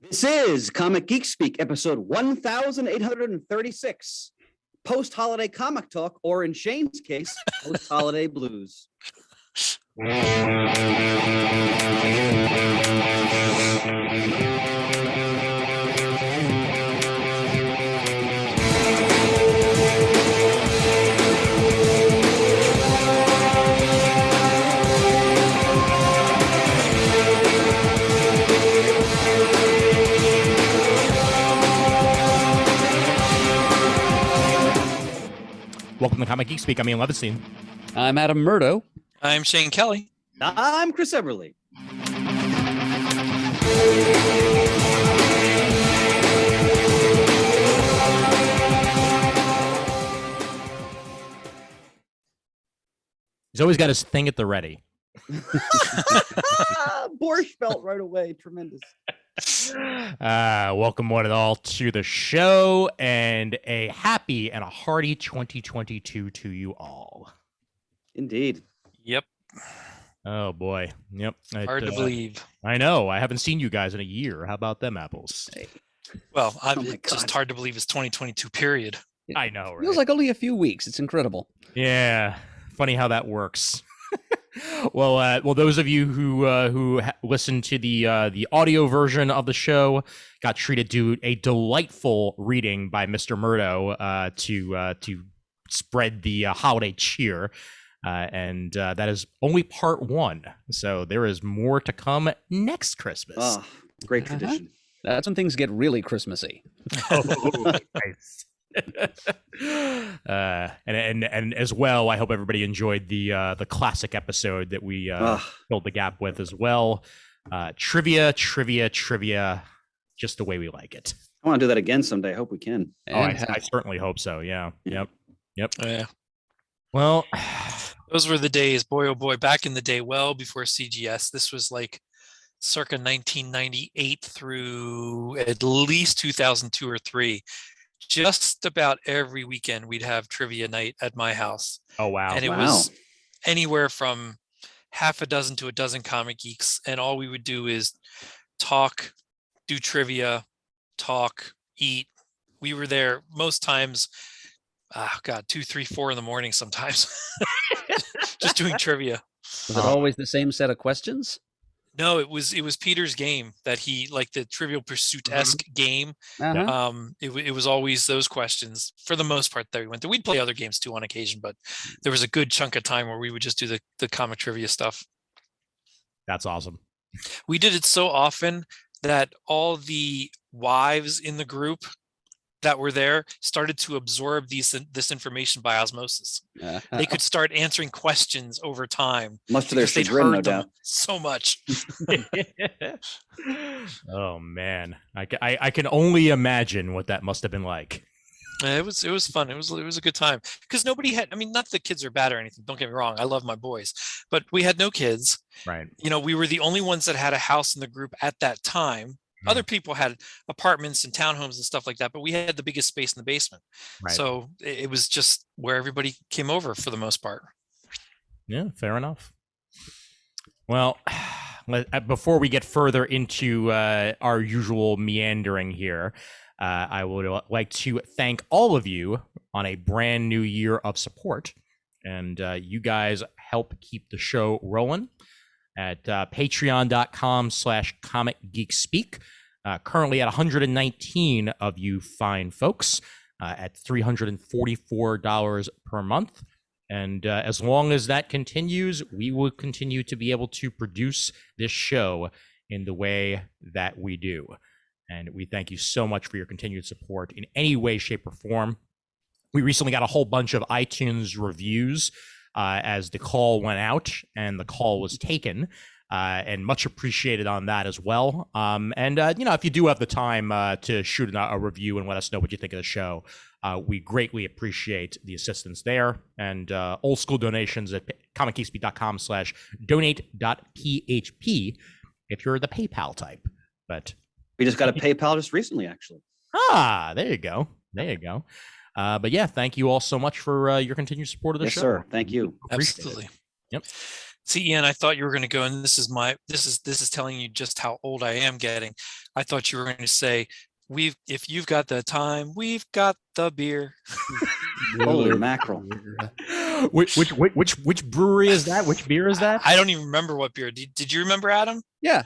This is Comic Geek Speak, episode 1836. Post-holiday comic talk, or in Shane's case, post-holiday blues. Welcome to Comic Geek Speak. I'm Ian Levinstein. I'm Adam Murdo. I'm Shane Kelly. I'm Chris Everly. He's always got his thing at the ready. Borscht Belt right away. Tremendous. Welcome one and all to the show, and a happy and a hearty 2022 to you all. Indeed. Yep. Oh boy. Yep. Hard to believe. I know. I haven't seen you guys in a year. How about them apples? Hey. Well, my it's just God. hard to believe it's 2022 period. I know, right? Feels like only a few weeks. It's incredible. Yeah. Funny how that works. Well, those of you who listened to the audio version of the show got treated to a delightful reading by Mr. Murdo to spread the holiday cheer, and that is only part one. So there is more to come next Christmas. Oh, great tradition. That's when things get really Christmassy. Oh, nice. And as well, I hope everybody enjoyed the classic episode that we filled the gap with as well. Trivia, just the way we like it. I want to do that again someday. I hope we can. I certainly hope so. Yeah. Yep. Yeah. Well, Those were the days, boy, oh boy, back in the day, well before CGS. This was like circa 1998 through at least 2002 or 3. Just about every weekend we'd have trivia night at my house. oh wow. And it Wow. was anywhere from half a dozen to a dozen comic geeks. And all we would do is talk, do trivia, talk, eat. We were there most times, 2, 3, 4 in the morning sometimes, just doing trivia. Was it always the same set of questions? No, it was Peter's game that he, like the Trivial Pursuit-esque game. Uh-huh. It was always those questions for the most part that we went through. We'd play other games too on occasion, but there was a good chunk of time where we would just do the comic trivia stuff. That's awesome. We did it so often that all the wives in the group that were there started to absorb this information by osmosis. They could start answering questions over time. Much to their because they'd chagrin, no heard them doubt. so much. Oh man, I can only imagine what that must have been like. It was fun. It was a good time because nobody had. I mean, not that kids are bad or anything. Don't get me wrong. I love my boys, but we had no kids. Right. You know, we were the only ones that had a house in the group at that time. Other people had apartments and townhomes and stuff like that, but we had the biggest space in the basement. Right. So it was just where everybody came over for the most part. Yeah, fair enough. Well, before we get further into our usual meandering here, I would like to thank all of you on a brand new year of support. And you guys help keep the show rolling at patreon.com/comicgeekspeak. Currently at 119 of you fine folks at $344 per month. And as long as that continues, we will continue to be able to produce this show in the way that we do. And we thank you so much for your continued support in any way, shape, or form. We recently got a whole bunch of iTunes reviews as the call went out and the call was taken. And much appreciated on that as well. If you do have the time to shoot a review and let us know what you think of the show, we greatly appreciate the assistance there. And old school donations at comicgeekspeak.com/donate.php if you're the PayPal type. But We just got a PayPal just recently, actually. there you go. But yeah, thank you all so much for your continued support of the Yes, show. sir. Thank you. Appreciate it. Absolutely. Yep. See, Ian, I thought you were going to go, and this is telling you just how old I am getting. I thought you were going to say, if you've got the time, we've got the beer. Holy mackerel. Which brewery is that? Which beer is that? I don't even remember what beer. Did you remember, Adam? Yeah,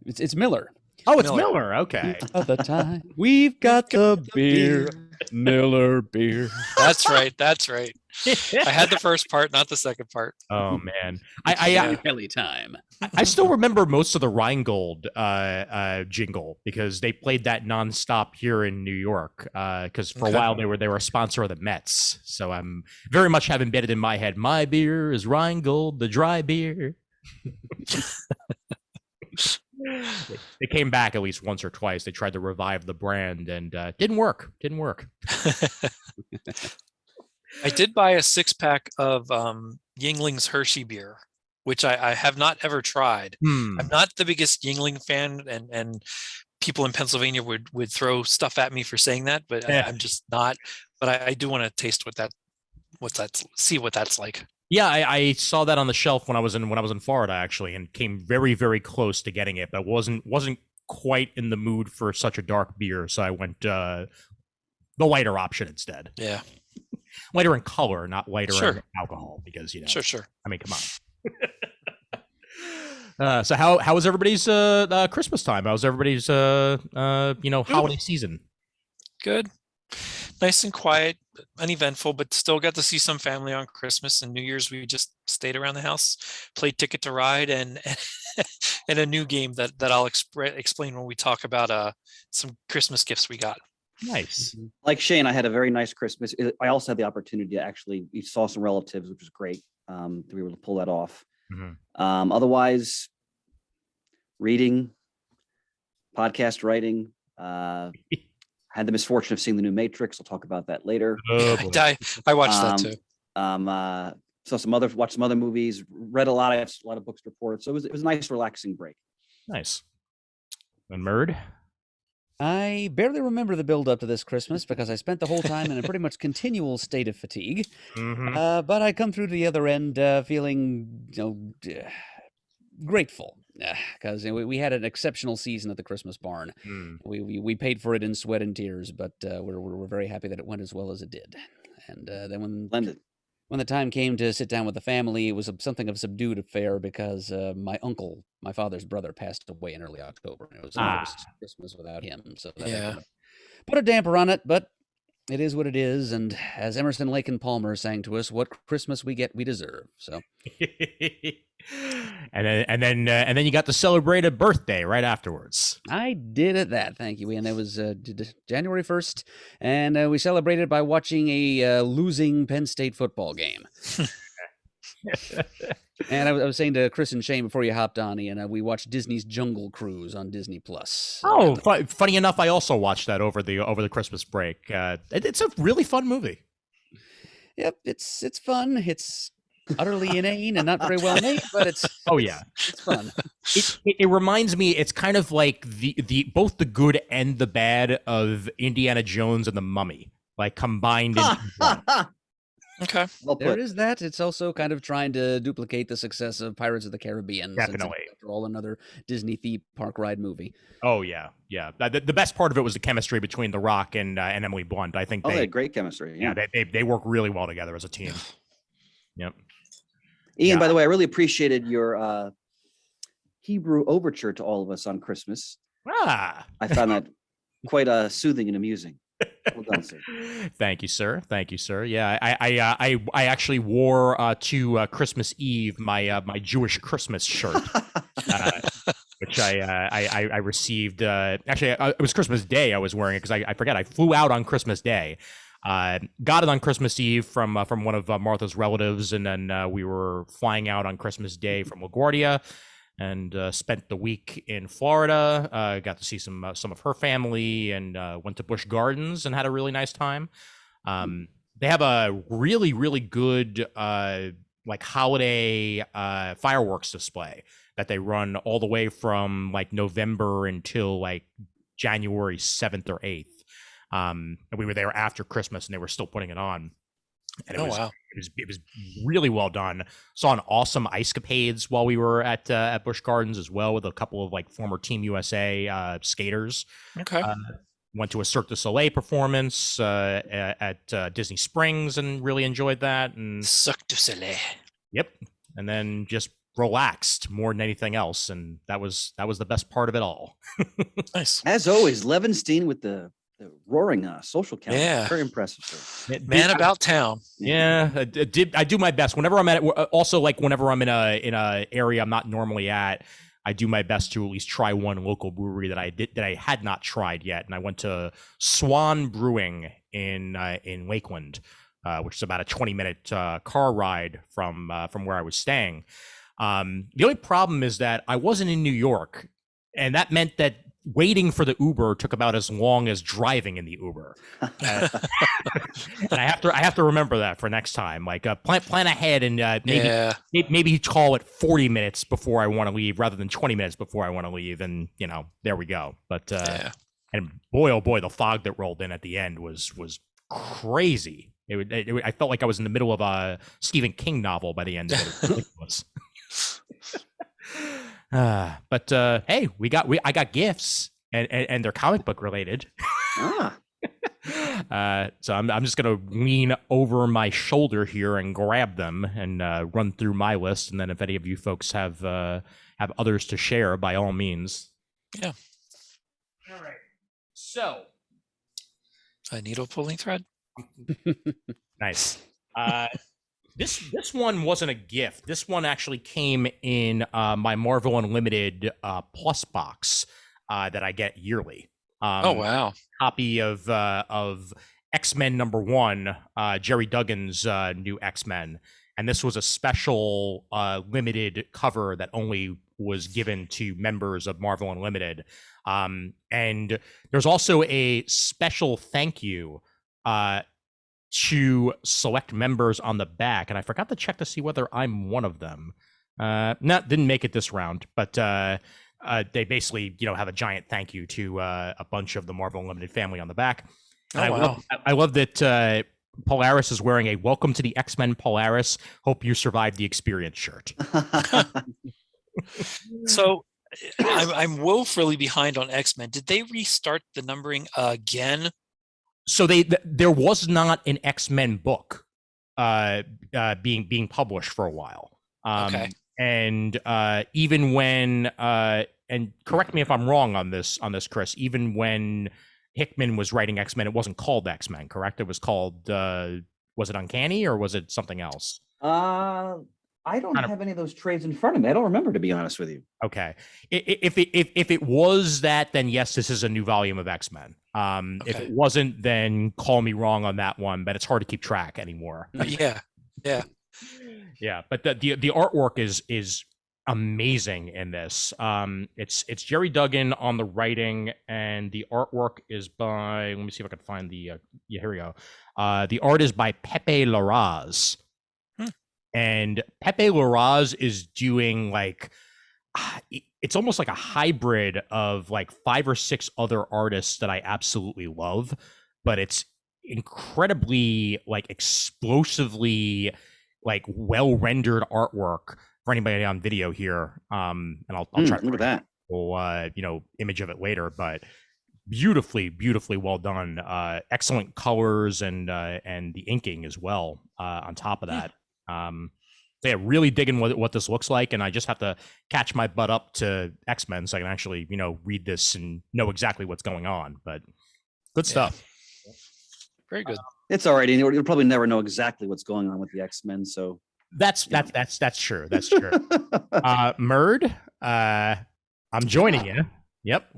it's Miller. Oh, it's Miller. Miller. Okay. All the time. We've got the beer. Miller beer. That's right. That's right. I had the first part, not the second part. Oh man, I Kelly time. I still remember most of the Rheingold jingle because they played that nonstop here in New York. Because for a while they were a sponsor of the Mets, so I'm very much have embedded in my head. My beer is Rheingold, the dry beer. They came back at least once or twice. They tried to revive the brand and didn't work. Didn't work. I did buy a 6-pack of Yingling's Hershey beer, which I have not ever tried. I'm not the biggest Yingling fan, and people in Pennsylvania would throw stuff at me for saying that, but I'm just not. But I do want to taste see what that's like. Yeah, I saw that on the shelf when I was in Florida actually, and came very, very close to getting it, but wasn't quite in the mood for such a dark beer, so I went the lighter option instead. Yeah, lighter in color, not lighter in Sure. alcohol, because Sure. I mean, come on. So how was everybody's Christmas time? How was everybody's holiday season? Good. Nice and quiet, uneventful, but still got to see some family on Christmas and New Year's. We just stayed around the house, played Ticket to Ride, and and a new game that I'll explain when we talk about some Christmas gifts we got. Nice. Like Shane, I had a very nice Christmas. I also had the opportunity to we saw some relatives, which was great. To be able to pull that off. Mm-hmm. Otherwise, reading, podcast writing. Had the misfortune of seeing the new Matrix. I'll talk about that later. I watched that too. Watched some other movies. Read a lot of books, reports. So it was a nice, relaxing break. Nice. And Murd? I barely remember the build up to this Christmas because I spent the whole time in a pretty much continual state of fatigue. Mm-hmm. But I come through to the other end feeling, grateful because we had an exceptional season at the Christmas barn. We paid for it in sweat and tears, but we're very happy that it went as well as it did. And then when the time came to sit down with the family, it was something of a subdued affair because my uncle, my father's brother, passed away in early October. It was Christmas without him, so that kind of put a damper on it. But it is what it is, and as Emerson, Lake and Palmer sang to us, "What Christmas we get, we deserve." So, and then you got to celebrate a birthday right afterwards. I did at that, thank you, and it was January 1st, and we celebrated by watching a losing Penn State football game. And I was saying to Chris and Shane before you hopped on, Ian, we watched Disney's Jungle Cruise on Disney Plus. Oh, funny enough, I also watched that over the Christmas break. It's a really fun movie. Yep, it's fun. It's utterly inane and not very well made, but it's it's fun. It reminds me. It's kind of like the both the good and the bad of Indiana Jones and the Mummy, like combined into one. Okay. Well There put. is that. It's also kind of trying to duplicate the success of Pirates of the Caribbean. Definitely. Since it's, after all, another Disney theme park ride movie. Oh yeah. The best part of it was the chemistry between The Rock and Emily Blunt. I think They had great chemistry. Yeah. they work really well together as a team. Yep. Ian, by the way, I really appreciated your Hebrew overture to all of us on Christmas. Ah. I found that quite soothing and amusing. Well done, sir. Thank you, sir. Yeah, I actually wore to Christmas Eve my Jewish Christmas shirt, which I received. Actually, it was Christmas Day. I was wearing it because I forget. I flew out on Christmas Day. Got it on Christmas Eve from one of Martha's relatives, and then we were flying out on Christmas Day from LaGuardia. And spent the week in Florida. Got to see some of her family, and went to Busch Gardens and had a really nice time. They have a really, really good like holiday fireworks display that they run all the way from like November until like January 7th or 8th. And we were there after Christmas, and they were still putting it on. And Oh wow. it was really well done. Saw an awesome ice capades while we were at Busch Gardens as well, with a couple of like former Team USA skaters. Okay. Went to a Cirque du Soleil performance at Disney Springs and really enjoyed that. And Cirque du Soleil. Yep. And then just relaxed more than anything else, and that was the best part of it all. Nice. As always, Levinstein with the roaring social calendar. Yeah. Very impressive, sir. Man about town. Yeah, I do my best whenever I'm at. Also, like whenever I'm in a area I'm not normally at, I do my best to at least try one local brewery that I had not tried yet. And I went to Swan Brewing in Lakeland, which is about a 20-minute car ride from where I was staying. The only problem is that I wasn't in New York, and that meant that waiting for the Uber took about as long as driving in the Uber. And I have to remember that for next time. Like plan ahead and maybe call it 40 minutes before I want to leave rather than 20 minutes before I want to leave. And there we go. But and boy, oh boy, the fog that rolled in at the end was crazy. I felt like I was in the middle of a Stephen King novel by the end of it. It really was. But hey, I got gifts and they're comic book related. So I'm just gonna lean over my shoulder here and grab them and run through my list, and then if any of you folks have others to share, by all means. Yeah. All right. So A needle pulling thread. Nice. This one wasn't a gift. This one actually came in my Marvel Unlimited Plus box that I get yearly. Oh wow! Copy of X-Men #1, Jerry Duggan's new X-Men, and this was a special limited cover that only was given to members of Marvel Unlimited. And there's also a special thank you to select members on the back, and I forgot to check to see whether I'm one of them. Didn't make it this round, but they basically, have a giant thank you to a bunch of the Marvel Unlimited family on the back. And I love that Polaris is wearing a "Welcome to the X-Men, Polaris. Hope you survived the experience" shirt. So I'm woefully behind on X-Men. Did they restart the numbering again? So there was not an X-Men book being published for a while. Okay. And even when and correct me if I'm wrong on this, Chris, even when Hickman was writing X-Men, it wasn't called X-Men, correct? It was called was it Uncanny or was it something else? I don't have any of those trades in front of me. I don't remember, to be honest with you. Okay. If it was that, then yes, this is a new volume of X-Men. Okay. If it wasn't, then call me wrong on that one, but it's hard to keep track anymore. Yeah. But the artwork is amazing in this. It's Jerry Duggan on the writing, and the artwork is by, let me see if I can find the here we go. The art is by Pepe Larraz. And Pepe Larraz is doing like, it's almost like a hybrid of like 5 or 6 other artists that I absolutely love, but it's incredibly like explosively like well rendered artwork for anybody on video here. And I'll try to look at that. Image of it later, but beautifully well done. Excellent colors and the inking as well. On top of that. Yeah, really digging what this looks like, and I just have to catch my butt up to X-Men so I can actually, read this and know exactly what's going on. But good stuff. Very good. It's all right. You'll probably never know exactly what's going on with the X-Men. So that's true. That's true. Murd, I'm joining you. Yep.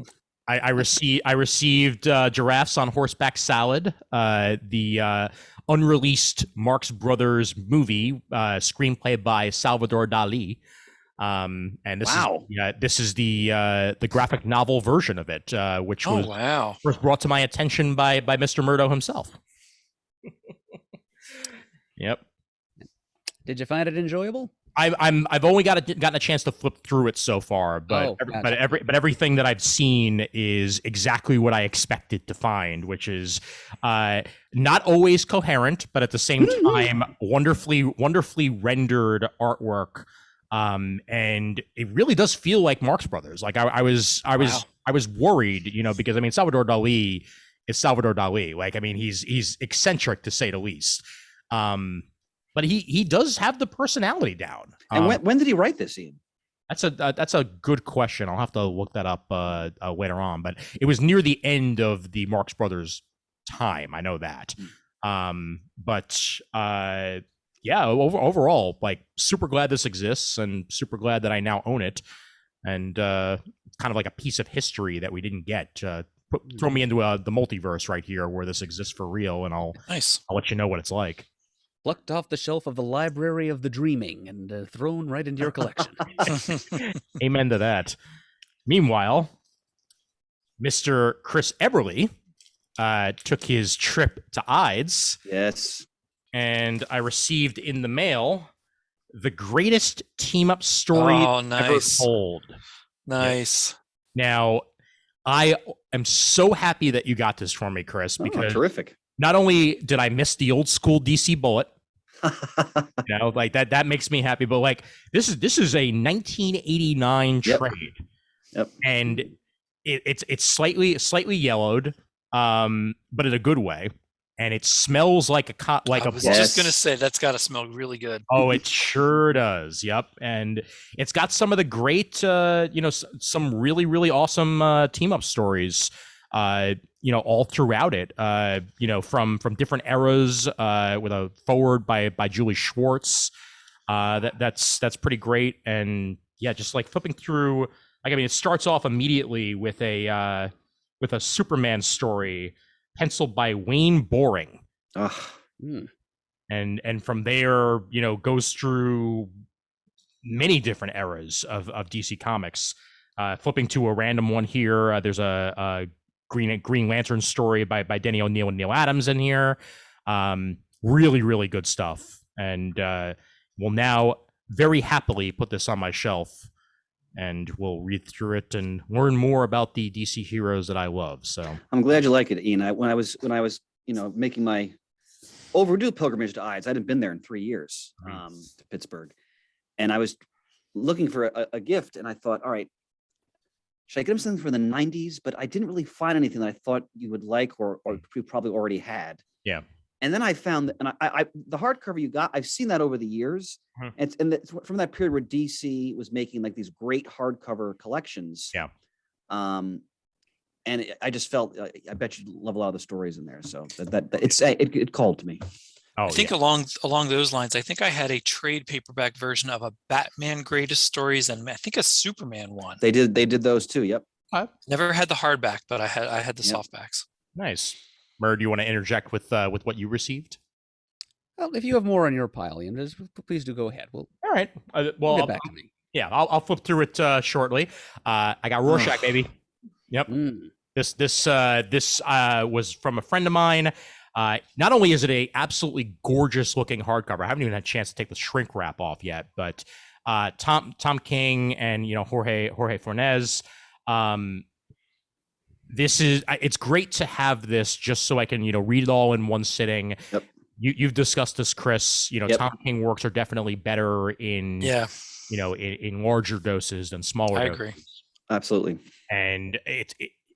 I received Giraffes on Horseback Salad, the unreleased Marx Brothers movie, screenplay by Salvador Dali, and this is the graphic novel version of it, which was first brought to my attention by Mr. Murdo himself. Yep. Did you find it enjoyable? I've only gotten a chance to flip through it so far, but everything that I've seen is exactly what I expected to find, which is not always coherent, but at the same time wonderfully rendered artwork. And it really does feel like Marx Brothers. Like I was worried, because I mean Salvador Dali is Salvador Dali. Like I mean he's eccentric to say the least. But he does have the personality down. And when did he write this, Ian? That's a good question. I'll have to look that up later on. But it was near the end of the Marx Brothers time. I know that. Yeah, overall, like super glad this exists and super glad that I now own it. And kind of like a piece of history that we didn't get. Throw me into the multiverse right here where this exists for real, and I'll let you know what it's like. Plucked off the shelf of the Library of the Dreaming and thrown right into your collection. Amen to that. Meanwhile, Mr. Chris Eberly took his trip to Eide's. Yes. And I received in the mail the greatest team-up story ever told. Nice. Yeah. Now, I am so happy that you got this for me, Chris, because terrific. Not only did I miss the old school DC Bullet, like that makes me happy, but like this is a 1989 trade. Yep. And it's slightly yellowed, but in a good way. And it smells like I was just gonna say that's got to smell really good. Oh, it sure does. Yep, and it's got some of the great, some really awesome team up stories, all throughout it. From different eras, with a forward by Julie Schwartz. That's pretty great. And yeah, just like flipping through, like I mean, it starts off immediately with a Superman story. Penciled by Wayne Boring. And from there, goes through many different eras of DC Comics. Flipping to a random one here, there's a Green Lantern story by Denny O'Neil and Neil Adams in here. Really good stuff. And will now very happily put this on my shelf. And we'll read through it and learn more about the DC heroes that I love. So I'm glad you like it, Ian. When I was making my overdue pilgrimage to Eide's, I hadn't been there in 3 years, to Pittsburgh, and I was looking for a gift, and I thought, all right, should I get him something from the 90s? But I didn't really find anything that I thought you would like or you probably already had. Yeah. And then I found that, and I the hardcover you got, I've seen that over the years. And from that period where DC was making like these great hardcover collections. Yeah. And I just felt, I bet you love a lot of the stories in there. So it called to me. I think along those lines, I think I had a trade paperback version of a Batman Greatest Stories and I think a Superman one. They did those too. Yep. Never had the hardback, but I had the softbacks. Nice. Murd, do you want to interject with what you received? Well, if you have more on your pile, Ian, please do go ahead. All right. We'll get back to me. Yeah, I'll flip through it shortly. I got Rorschach, baby. Yep. This was from a friend of mine. Not only is it a absolutely gorgeous looking hardcover, I haven't even had a chance to take the shrink wrap off yet, but Tom King and Jorge Fornés. It's great to have this just so I can read it all in one sitting. Yep. You've discussed this, Chris. Yep. Tom King works are definitely better in in larger doses than smaller. I doses. agree. Absolutely. And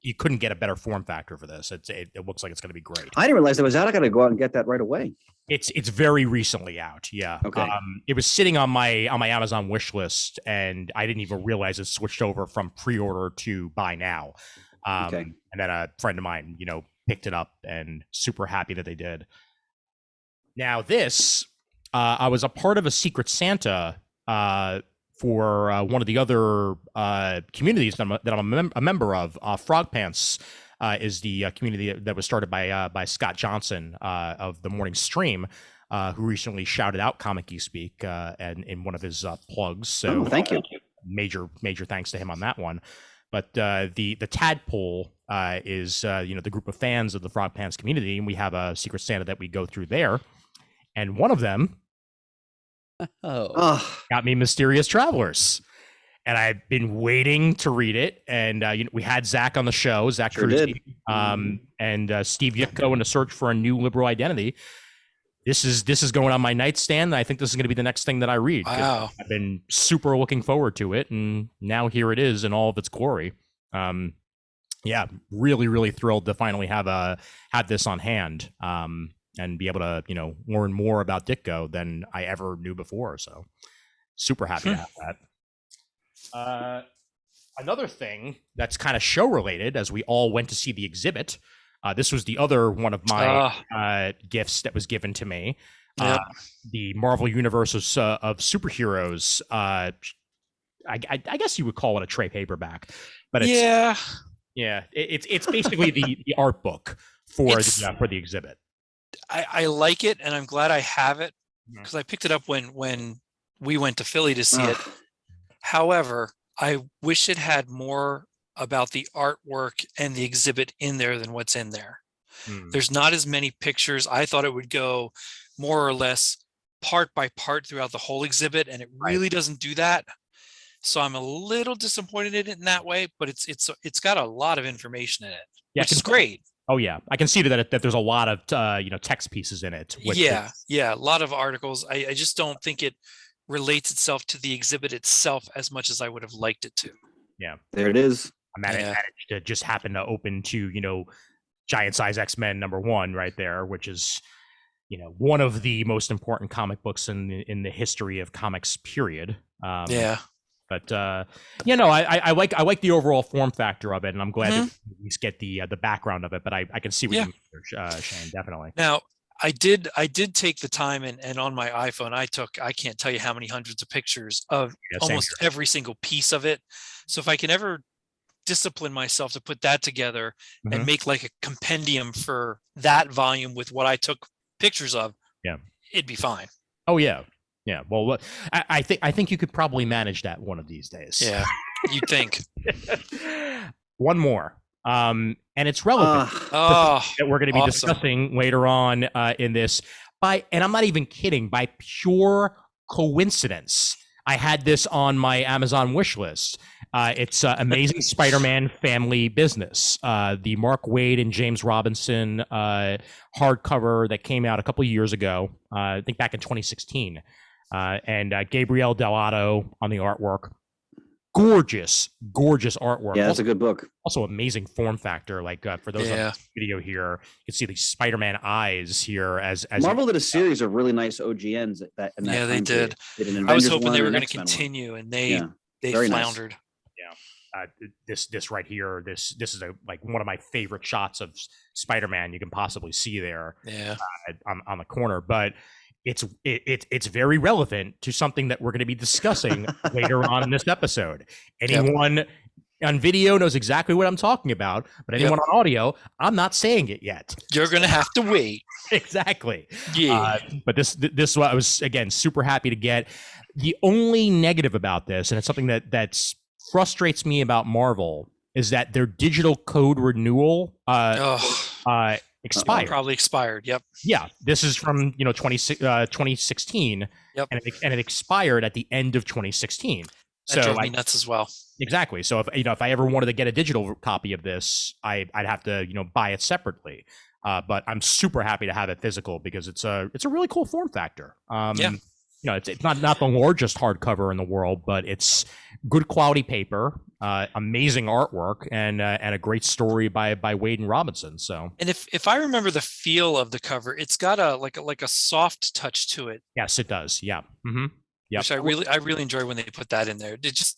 you couldn't get a better form factor for this. It looks like it's going to be great. I didn't realize that was out. I got to go out and get that right away. It's very recently out. Yeah. Okay. It was sitting on my Amazon wish list, and I didn't even realize it switched over from pre-order to buy now. And then a friend of mine, picked it up, and super happy that they did. Now this, I was a part of a Secret Santa for one of the other communities that I'm a member of. Frog Pants is the community that was started by Scott Johnson of the Morning Stream, who recently shouted out Comic Geek Speak and in one of his plugs. So thank you. Major thanks to him on that one. But the Tadpole is the group of fans of the Frog Pants community, and we have a Secret Santa that we go through there. And one of them Oh, got me Mysterious Travelers. And I've been waiting to read it. And we had Zach on the show, Zach Sure Cruz, did. and Steve Yitko in the search for a new liberal identity. This is going on my nightstand. I think this is going to be the next thing that I read. Wow. I've been super looking forward to it, and now here it is in all of its glory. Yeah, really, really thrilled to finally have this on hand, and be able to learn more about Ditko than I ever knew before. So super happy to have that. Another thing that's kind of show related, as we all went to see the exhibit. This was the other one of my gifts that was given to me. Yep. The Marvel Universe of Superheroes. I guess you would call it a trade paperback, but it's, it's basically the art book for the exhibit. I like it, and I'm glad I have it because I picked it up when we went to Philly to see it. However, I wish it had more about the artwork and the exhibit in there than what's in there. There's not as many pictures. I thought it would go more or less part by part throughout the whole exhibit, and it really doesn't do that. So I'm a little disappointed in it in that way, but it's got a lot of information in it, which is great. Oh yeah, I can see that there's a lot of text pieces in it. Yeah, a lot of articles. I just don't think it relates itself to the exhibit itself as much as I would have liked it to. Yeah, there it is. I managed to just happen to open to Giant Size X-Men #1 right there, which is one of the most important comic books in the history of comics, period. But I like the overall form factor of it, and I'm glad that we get the background of it. But I can see what you mean, Shane, definitely. Now, I did take the time and on my iPhone, I can't tell you how many hundreds of pictures of almost every single piece of it. So if I can ever discipline myself to put that together and make like a compendium for that volume with what I took pictures of, it'd be fine. Oh yeah. Yeah, well, I think you could probably manage that one of these days. Yeah, you'd think. One more, and it's relevant that we're going to be discussing later on in this. And I'm not even kidding, by pure coincidence, I had this on my Amazon wish list. It's Amazing Spider-Man Family Business, the Mark Waid and James Robinson hardcover that came out a couple of years ago, I think back in 2016. And Gabriel Delato on the artwork. Gorgeous artwork. Yeah, that's a good book. Also amazing form factor. Like for those on the video here, you can see the Spider-Man eyes here. As Marvel did a series of really nice OGNs that they did. I was hoping they were going to continue, and they floundered. Nice. This right here, this is like one of my favorite shots of Spider-Man you can possibly see there. On the corner, but it's very relevant to something that we're going to be discussing later on in this episode. Anyone on video knows exactly what I'm talking about, but anyone on audio, I'm not saying it yet. You're going to have to wait. Exactly. Yeah. But this I was, again, super happy to get. The only negative about this, and it's something that frustrates me about Marvel, is that their digital code renewal expired. Probably expired. Yep. Yeah. This is from 2016. Yep. And it expired at the end of 2016. That drove me nuts as well. Exactly. So if I ever wanted to get a digital copy of this, I'd have to buy it separately. But I'm super happy to have it physical because it's a really cool form factor. It's not the largest hardcover in the world, but it's good quality paper, amazing artwork, and a great story by Waid and Robinson. So, and if I remember the feel of the cover, it's got a soft touch to it. Yes, it does. Yeah. Mm-hmm. Yeah. Which I really enjoy when they put that in there. It's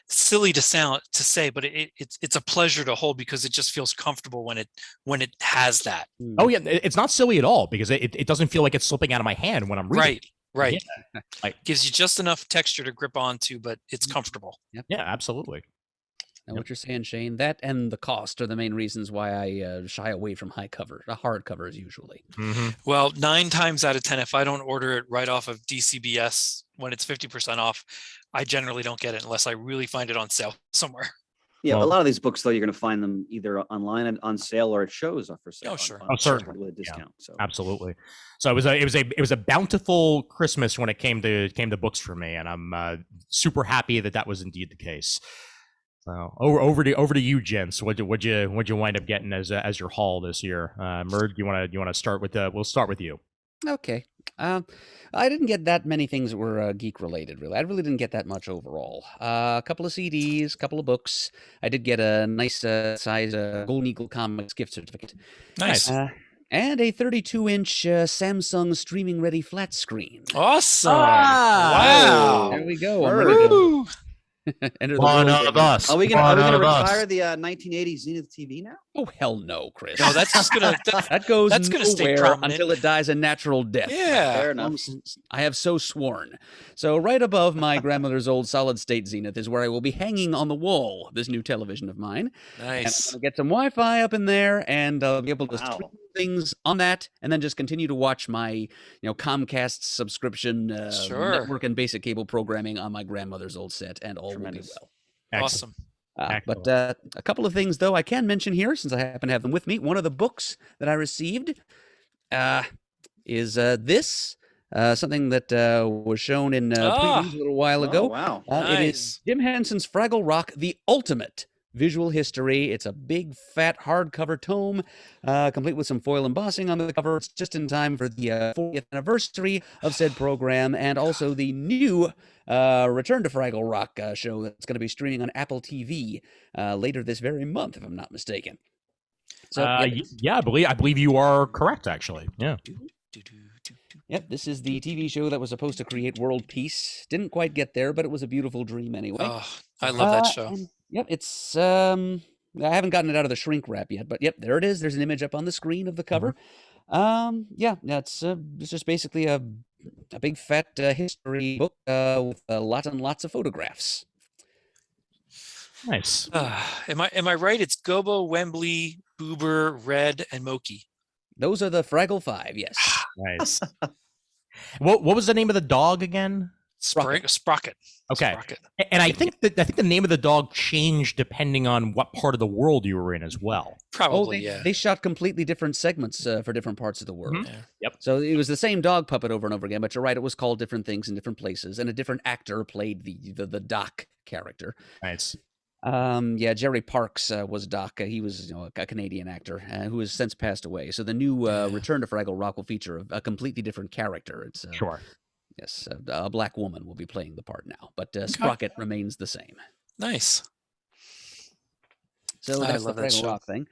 silly to say, but it's a pleasure to hold because it just feels comfortable when it has that. Oh yeah, it's not silly at all because it doesn't feel like it's slipping out of my hand when I'm reading. Right. Yeah. Gives you just enough texture to grip onto, but it's comfortable. Yep. Yeah, absolutely. Now, what you're saying, Shane, that and the cost are the main reasons why I shy away from hard covers usually. Mm-hmm. Well, 9 times out of 10, if I don't order it right off of DCBS when it's 50% off, I generally don't get it unless I really find it on sale somewhere. Yeah, Well- a lot of these books though, you're going to find them either online and on sale or at shows for sale. Oh, sure. Certainly. With a discount. So Absolutely. So it was a bountiful Christmas when it came to books for me, and I'm super happy that was indeed the case. So over to you, gents. What'd you wind up getting as your haul this year? Murd, you wanna start with we'll start with you. Okay. I didn't get that many things that were geek related, really. I really didn't get that much overall. A couple of CDs, a couple of books. I did get a nice size Golden Eagle Comics gift certificate. Nice. And a 32-inch Samsung streaming ready flat screen. Awesome. Ah! Wow. There we go. Woo. Enter the One world of record. us. are we going One to of us. retire the 1980s Zenith TV now? Oh, hell no, Chris. No, that's just gonna. that goes that's gonna stay nowhere prominent. until it dies a natural death. Yeah. Fair enough. I have so sworn. So right above my grandmother's old solid-state Zenith is where I will be hanging on the wall this new television of mine. And I'm Nice. going to get some Wi-Fi up in there, and I'll be able to Wow. stream things on that, and then just continue to watch my, Comcast subscription Sure. network and basic cable programming on my grandmother's old set, and all Tremendous. will be well. Awesome. But a couple of things, though, I can mention here, since I happen to have them with me. One of the books that I received is this, something that was shown in previews a little while ago. Oh, wow. It is Nice. Jim Henson's Fraggle Rock, The Ultimate Visual History. It's a big, fat, hardcover tome, complete with some foil embossing on the cover. It's just in time for the 40th anniversary of said program, and also the new Return to Fraggle Rock show that's going to be streaming on Apple TV later this very month, if I'm not mistaken. So, Yeah, I believe you are correct, actually. Yeah. Yep, this is the TV show that was supposed to create world peace. Didn't quite get there, but it was a beautiful dream anyway. Oh, I love that show. And, yep, it's I haven't gotten it out of the shrink wrap yet, but yep, there it is. There's an image up on the screen of the cover. Yeah, it's just basically a big fat history book with lots and lots of photographs. Nice. Am I right? It's Gobo, Wembley, Boober, Red, and Moki. Those are the Fraggle Five, yes. Nice. What was the name of the dog again? Sprocket. Okay. Sprocket. And I think the name of the dog changed depending on what part of the world you were in as well. Probably, they, yeah. they shot completely different segments for different parts of the world. Yeah. Yep. So it was the same dog puppet over and over again, but you're right, it was called different things in different places, and a different actor played the Doc character. Nice. Yeah, Jerry Parks was Doc. He was a Canadian actor who has since passed away. So the new Return to Fraggle Rock will feature a completely different character. It's Sure. Yes, a black woman will be playing the part now, but Sprocket remains the same. Nice. So I that's the love that Fraggle show. Rock thing.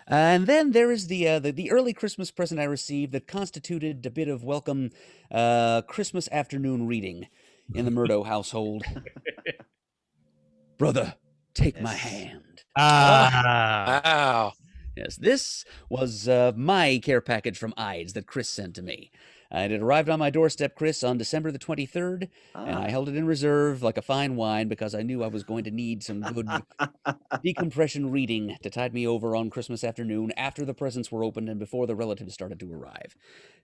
And then there is the early Christmas present I received that constituted a bit of welcome Christmas afternoon reading in the Murdo household. Brother, take my Yes. hand. Wow. Yes, this was my care package from Eide's that Chris sent to me. And it arrived on my doorstep, Chris, on December the 23rd, and I held it in reserve like a fine wine because I knew I was going to need some good decompression reading to tide me over on Christmas afternoon after the presents were opened and before the relatives started to arrive.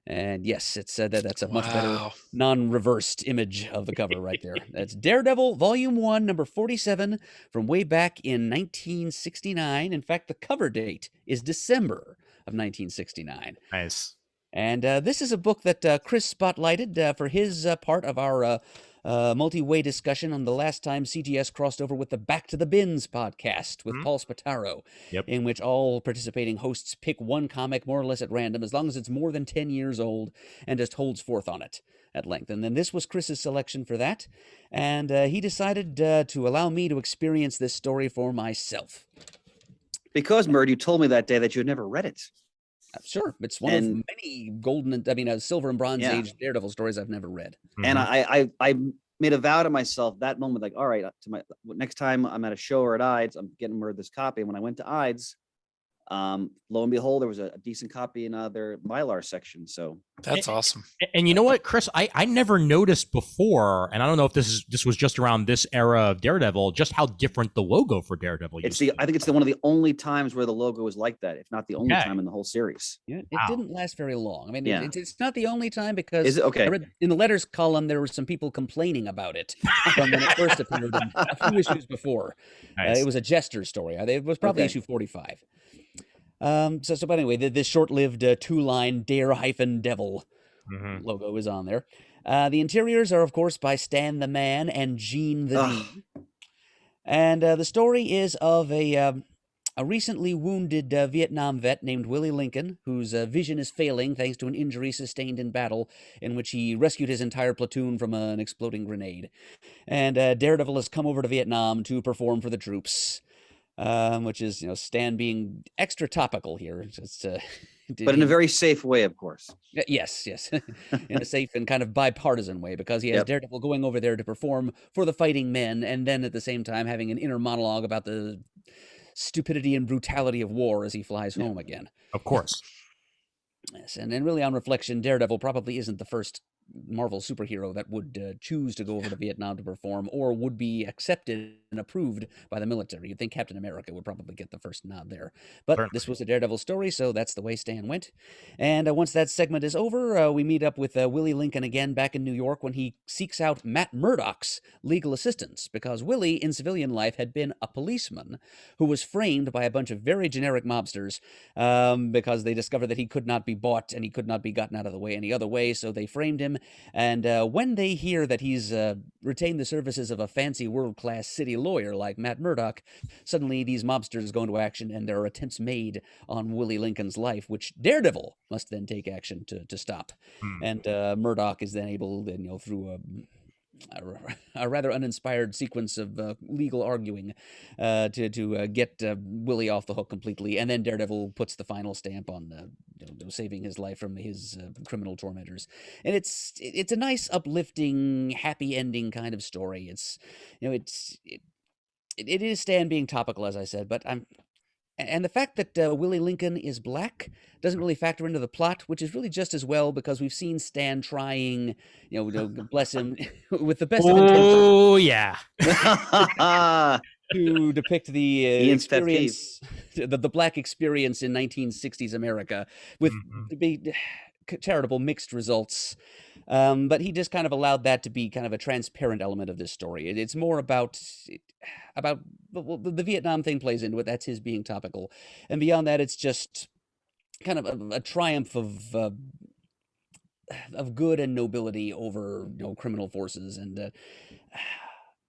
And yes, it's that's a much better Wow. non-reversed image of the cover right there. That's Daredevil, Volume 1, number 47, from way back in 1969. In fact, the cover date is December of 1969. Nice. And this is a book that Chris spotlighted for his part of our multi-way discussion on the last time CGS crossed over with the Back to the Bins podcast with Paul Spataro, Yep. in which all participating hosts pick one comic more or less at random, as long as it's more than 10 years old, and just holds forth on it at length. And then this was Chris's selection for that, and he decided to allow me to experience this story for myself. Because, Murd, you told me that day that you had never read it. Sure, it's one of many silver and bronze age Daredevil stories I've never read. And I made a vow to myself that moment, like, all right, next time I'm at a show or at Eide's, I'm getting Murd this copy. And when I went to Eide's, Lo and behold, there was a decent copy in their Mylar section. So That's awesome. And you know what, Chris, I never noticed before, and I don't know if this was just around this era of Daredevil, just how different the logo for Daredevil I think it's one of the only times where the logo is like that, if not the only time in the whole series. Yeah, it didn't last very long. I mean, Yeah. it's not the only time, because Is it? Okay. I read in the letters column there were some people complaining about it from when it first appeared a few issues before. Nice. It was a Jester story. It was probably issue 45. But anyway, this short-lived two-line Dare-Devil logo is on there. The interiors are, of course, by Stan the Man and Gene the D. And the story is of a recently wounded Vietnam vet named Willie Lincoln, whose vision is failing thanks to an injury sustained in battle, in which he rescued his entire platoon from an exploding grenade. And Daredevil has come over to Vietnam to perform for the troops. Which is, Stan being extra topical here. Just, but in a very safe way, of course. Yes. In a safe and kind of bipartisan way, because he has Daredevil going over there to perform for the fighting men, and then at the same time having an inner monologue about the stupidity and brutality of war as he flies home again. Of course. Yes, and then really on reflection, Daredevil probably isn't the first Marvel superhero that would choose to go over to Vietnam to perform, or would be accepted and approved by the military. You'd think Captain America would probably get the first nod there. But this was a Daredevil story, so that's the way Stan went. And once that segment is over, we meet up with Willie Lincoln again back in New York, when he seeks out Matt Murdock's legal assistance, because Willie, in civilian life, had been a policeman who was framed by a bunch of very generic mobsters because they discovered that he could not be bought and he could not be gotten out of the way any other way, so they framed him. And when they hear that he's retained the services of a fancy world-class city lawyer like Matt Murdock, suddenly these mobsters go into action, and there are attempts made on Willie Lincoln's life, which Daredevil must then take action to stop. And Murdock is then able, through a rather uninspired sequence of legal arguing to get Willie off the hook completely, and then Daredevil puts the final stamp on saving his life from his criminal tormentors. And it's a nice, uplifting, happy ending kind of story. It is Stan being topical, as I said, but and the fact that Willie Lincoln is black doesn't really factor into the plot, which is really just as well, because we've seen Stan trying, bless him, with the best of intentions. Oh, yeah. To depict the experience, the black experience in 1960s America, with charitable mixed results. But he just kind of allowed that to be kind of a transparent element of this story. It's more about the Vietnam thing plays into it. That's his being topical. And beyond that, it's just kind of a triumph of good and nobility over criminal forces, and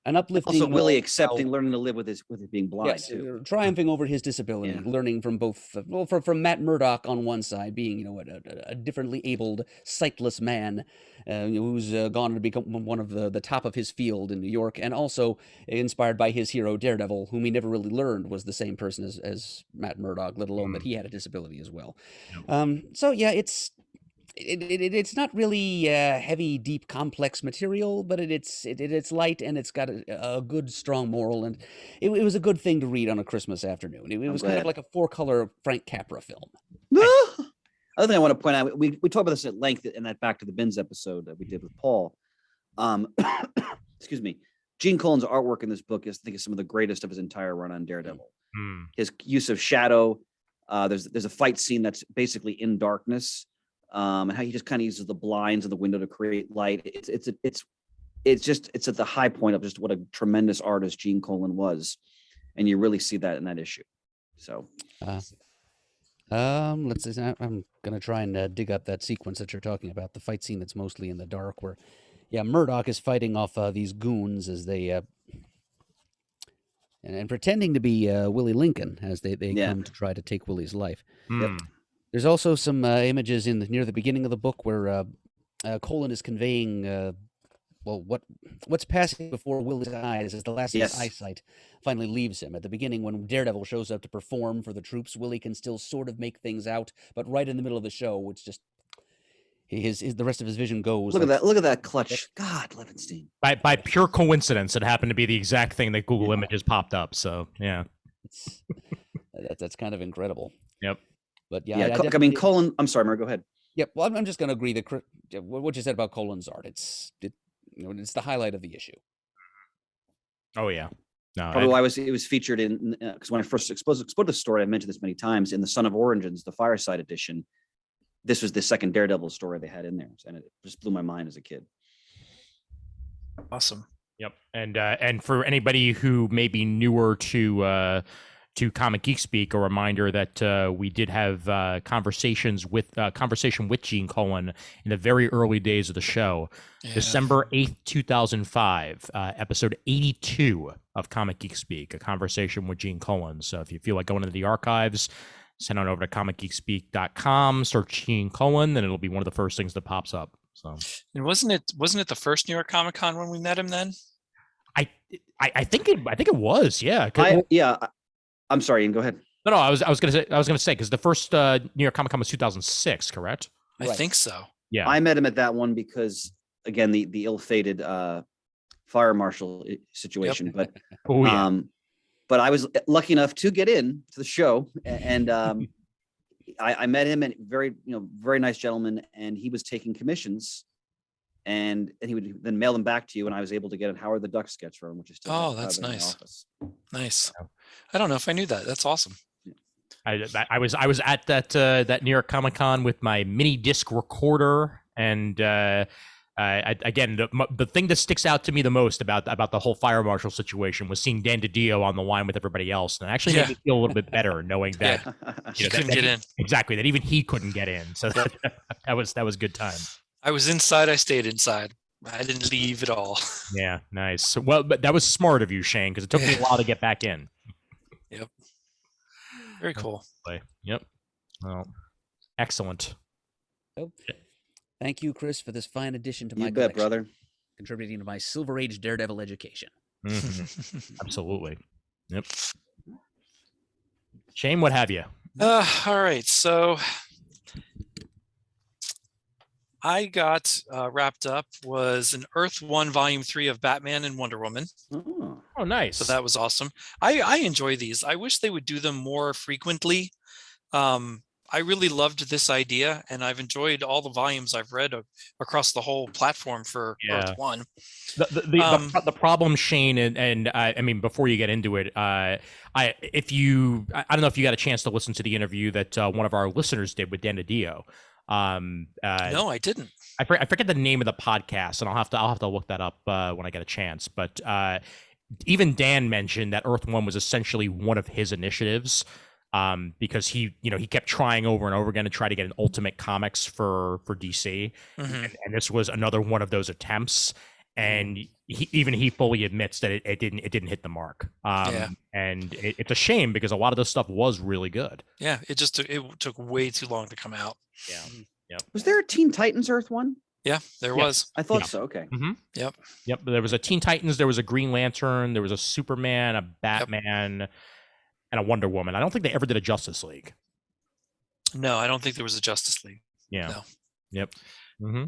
an uplifting. Also, Willie accepting, learning to live with his being blind too. Triumphing over his disability, learning from both. From Matt Murdock on one side, being a differently abled, sightless man who's gone to become one of the top of his field in New York, and also inspired by his hero Daredevil, whom he never really learned was the same person as Matt Murdock, let alone that he had a disability as well. So yeah, it's not really heavy, deep, complex material, but it's light, and it's got a good, strong moral, and it was a good thing to read on a Christmas afternoon. It was kind of like a 4-color Frank Capra film. Other thing I want to point out, we talked about this at length in that Back to the Bins episode that we did with Paul. Excuse me. Gene Colan's artwork in this book is, I think, is some of the greatest of his entire run on Daredevil. His use of shadow. There's a fight scene that's basically in darkness. And how he just kind of uses the blinds and the window to create light. It's at the high point of just what a tremendous artist Gene Colan was, and you really see that in that issue. So, let's see. I'm gonna try and dig up that sequence that you're talking about, the fight scene that's mostly in the dark, where, Murdock is fighting off these goons as they and pretending to be Willie Lincoln as they come to try to take Willie's life. There's also some images near the beginning of the book where Colan is conveying what's passing before Willie's eyes as the last of his eyesight finally leaves him. At the beginning, when Daredevil shows up to perform for the troops, Willie can still sort of make things out, but right in the middle of the show, it's just the rest of his vision goes. Look at that clutch. God, Levinstein. By pure coincidence, it happened to be the exact thing that Google Images popped up. So yeah, that's kind of incredible. Yep. But Yeah, I definitely mean, did. Colin. I'm sorry, Murd, go ahead. Yep. Well, I'm just going to agree that what you said about Colin's art. It's the highlight of the issue. Oh yeah. No, Probably why it was featured in, because when I first exposed the story, I mentioned this many times, in the Son of Origins, the Fireside edition. This was the second Daredevil story they had in there, and it just blew my mind as a kid. Awesome. Yep. And for anybody who may be newer to Comic Geek Speak, a reminder that we did have conversation with Gene Colan in the very early days of the show. Yeah. December 8th, 2005, episode 82 of Comic Geek Speak, a conversation with Gene Colan. So if you feel like going into the archives, send on over to comicgeekspeak.com, search Gene Colan, and it'll be one of the first things that pops up. So, and wasn't it the first New York Comic Con when we met him then? I think it was, yeah. I'm sorry, Ian, go ahead. No, I was gonna say because the first New York Comic Con was 2006, correct? I think so. Yeah, I met him at that one because, again, the ill-fated fire marshal situation. But but I was lucky enough to get in to the show, and I met him, and very nice gentleman, and he was taking commissions, and he would then mail them back to you, and I was able to get a Howard the Duck sketch from him, which is still that's in my nice. office. Nice. I don't know if I knew that. That's awesome. I was at that New York Comic Con with my mini disc recorder, and again, the thing that sticks out to me the most about the whole fire marshal situation was seeing Dan DiDio on the line with everybody else, and it actually made me feel a little bit better knowing that he couldn't get in. Exactly, that even he couldn't get in. So that was good time. I was inside. I stayed inside. I didn't leave at all. Yeah, nice. Well, but that was smart of you, Shane, because it took me a while to get back in. Yep. Very cool. Yep. Well, excellent. Oh, thank you, Chris, for this fine addition to my You bet, collection, brother. contributing to my Silver Age Daredevil education. Mm-hmm. Absolutely. Yep. Shane, what have you? All right. So I got wrapped up was an Earth 1 Volume 3 of Batman and Wonder Woman. Oh, nice. So that was awesome. I enjoy these. I wish they would do them more frequently. I really loved this idea, and I've enjoyed all the volumes I've read across the whole platform for Earth 1. The problem, Shane, and I mean, before you get into it, I don't know if you got a chance to listen to the interview that one of our listeners did with Dan DiDio. No, I didn't. I forget the name of the podcast, and I'll have to look that up when I get a chance. But even Dan mentioned that Earth 1 was essentially one of his initiatives, because he kept trying over and over again to try to get an Ultimate Comics for DC, and this was another one of those attempts. And he fully admits that it didn't hit the mark. And it's a shame because a lot of this stuff was really good. Yeah, it took way too long to come out. Yeah. Yep. Was there a Teen Titans Earth 1? Yeah, there was. I thought so. Okay. Mm-hmm. Yep. There was a Teen Titans, there was a Green Lantern, there was a Superman, a Batman, and a Wonder Woman. I don't think they ever did a Justice League. No, I don't think there was a Justice League. Yeah. No. Yep. Mm-hmm.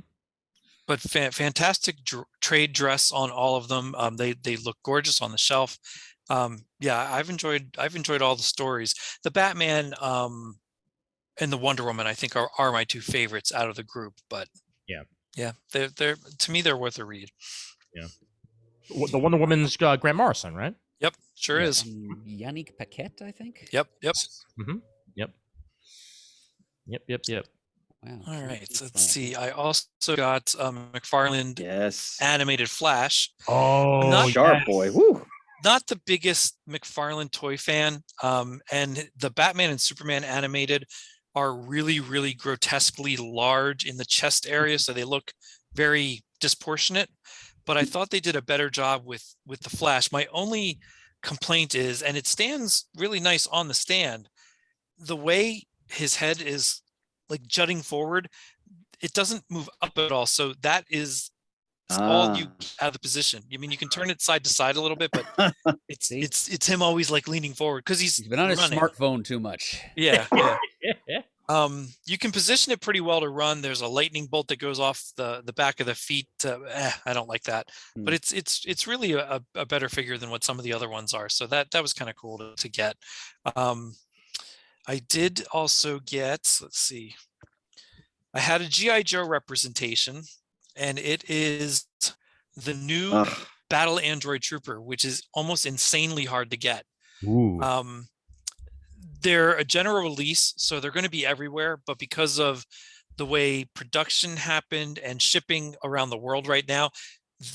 But fantastic trade dress on all of them. They look gorgeous on the shelf. I've enjoyed all the stories. The Batman and the Wonder Woman, I think, are my two favorites out of the group. But they're to me, they're worth a read. Yeah. The Wonder Woman's Grant Morrison, right? Yep, sure is. Yannick Paquette, I think. Yep. Mm-hmm. Yep. Wow. All right, so let's see. I also got McFarlane animated Flash. Oh, sharp boy. Woo. Not the biggest McFarlane toy fan, and the Batman and Superman animated are really, really grotesquely large in the chest area, so they look very disproportionate. But I thought they did a better job with the Flash. My only complaint is, and it stands really nice on the stand, the way his head is like jutting forward, it doesn't move up at all. So that is all you get out of the position. I mean, you can turn it side to side a little bit, but it's him always like leaning forward because he's been on his smartphone too much. Yeah. You can position it pretty well to run. There's a lightning bolt that goes off the back of the feet. I don't like that, but it's really a better figure than what some of the other ones are. So that was kind of cool to get. I did also get, let's see, I had a G.I. Joe representation, and it is the new Ugh. Battle Android Trooper, which is almost insanely hard to get. Ooh. They're a general release, so they're going to be everywhere, but because of the way production happened and shipping around the world right now,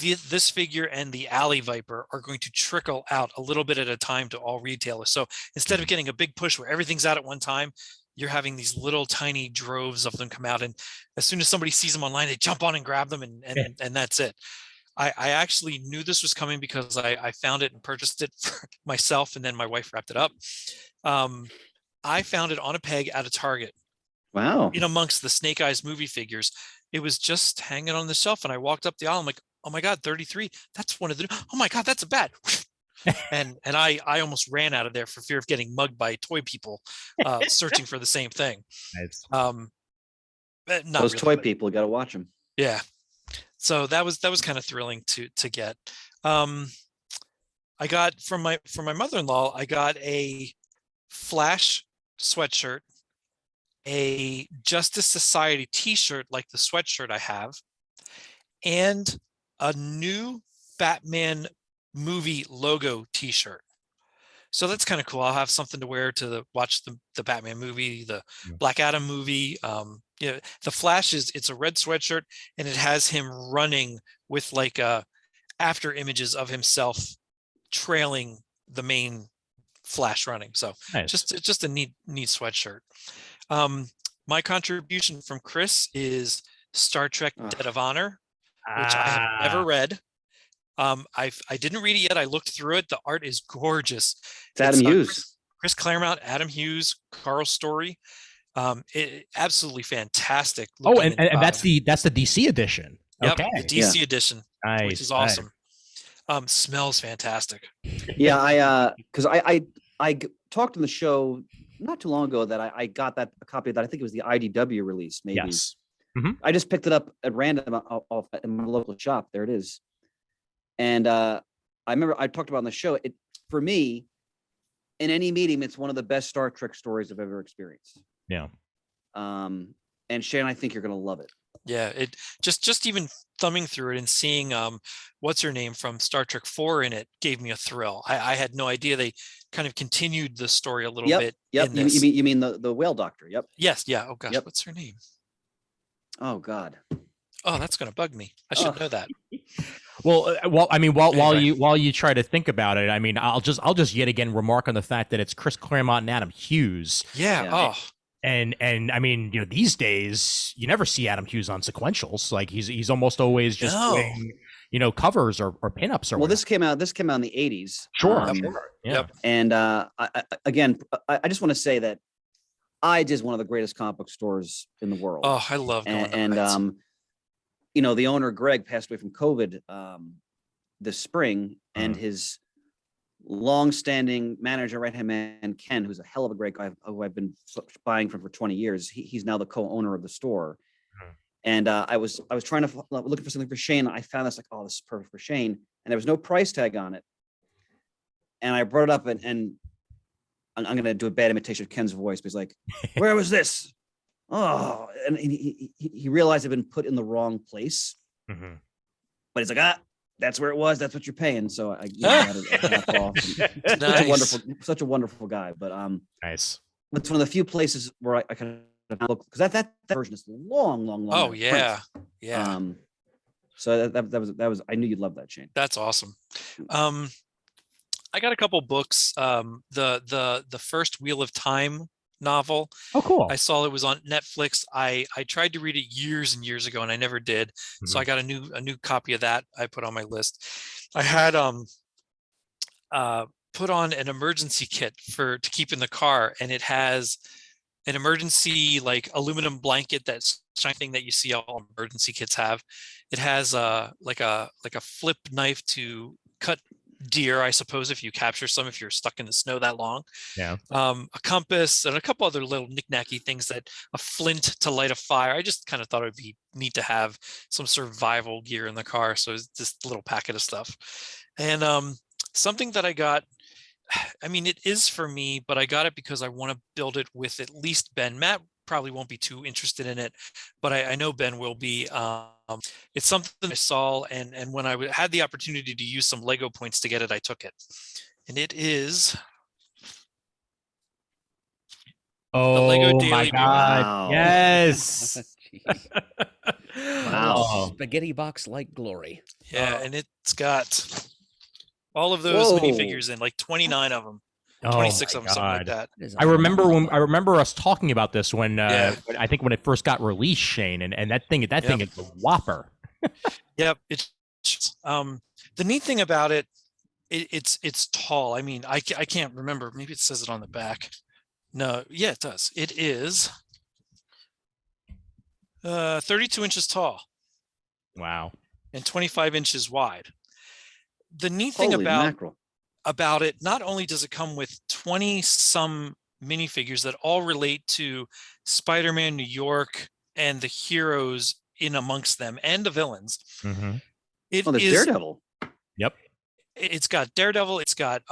this figure and the Alley Viper are going to trickle out a little bit at a time to all retailers. So instead of getting a big push where everything's out at one time, you're having these little tiny droves of them come out. And as soon as somebody sees them online, they jump on and grab them, and that's it. I actually knew this was coming because I found it and purchased it for myself, and then my wife wrapped it up. I found it on a peg at a Target. Wow. In amongst the Snake Eyes movie figures. It was just hanging on the shelf, and I walked up the aisle. I'm like, oh my God, 33. That's one of the, oh my God, that's a bat. and I almost ran out of there for fear of getting mugged by toy people searching for the same thing. Nice. Not Those really, toy but people, you got to watch them. yeah. So that was kind of thrilling to get. I got from my mother-in-law, I got a Flash sweatshirt, a Justice Society t-shirt like the sweatshirt I have, and a new Batman movie logo t-shirt. So that's kind of cool. I'll have something to wear to watch the Batman movie, the Black Adam movie. Yeah, the Flash it's a red sweatshirt, and it has him running with like after images of himself trailing the main Flash running. So Nice. just a neat sweatshirt. My contribution from Chris is Star Trek Dead of Honor, which I have never read. I didn't read it yet. I looked through it. The art is gorgeous. It's Adam Hughes. Chris Claremont, Adam Hughes, Carl Story. Absolutely fantastic. Oh, and that's the DC edition. Yep, Okay. the DC edition, Nice, which is awesome. Smells fantastic. Yeah, because I talked on the show not too long ago that I got a copy of that. I think it was the IDW release, maybe. Yes. Mm-hmm. I just picked it up at random off in my local shop. There it is. And I remember I talked about on the show, it for me, in any medium, it's one of the best Star Trek stories I've ever experienced. Yeah. And Shane, I think you're gonna love it. Yeah, it just even thumbing through it and seeing what's her name from Star Trek 4 in it gave me a thrill. I had no idea they kind of continued the story a little bit. Yep. You mean the whale doctor? Yep. Yes. Yeah. Oh gosh, Yep. What's her name? Oh God. Oh, that's gonna bug me. I should know that. Well, I mean, while you try to think about it, I mean, I'll just yet again remark on the fact that it's Chris Claremont and Adam Hughes. Yeah. Oh. And I mean, these days you never see Adam Hughes on sequentials. Like he's almost always just doing, covers or pinups or well, whatever. this came out in the 80s. Sure. Yeah. Yep. And I just want to say that Eide is one of the greatest comic book stores in the world. Oh, I love going and the owner Greg passed away from COVID this spring, and his long-standing manager, right-hand man Ken, who's a hell of a great guy who I've been buying from for 20 years. He's now the co-owner of the store. And I was trying to looking for something for Shane. I found this, like, oh, this is perfect for Shane, and there was no price tag on it. And I brought it up, and I'm going to do a bad imitation of Ken's voice, but he's like, "Where was this?" Oh, and he realized it'd been put in the wrong place. Mm-hmm. But he's like, that's where it was. That's what you're paying. So I got it half off. Nice. Such a wonderful guy. But nice. It's one of the few places where I kind of look, because that version is long. Oh yeah, print. yeah. So that was. I knew you'd love that, Shane. That's awesome. I got a couple books. The first Wheel of Time novel. Oh, cool. I saw it was on Netflix. I tried to read it years and years ago, and I never did. Mm-hmm. So I got a new copy of that I put on my list. I had put on an emergency kit to keep in the car, and it has an emergency like aluminum blanket that's thing that you see all emergency kits have. It has like a flip knife to cut deer, I suppose, if you capture some, if you're stuck in the snow that long. Yeah. A compass and a couple other little knick-knacky things, a flint to light a fire. I just kind of thought it would be neat to have some survival gear in the car. So it's this little packet of stuff. And something that I got I mean, it is for me, but I got it because I want to build it with at least Ben. Matt probably won't be too interested in it, but I know Ben will be. It's something I saw, and when I had the opportunity to use some Lego points to get it, I took it. And it is Oh Lego my Daily Bugle. God! Wow. Yes. Jeez. Wow. Spaghetti box like glory. Yeah, and it's got all of those Whoa. minifigures in, like 29 of them, Oh 26 my of them, something like God. that. That is I remember us talking about this when Yeah. I think when it first got released, Shane, and that thing is a whopper. Yep. It's the neat thing about it, it's tall. I mean, I can't remember. Maybe it says it on the back. No, yeah, it does. It is 32 inches tall Wow. and 25 inches wide. The neat thing Holy mackerel. about it, not only does it come with 20 some minifigures that all relate to Spider-Man New York and the heroes in amongst them and the villains. Mm-hmm. It Oh, there's is Daredevil. Yep. It's got Daredevil, it's got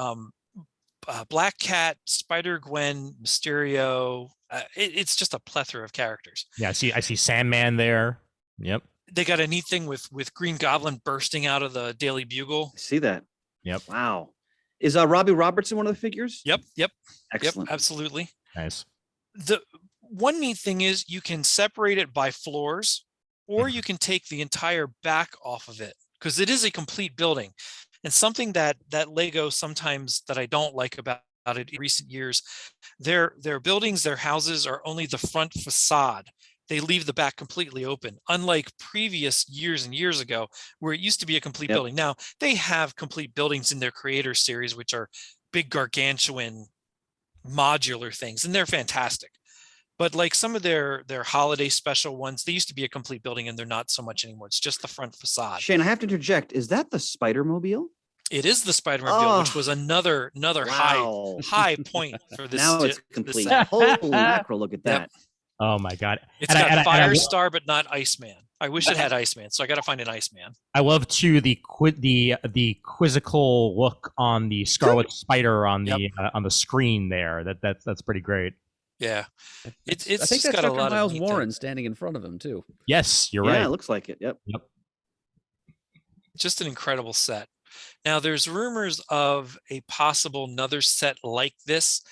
Black Cat, Spider-Gwen, Mysterio. It's just a plethora of characters. Yeah, I see Sandman there. Yep. They got a neat thing with Green Goblin bursting out of the Daily Bugle. I see that. Yep. Wow. Is Robbie Robertson one of the figures? Yep, Excellent. absolutely. Nice. The one neat thing is you can separate it by floors, or you can take the entire back off of it, because it is a complete building. And something that Lego sometimes that I don't like about it in recent years, their buildings, their houses are only the front facade. They leave the back completely open, unlike previous years and years ago, where it used to be a complete building. Now, they have complete buildings in their Creator series, which are big, gargantuan, modular things, and they're fantastic. But like some of their holiday special ones, they used to be a complete building, and they're not so much anymore. It's just the front facade. Shane, I have to interject. Is that the Spider-Mobile? It is the Spider-Man which was another wow. high point for this. Now it's complete. This Holy mackerel, look at that. Oh my God. It's got Firestar, but not Iceman. I wish it had Iceman, so I got to find an Iceman. I love too the quizzical look on the Scarlet Spider on the screen there. That's pretty great. Yeah, it's I think that's got Dr. a lot Miles of Warren standing in front of him too. Yes, you're right. Yeah, it looks like it. Yep. Just an incredible set. Now, there's rumors of a possible another set like this.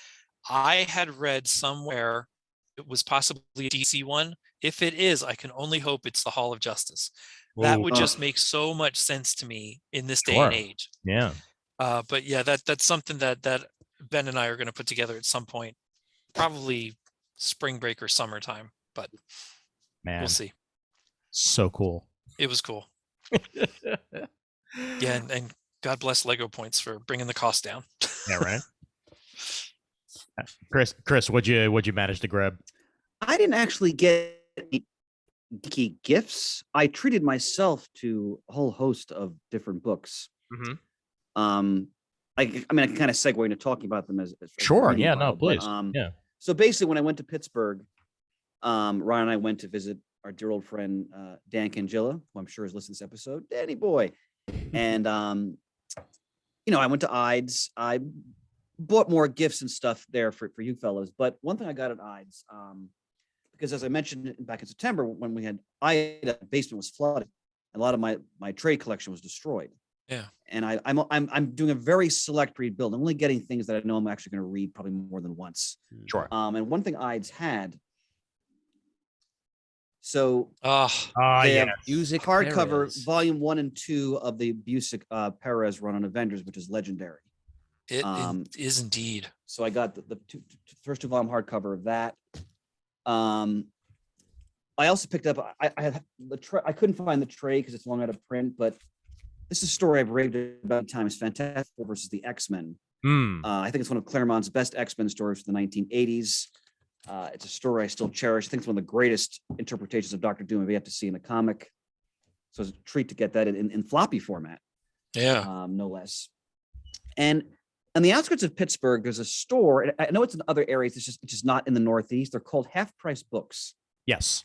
I had read somewhere it was possibly a DC one. If it is, I can only hope it's the Hall of Justice. That would just make so much sense to me in this day and age. Yeah. But yeah, that's something that Ben and I are going to put together at some point, probably spring break or summertime. But we'll see. So cool. It was cool. Yeah, and God bless Lego Points for bringing the cost down. Yeah, right. Chris, what'd you manage to grab? I didn't actually get any geeky gifts. I treated myself to a whole host of different books. Mm-hmm. I mean, I can kind of segue into talking about them as sure. reading Yeah. pile, No. Please. But, yeah. So basically, when I went to Pittsburgh, Ryan and I went to visit our dear old friend Dan Cangilla, who I'm sure is listening to this episode. Danny boy. And I went to Eide's. I bought more gifts and stuff there for you fellows. But one thing I got at Eide's, because as I mentioned back in September, when we had Eide, the basement was flooded, a lot of my trade collection was destroyed. Yeah. And I'm doing a very select read build. I'm only getting things that I know I'm actually going to read probably more than once. Sure. And one thing Eide's had. So they have Music hardcover Perez. volume 1 and 2 of the Busick Perez run on Avengers, which is legendary. It is indeed. So I got the first 2 volume hardcover of that. I also picked up. I had I couldn't find the trade because it's long out of print, but this is a story I've raved about times. Fantastic Four versus the X-Men. I think it's one of Claremont's best X-Men stories from the 1980s. It's a story I still cherish. I think it's one of the greatest interpretations of Dr. Doom I've yet to see in a comic. So it's a treat to get that in floppy format. Yeah. No less. And on the outskirts of Pittsburgh, there's a store. And I know it's in other areas. It's just not in the Northeast. They're called Half Price Books. Yes.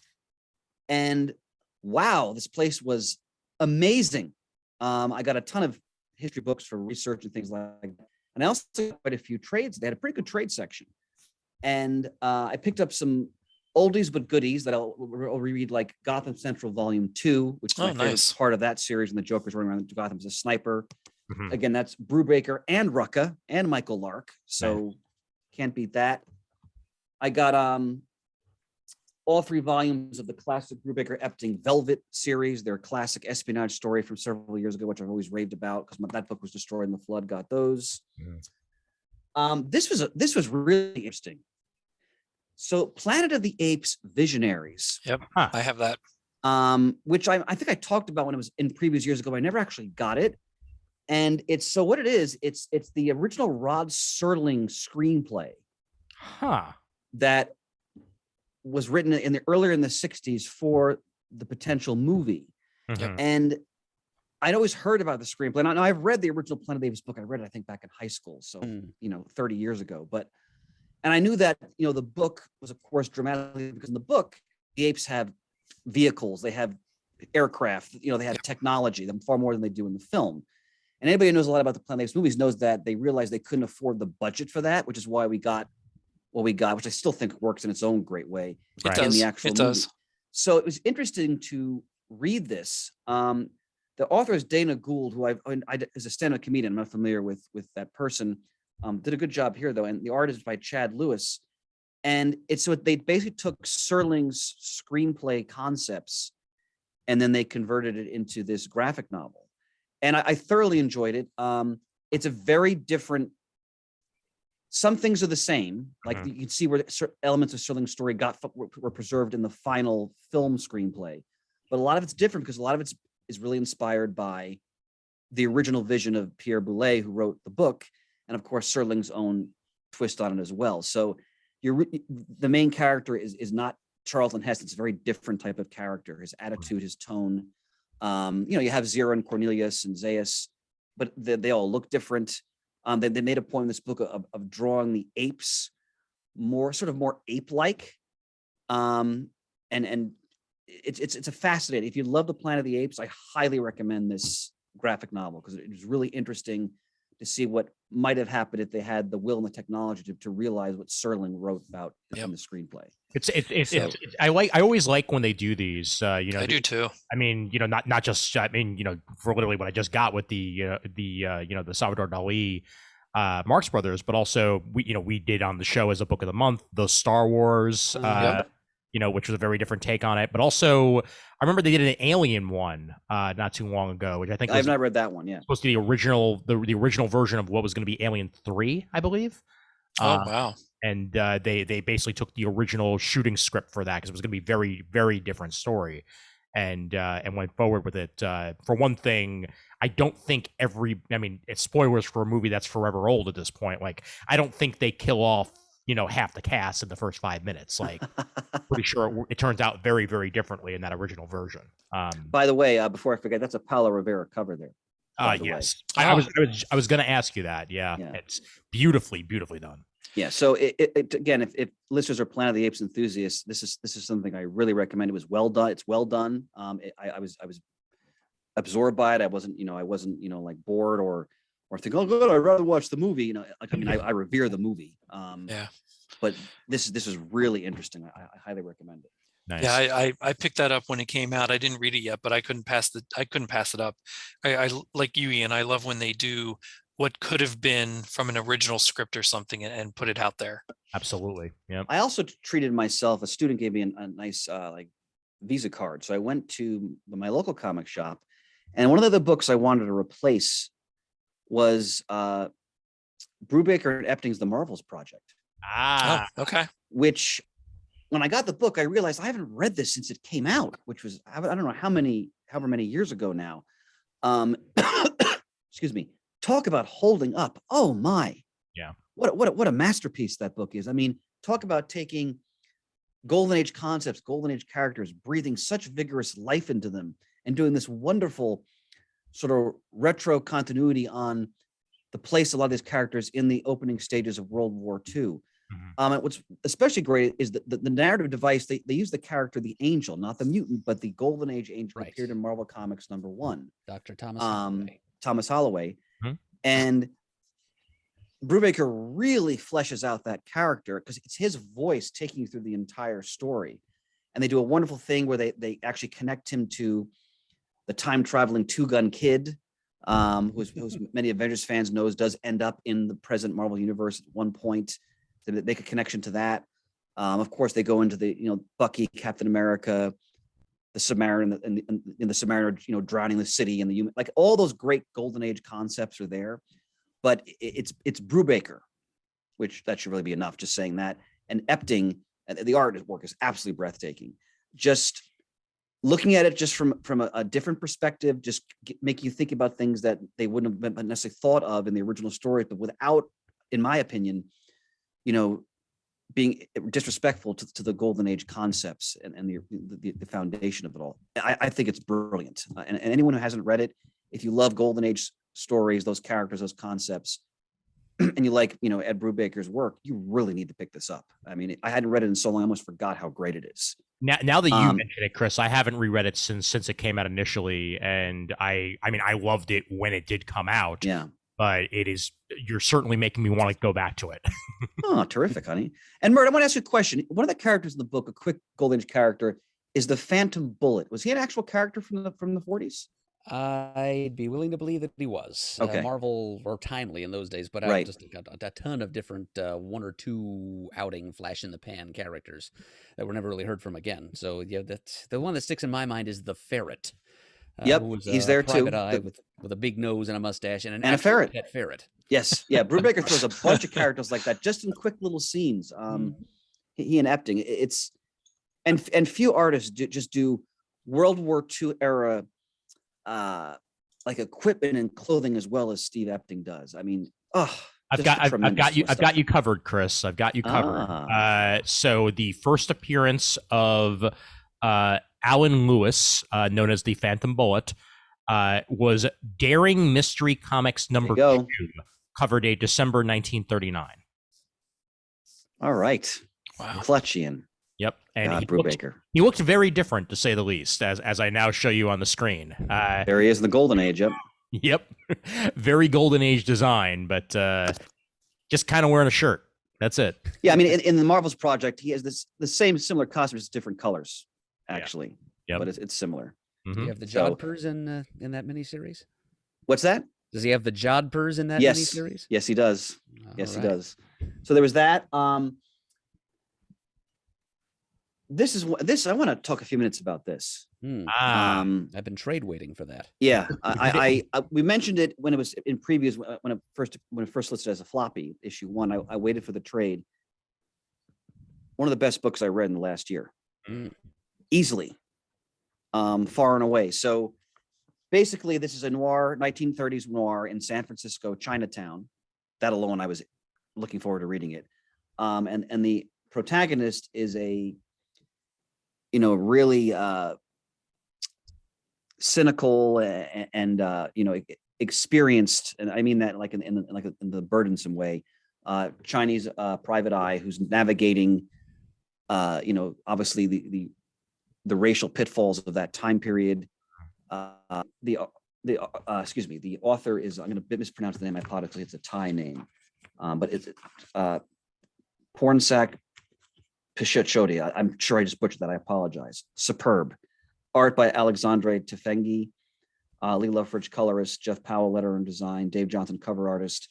And wow, this place was amazing. I got a ton of history books for research and things like that. And I also got quite a few trades. They had a pretty good trade section. And I picked up some oldies but goodies that I'll reread, like Gotham Central Volume 2, which is my favorite part of that series, and the Joker's running around Gotham as a sniper. Again, that's Brubaker and Rucka and Michael Lark, so can't beat that. I got all 3 volumes of the classic Brubaker Epting Velvet series, their classic espionage story from several years ago, which I've always raved about because that book was destroyed in the flood. Got those. This was really interesting. So, Planet of the Apes Visionaries. Yep, I have that. Which I think I talked about when it was in previous years ago. I never actually got it. And it's what it is. It's the original Rod Serling screenplay. That was written earlier in the 60s for the potential movie. And I'd always heard about the screenplay. Now I've read the original Planet of the Apes book. I read it, I think, back in high school. So, 30 years ago. And I knew that, the book was, of course, dramatically, because in the book, the apes have vehicles, they have aircraft, they have technology, them far more than they do in the film. And anybody who knows a lot about the Planet of the Apes movies knows that they realized they couldn't afford the budget for that, which is why we got what we got, which I still think works in its own great way. It in does. The actual it movie. does. So it was interesting to read this. The author is Dana Gould, who I is a stand-up comedian. I'm not familiar with that person. Did a good job here, though. And the art is by Chad Lewis. And they basically took Serling's screenplay concepts and then they converted it into this graphic novel. And I thoroughly enjoyed it. It's a very different, some things are the same. Like you can see where elements of Serling's story were preserved in the final film screenplay. But a lot of it's different because a lot of it's is really inspired by the original vision of Pierre Boulet, who wrote the book, and of course Serling's own twist on it as well. So the main character is not Charlton Heston. It's a very different type of character. His attitude, his tone. You have Zira and Cornelius and Zaius, but they all look different. They made a point in this book of drawing the apes more ape-like, and it's a fascinating. If you love the Planet of the Apes, I highly recommend this graphic novel because it was really interesting to see what might have happened if they had the will and the technology to realize what Serling wrote about in the screenplay. I always like when they do these. I do too. I mean, not just. I mean, for literally what I just got with the Salvador Dali, Marx Brothers, but also we did on the show as a book of the month the Star Wars. Which was a very different take on it. But also, I remember they did an Alien one not too long ago, which I think I've not read that one. Yeah, supposed to be the original version of what was going to be Alien 3, I believe. Wow! And they basically took the original shooting script for that because it was going to be very, very different story, and went forward with it. For one thing, I don't think it's spoilers for a movie that's forever old at this point. Like, I don't think they kill off half the cast in the first 5 minutes. Like, pretty sure it turns out very, very differently in that original version. By the way, before I forget, that's a Paulo Rivera cover there. Yes, I was going to ask you that. Yeah, it's beautifully done. Yeah. So again, if listeners are Planet of the Apes enthusiasts, this is something I really recommend. It was well done. It's well done. I was absorbed by it. I wasn't like bored or think, oh good, I'd rather watch the movie. I revere the movie. But this is really interesting. I highly recommend it. Nice. Yeah, I picked that up when it came out. I didn't read it yet, but I couldn't pass it up. I like you, Ian. I love when they do what could have been from an original script or something and put it out there. Absolutely. Yeah. I also treated myself. A student gave me a nice Visa card, so I went to my local comic shop, and one of the books I wanted to replace was Brubaker and Epting's The Marvels Project. Okay. Which, when I got the book, I realized I haven't read this since it came out, which was I don't know however many years ago now. Excuse me. Talk about holding up. Oh my. Yeah. What a masterpiece that book is. I mean, talk about taking Golden Age concepts, Golden Age characters, breathing such vigorous life into them, and doing this wonderful sort of retro continuity on the place a lot of these characters in the opening stages of World War II. And what's especially great is that the narrative device, they use the character, the Angel, not the mutant, but the Golden Age Angel, appeared in Marvel Comics #1. Dr. Thomas Holloway. Thomas Holloway. And Brubaker really fleshes out that character because it's his voice taking you through the entire story. And they do a wonderful thing where they actually connect him to the time traveling two-gun kid, who's many Avengers fans knows does end up in the present Marvel universe at one point. They make a connection to that. Of course, they go into the Bucky, Captain America, the Samaritan, and the Samaritan, drowning the city, and the human, like all those great Golden Age concepts are there. But it's Brubaker, which that should really be enough. Just saying that, and Epting, the artwork is absolutely breathtaking. Just looking at it just from a different perspective, just make you think about things that they wouldn't have been necessarily thought of in the original story, but without, in my opinion, being disrespectful to the Golden Age concepts and the foundation of it all. I think it's brilliant. And anyone who hasn't read it, if you love Golden Age stories, those characters, those concepts, and you like, Ed Brubaker's work, you really need to pick this up. I mean, I hadn't read it in so long, I almost forgot how great it is. Now that you mentioned it, Chris, I haven't reread it since it came out initially, and I mean, I loved it when it did come out. Yeah. But you're certainly making me want to go back to it. Oh, terrific, honey. And Murd, I want to ask you a question. One of the characters in the book, a quick Golden Age character, is the Phantom Bullet. Was he an actual character from the 40s? I'd be willing to believe that he was. Okay. Marvel or Timely in those days, but I just got a ton of different one or two outing flash in the pan characters that were never really heard from again. So yeah, that's the one that sticks in my mind is the Ferret. Yep, he's there too. Eye with a big nose and a mustache and a ferret. Pet ferret. Yes, yeah. Brubaker throws a bunch of characters like that just in quick little scenes. He and Epting, it's and few artists just do World War II era like equipment and clothing as well as Steve Epting does. I mean, I've got you covered, Chris. I've got you covered. So the first appearance of Alan Lewis, known as the Phantom Bullet, was Daring Mystery Comics number 2, cover date December 1939. All right. Wow. Clutchian. Yep. And Brubaker. He looked very different, to say the least, as I now show you on the screen. There he is in the Golden Age. Yep. Yep. Very Golden Age design, but just kind of wearing a shirt. That's it. Yeah. I mean, in the Marvel's project, he has the same similar costumes, different colors, actually. Yeah. But it's similar. Mm-hmm. Do you have the Jodhpurs in that miniseries? What's that? Does he have the Jodhpurs in that miniseries? Yes, he does. He does. So there was that. This I want to talk a few minutes about this. I've been trade waiting for that. Yeah, I we mentioned it when it was in previews when it first listed as a floppy issue 1. I waited for the trade. One of the best books I read in the last year, easily, far and away. So basically, this is a noir, 1930s noir in San Francisco, Chinatown. That alone, I was looking forward to reading it. And the protagonist is a really cynical and experienced, and I mean that like in the burdensome way, Chinese private eye who's navigating obviously the racial pitfalls of that time period. The author is, I'm going to mispronounce the name, I apologize, it's a Thai name, but it's Pornsak Pichotchodi. I'm sure I just butchered that. I apologize. Superb. Art by Alexandre Tefengi, Lee Luffridge, colorist, Jeff Powell, letter and design, Dave Johnson, cover artist.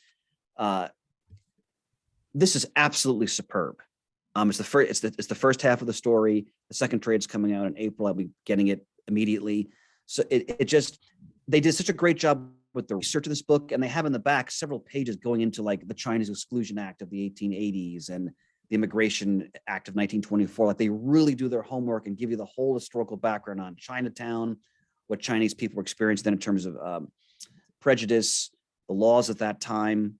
This is absolutely superb. It's the first half of the story. The second trade's coming out in April. I'll be getting it immediately. So they did such a great job with the research of this book, and they have in the back several pages going into like the Chinese Exclusion Act of the 1880s and the Immigration Act of 1924. Like they really do their homework and give you the whole historical background on Chinatown, what Chinese people were experiencing then in terms of prejudice, the laws at that time,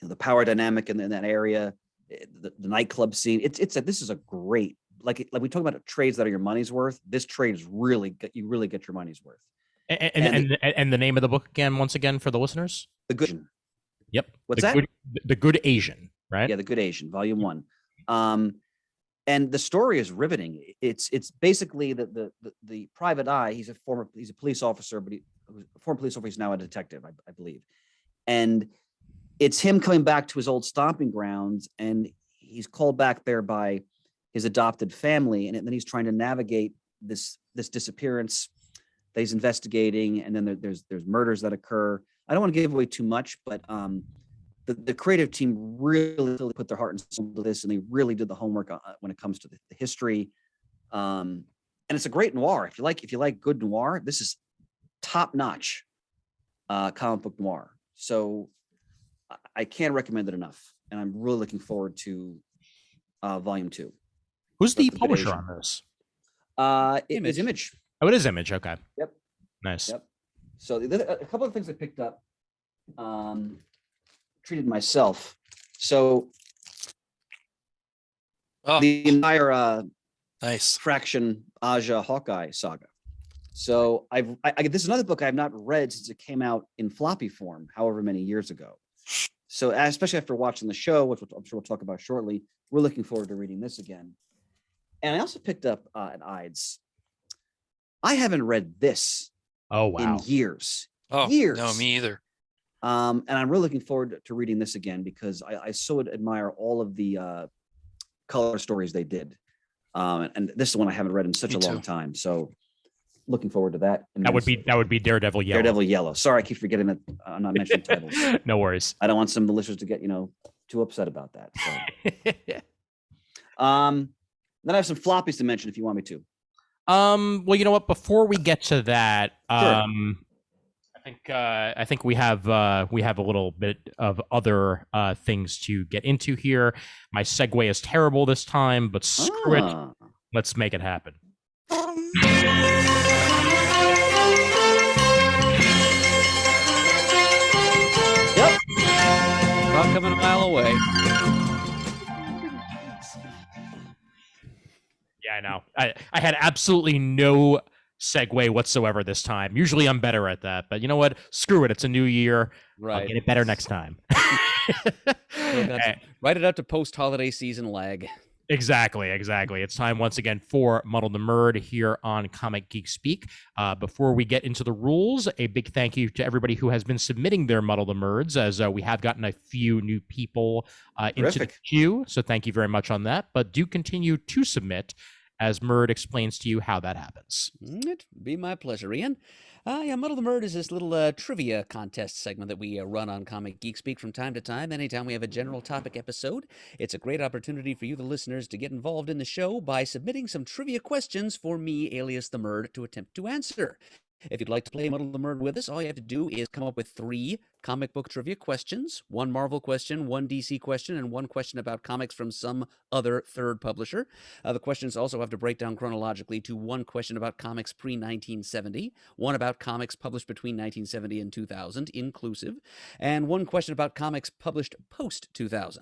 the power dynamic in that area, the nightclub scene. This is a great, like we talk about trades that are your money's worth. This trade is you really get your money's worth. And the name of the book once again for the listeners? The Good Asian. Yep. What's that? The Good Asian, right? Yeah, The Good Asian, Volume 1. And the story is riveting. It's basically the private eye. He's a police officer, but he's now a detective, I believe. And it's him coming back to his old stomping grounds, and he's called back there by his adopted family, and then he's trying to navigate this disappearance that he's investigating, and then there's murders that occur. I don't want to give away too much, but the creative team really put their heart and soul into this, and they really did the homework when it comes to the history. And it's a great noir. If you like good noir, this is top notch comic book noir. So I can't recommend it enough, and I'm really looking forward to volume 2. Who's the publisher on this? It is Image. Oh, it is Image. Okay. Yep. Nice. Yep. So a couple of things I picked up, treated myself. So the entire nice Fraction Aja Hawkeye saga. So I this is another book I have not read since it came out in floppy form, however many years ago. So especially after watching the show, which I'm sure we'll talk about shortly, we're looking forward to reading this again. And I also picked up an Eide's. I haven't read this in years. Years. No, me either. And I'm really looking forward to reading this again because I so admire all of the color stories they did. And this is one I haven't read in such a long time. So looking forward to that. That would be Daredevil Yellow. Daredevil Yellow. Sorry, I keep forgetting that I'm not mentioning titles. No worries. I don't want some of the listeners to get too upset about that. So. Then I have some floppies to mention if you want me to. Well, you know what? Before we get to that, sure. I think we have a little bit of other things to get into here. My segue is terrible this time, but screw it. Let's make it happen. Yep. About coming a mile away. Yeah, I know. I had absolutely no segue whatsoever this time. Usually I'm better at that, but you know what? Screw it. It's a new year. Right. I'll get it better next time. Write it out to post-holiday season lag. Exactly. It's time once again for Muddle the Merd here on Comic Geek Speak. Before we get into the rules, a big thank you to everybody who has been submitting their Muddle the Merds, as we have gotten a few new people into the queue. So thank you very much on that. But do continue to submit as Murd explains to you how that happens. It'd be my pleasure, Ian. Muddle the Merd is this little trivia contest segment that we run on Comic Geek Speak from time to time. Anytime we have a general topic episode, it's a great opportunity for you, the listeners, to get involved in the show by submitting some trivia questions for me, alias the Merd, to attempt to answer. If you'd like to play Muddle the Merd with us, all you have to do is come up with 3 comic book trivia questions, 1 Marvel question, 1 DC question, and 1 question about comics from some other third publisher. The questions also have to break down chronologically to 1 question about comics pre-1970, 1 about comics published between 1970 and 2000, inclusive, and 1 question about comics published post-2000.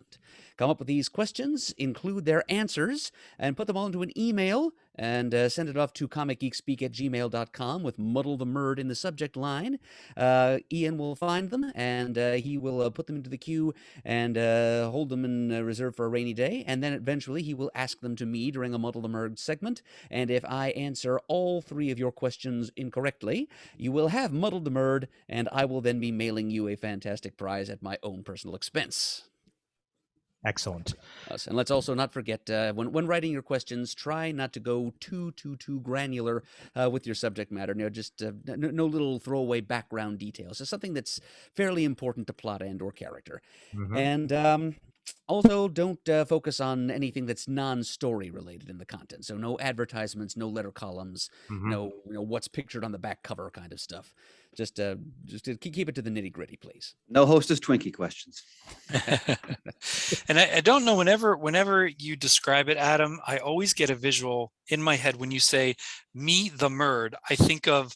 Come up with these questions, include their answers, and put them all into an email, and send it off to comicgeekspeak@gmail.com with Muddle the Merd in the subject line. Ian will find them, and he will put them into the queue and hold them in reserve for a rainy day. And then eventually he will ask them to me during a Muddle the Merd segment. And if I answer all 3 of your questions incorrectly, you will have Muddled the Merd, and I will then be mailing you a fantastic prize at my own personal expense. Excellent. And let's also not forget, when writing your questions, try not to go too granular with your subject matter. Just no little throwaway background details. It's something that's fairly important to plot and or character. Mm-hmm. And also, don't focus on anything that's non-story related in the content. So no advertisements, no letter columns, no what's pictured on the back cover kind of stuff. Just keep it to the nitty-gritty, please. No Hostess Twinkie questions. And I don't know, whenever you describe it, Adam, I always get a visual in my head when you say, me, the Merd. I think of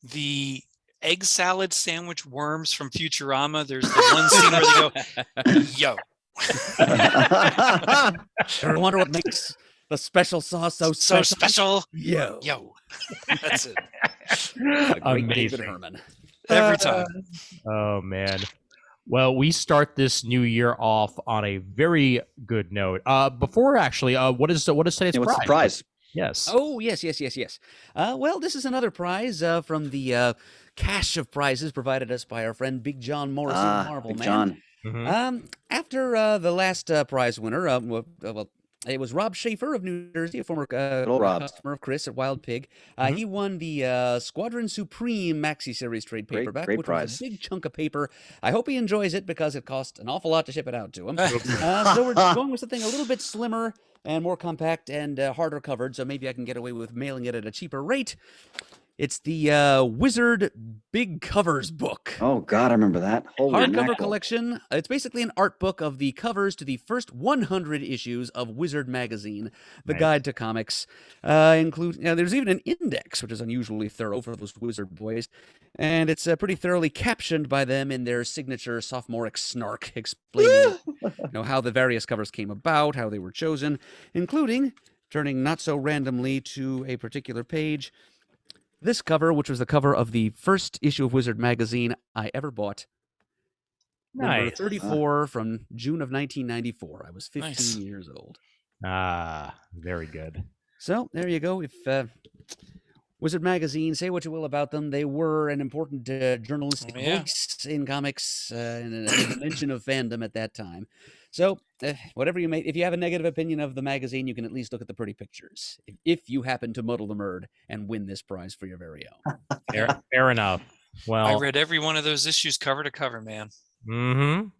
the egg salad sandwich worms from Futurama. There's the one scene where they go, yo. I wonder what makes the special sauce so special. Yo. That's it. Great David Herman. Every time. Oh man. Well, we start this new year off on a very good note. Before actually, what is today's prize? What's the prize? Yes. Oh, yes. Well, this is another prize from the cache of prizes provided us by our friend Big John Morrison, Marvel Big Man. John. After the last prize winner, it was Rob Schaefer of New Jersey, a former customer of Chris at Wild Pig. He won the Squadron Supreme Maxi Series trade paperback, which was a big chunk of paper. I hope he enjoys it because it cost an awful lot to ship it out to him. So we're going with something a little bit slimmer and more compact and harder covered, so maybe I can get away with mailing it at a cheaper rate. It's the Wizard Big Covers book. Oh, God, I remember that. Hardcover collection. It's basically an art book of the covers to the first 100 issues of Wizard magazine, the guide to comics. There's even an index, which is unusually thorough for those Wizard boys. And it's pretty thoroughly captioned by them in their signature sophomoric snark, explaining how the various covers came about, how they were chosen, including turning not so randomly to a particular page. This cover, which was the cover of the first issue of Wizard magazine I ever bought. Number 34 from June of 1994. I was 15 years old. Very good. So there you go. If Wizard magazine, say what you will about them, they were an important journalistic voice in comics and a dimension of fandom at that time. So whatever you may, if you have a negative opinion of the magazine, you can at least look at the pretty pictures. If you happen to muddle the Merd and win this prize for your very own. Fair enough. Well, I read every one of those issues cover to cover, man.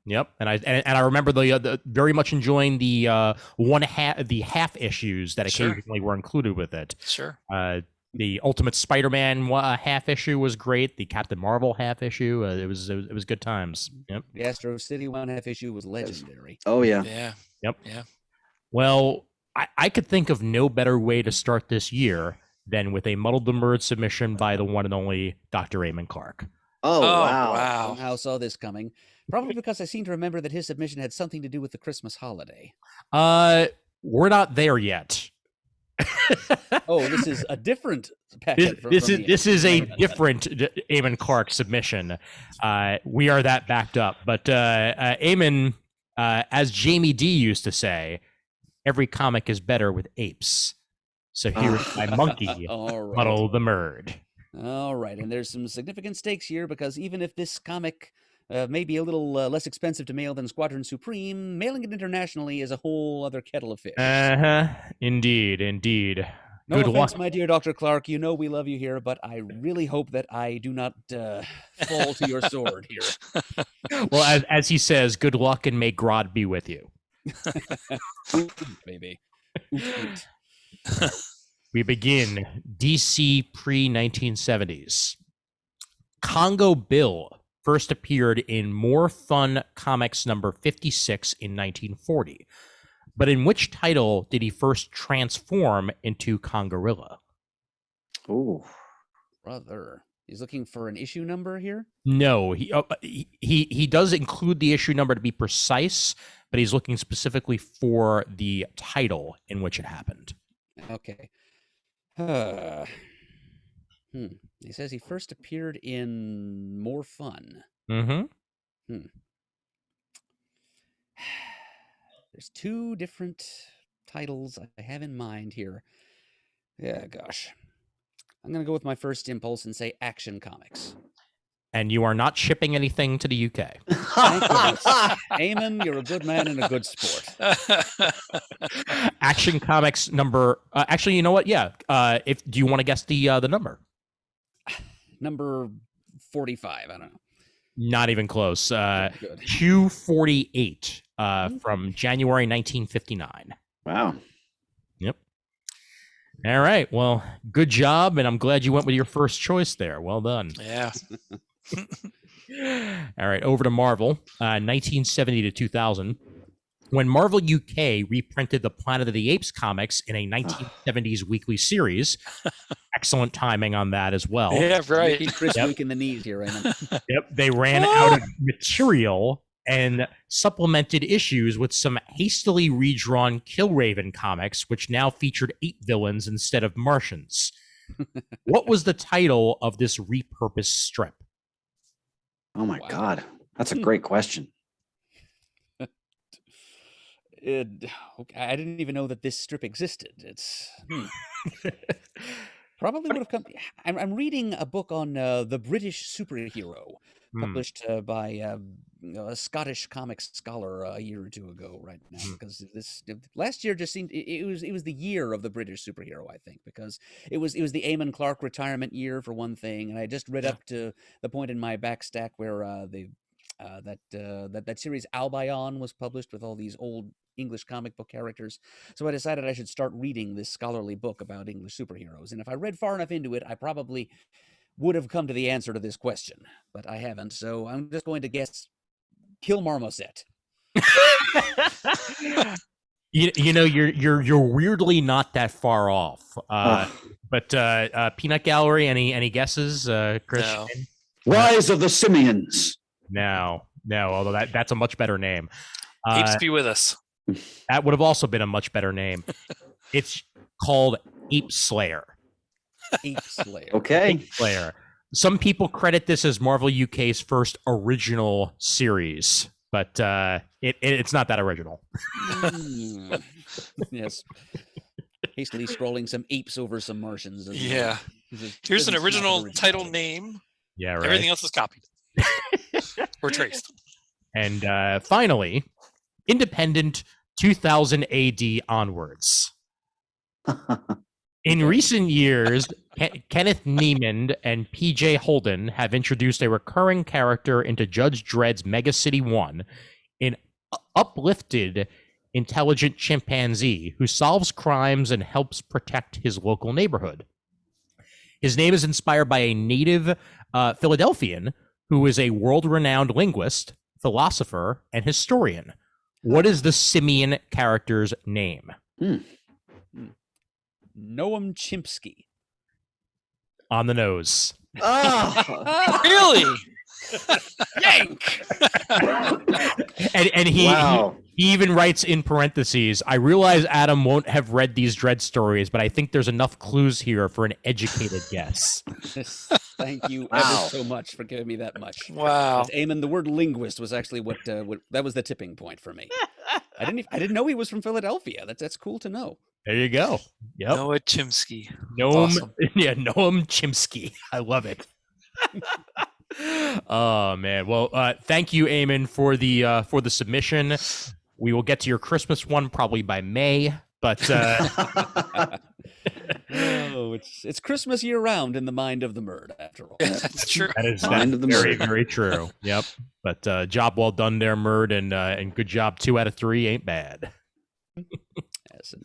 Yep. And I remember the very much enjoying the half issues that occasionally were included with it. Sure. The Ultimate Spider-Man half issue was great. The Captain Marvel half issue, it was good times. Yep. The Astro City one half issue was legendary. Oh yeah. Yeah. Yep. Yeah. Well, I could think of no better way to start this year than with a Muddle the Merd submission by the one and only Dr. Eamon Clark. Oh wow. Somehow saw this coming. Probably because I seem to remember that his submission had something to do with the Christmas holiday. We're not there yet. Oh, this is a different packet. This is a different Eamon Clark submission. We are that backed up, but Eamon, as Jamie D used to say, every comic is better with apes. So here's my monkey, Muddle the Merd. All right, and there's some significant stakes here because even if this comic may be a little less expensive to mail than Squadron Supreme, mailing it internationally is a whole other kettle of fish. Indeed. No offense, my dear Dr. Clark. You know we love you here, but I really hope that I do not fall to your sword here. Well, as he says, good luck and may Grodd be with you. Maybe. We begin DC pre-1970s. Congo Bill first appeared in More Fun Comics number 56 in 1940. But in which title did he first transform into Congorilla? Ooh, brother. He's looking for an issue number here? No, he does include the issue number to be precise, but he's looking specifically for the title in which it happened. Okay. He says he first appeared in More Fun. There's two different titles I have in mind here. Yeah, gosh. I'm going to go with my first impulse and say Action Comics. And you are not shipping anything to the UK. Thank goodness. Eamon, you're a good man and a good sport. Action Comics number... actually, you know what? Yeah. Do you want to guess the number? Number 45. I don't know. Not even close. Q48 from January 1959. Wow. Yep. All right. Well, good job, and I'm glad you went with your first choice there. Well done. Yeah. All right, over to Marvel, 1970 to 2000. When Marvel UK reprinted the Planet of the Apes comics in a 1970s weekly series, excellent timing on that as well. Yeah, right. Chris weak in the knees here, Raymond. Yep, they ran out of material and supplemented issues with some hastily redrawn Killraven comics, which now featured 8 villains instead of Martians. What was the title of this repurposed strip? Oh my God, that's a great question. I didn't even know that this strip existed. It's probably would have come. I'm reading a book on the British superhero published by a Scottish comics scholar a year or two ago right now, because this last year just seemed it was the year of the British superhero, I think, because it was the Eamon Clark retirement year for one thing, and I just read up to the point in my back stack where that series Albion was published with all these old English comic book characters. So I decided I should start reading this scholarly book about English superheroes, and if I read far enough into it, I probably would have come to the answer to this question, but I haven't. So I'm just going to guess Kill Marmoset. you know, you're weirdly not that far off. But Peanut Gallery, any guesses, Chris? No. Rise of the Simians. No. Although that's a much better name. Apes be with us. That would have also been a much better name. It's called Ape Slayer. Ape Slayer. Okay. Ape Slayer. Some people credit this as Marvel UK's first original series, but it's not that original. Yes. Hastily scrolling some apes over some Martians. Yeah. Here's an original title name. Yeah, right. Everything else is copied or traced. And finally, independent 2000 AD onwards. In recent years, Kenneth Niemand and P.J. Holden have introduced a recurring character into Judge Dredd's Mega City 1, an uplifted, intelligent chimpanzee who solves crimes and helps protect his local neighborhood. His name is inspired by a native Philadelphian who is a world-renowned linguist, philosopher, and historian. What is the simian character's name? Noam Chomsky. On the nose. Oh, Really? Yank! and he even writes in parentheses, I realize Adam won't have read these Dredd stories, but I think there's enough clues here for an educated guess. Thank you ever so much for giving me that much. Wow. Eamon, the word linguist was actually what that was the tipping point for me. I didn't know he was from Philadelphia. That's cool to know. There you go. Yep. Noah Chomsky. Noam, Awesome. yeah, Noam Chomsky. I love it. Oh man. Well, thank you, Eamon, for the submission. We will get to your Christmas one probably by May, but it's Christmas year round in the mind of the Murd, after all. That's true. that's Mind of the very, Murd. very true. Yep. But job well done there, Murd, and good job. 2 out of 3 ain't bad. Yes,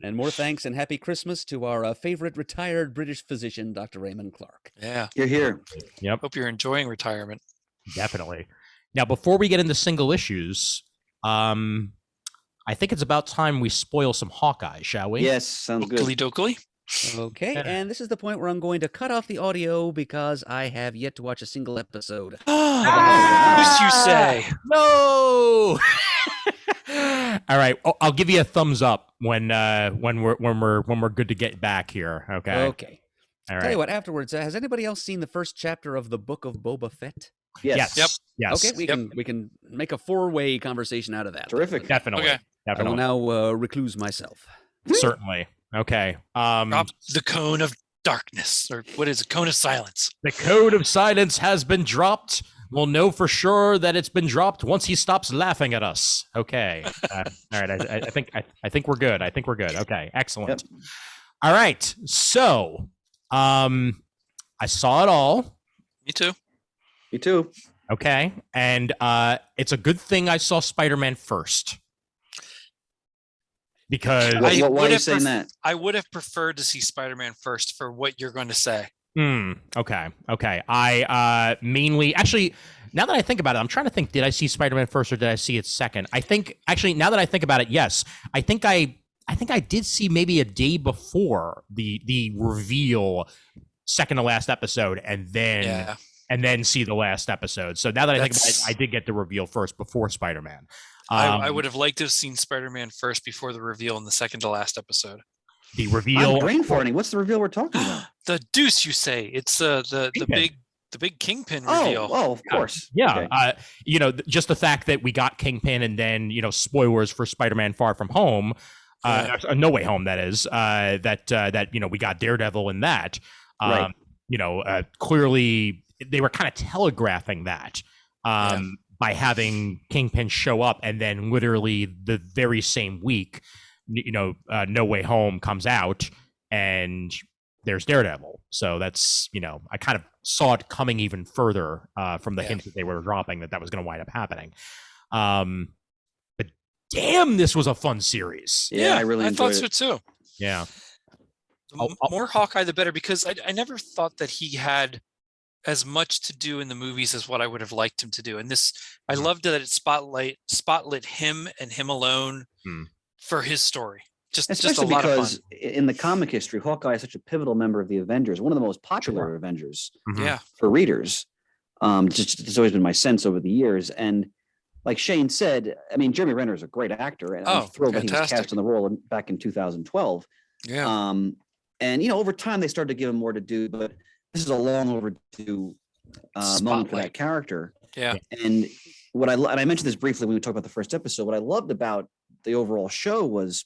and more thanks and happy Christmas to our favorite retired British physician, Dr. Eamon Clark. Yeah. you're here. Yep. Hope you're enjoying retirement. Definitely. Now, before we get into single issues, I think it's about time we spoil some Hawkeye, shall we? Yes, sounds good. Oakley dokley. Okay, and this is the point where I'm going to cut off the audio because I have yet to watch a single episode. Yes, you say. No. All right, I'll give you a thumbs up when we're good to get back here. Okay. Okay. All right. Tell you what. Afterwards, has anybody else seen the first chapter of the Book of Boba Fett? Yes. Yep. Yes. Okay, we can make a 4-way conversation out of that. Terrific. Definitely. Okay. I will Definitely. now recluse myself. Certainly. Okay. Drop the cone of darkness, or what is it? Cone of silence. The code of silence has been dropped. We'll know for sure that it's been dropped once he stops laughing at us. Okay. All right. I think we're good. I think we're good. Okay. Excellent. Yep. All right. So, I saw it all. Me too. Me too. Okay. And it's a good thing I saw Spider-Man first. Because Why are would you have saying that? I would have preferred to see Spider-Man first for what you're going to say. Okay. I mainly actually, now that I think about it, I'm trying to think, did I see Spider-Man first or did I see it second? I think actually, now that I think about it, yes. I think I did see maybe a day before the reveal, second to last episode, and then see the last episode. So now that I think about it, I did get the reveal first before Spider-Man. I would have liked to have seen Spider-Man first before the reveal in the second to last episode. The reveal. I'm brain farting. What's the reveal we're talking about? The deuce, you say? It's the big Kingpin reveal. Oh, of course. Yeah. Okay. Just the fact that we got Kingpin and then, spoilers for Spider-Man Far From Home, No Way Home, that is, that we got Daredevil in that. Right. Clearly they were kind of telegraphing that. by having Kingpin show up, and then literally the very same week, No Way Home comes out, and there's Daredevil. So that's, I kind of saw it coming even further from the hints that they were dropping that was going to wind up happening. But damn, this was a fun series. Yeah, I thought so too. Yeah. The more Hawkeye, the better, because I never thought that he had as much to do in the movies as what I would have liked him to do. And this, I loved that it spotlit him and him alone for his story. Especially just a lot because of fun. In the comic history, Hawkeye is such a pivotal member of the Avengers, one of the most popular Avengers for readers. It's always been my sense over the years. And like Shane said, I mean, Jeremy Renner is a great actor, and I'm thrilled that he was cast in the role back in 2012. Yeah. And over time they started to give him more to do, but this is a long overdue moment for that character. Yeah. And and I mentioned this briefly when we talked about the first episode, what I loved about the overall show was,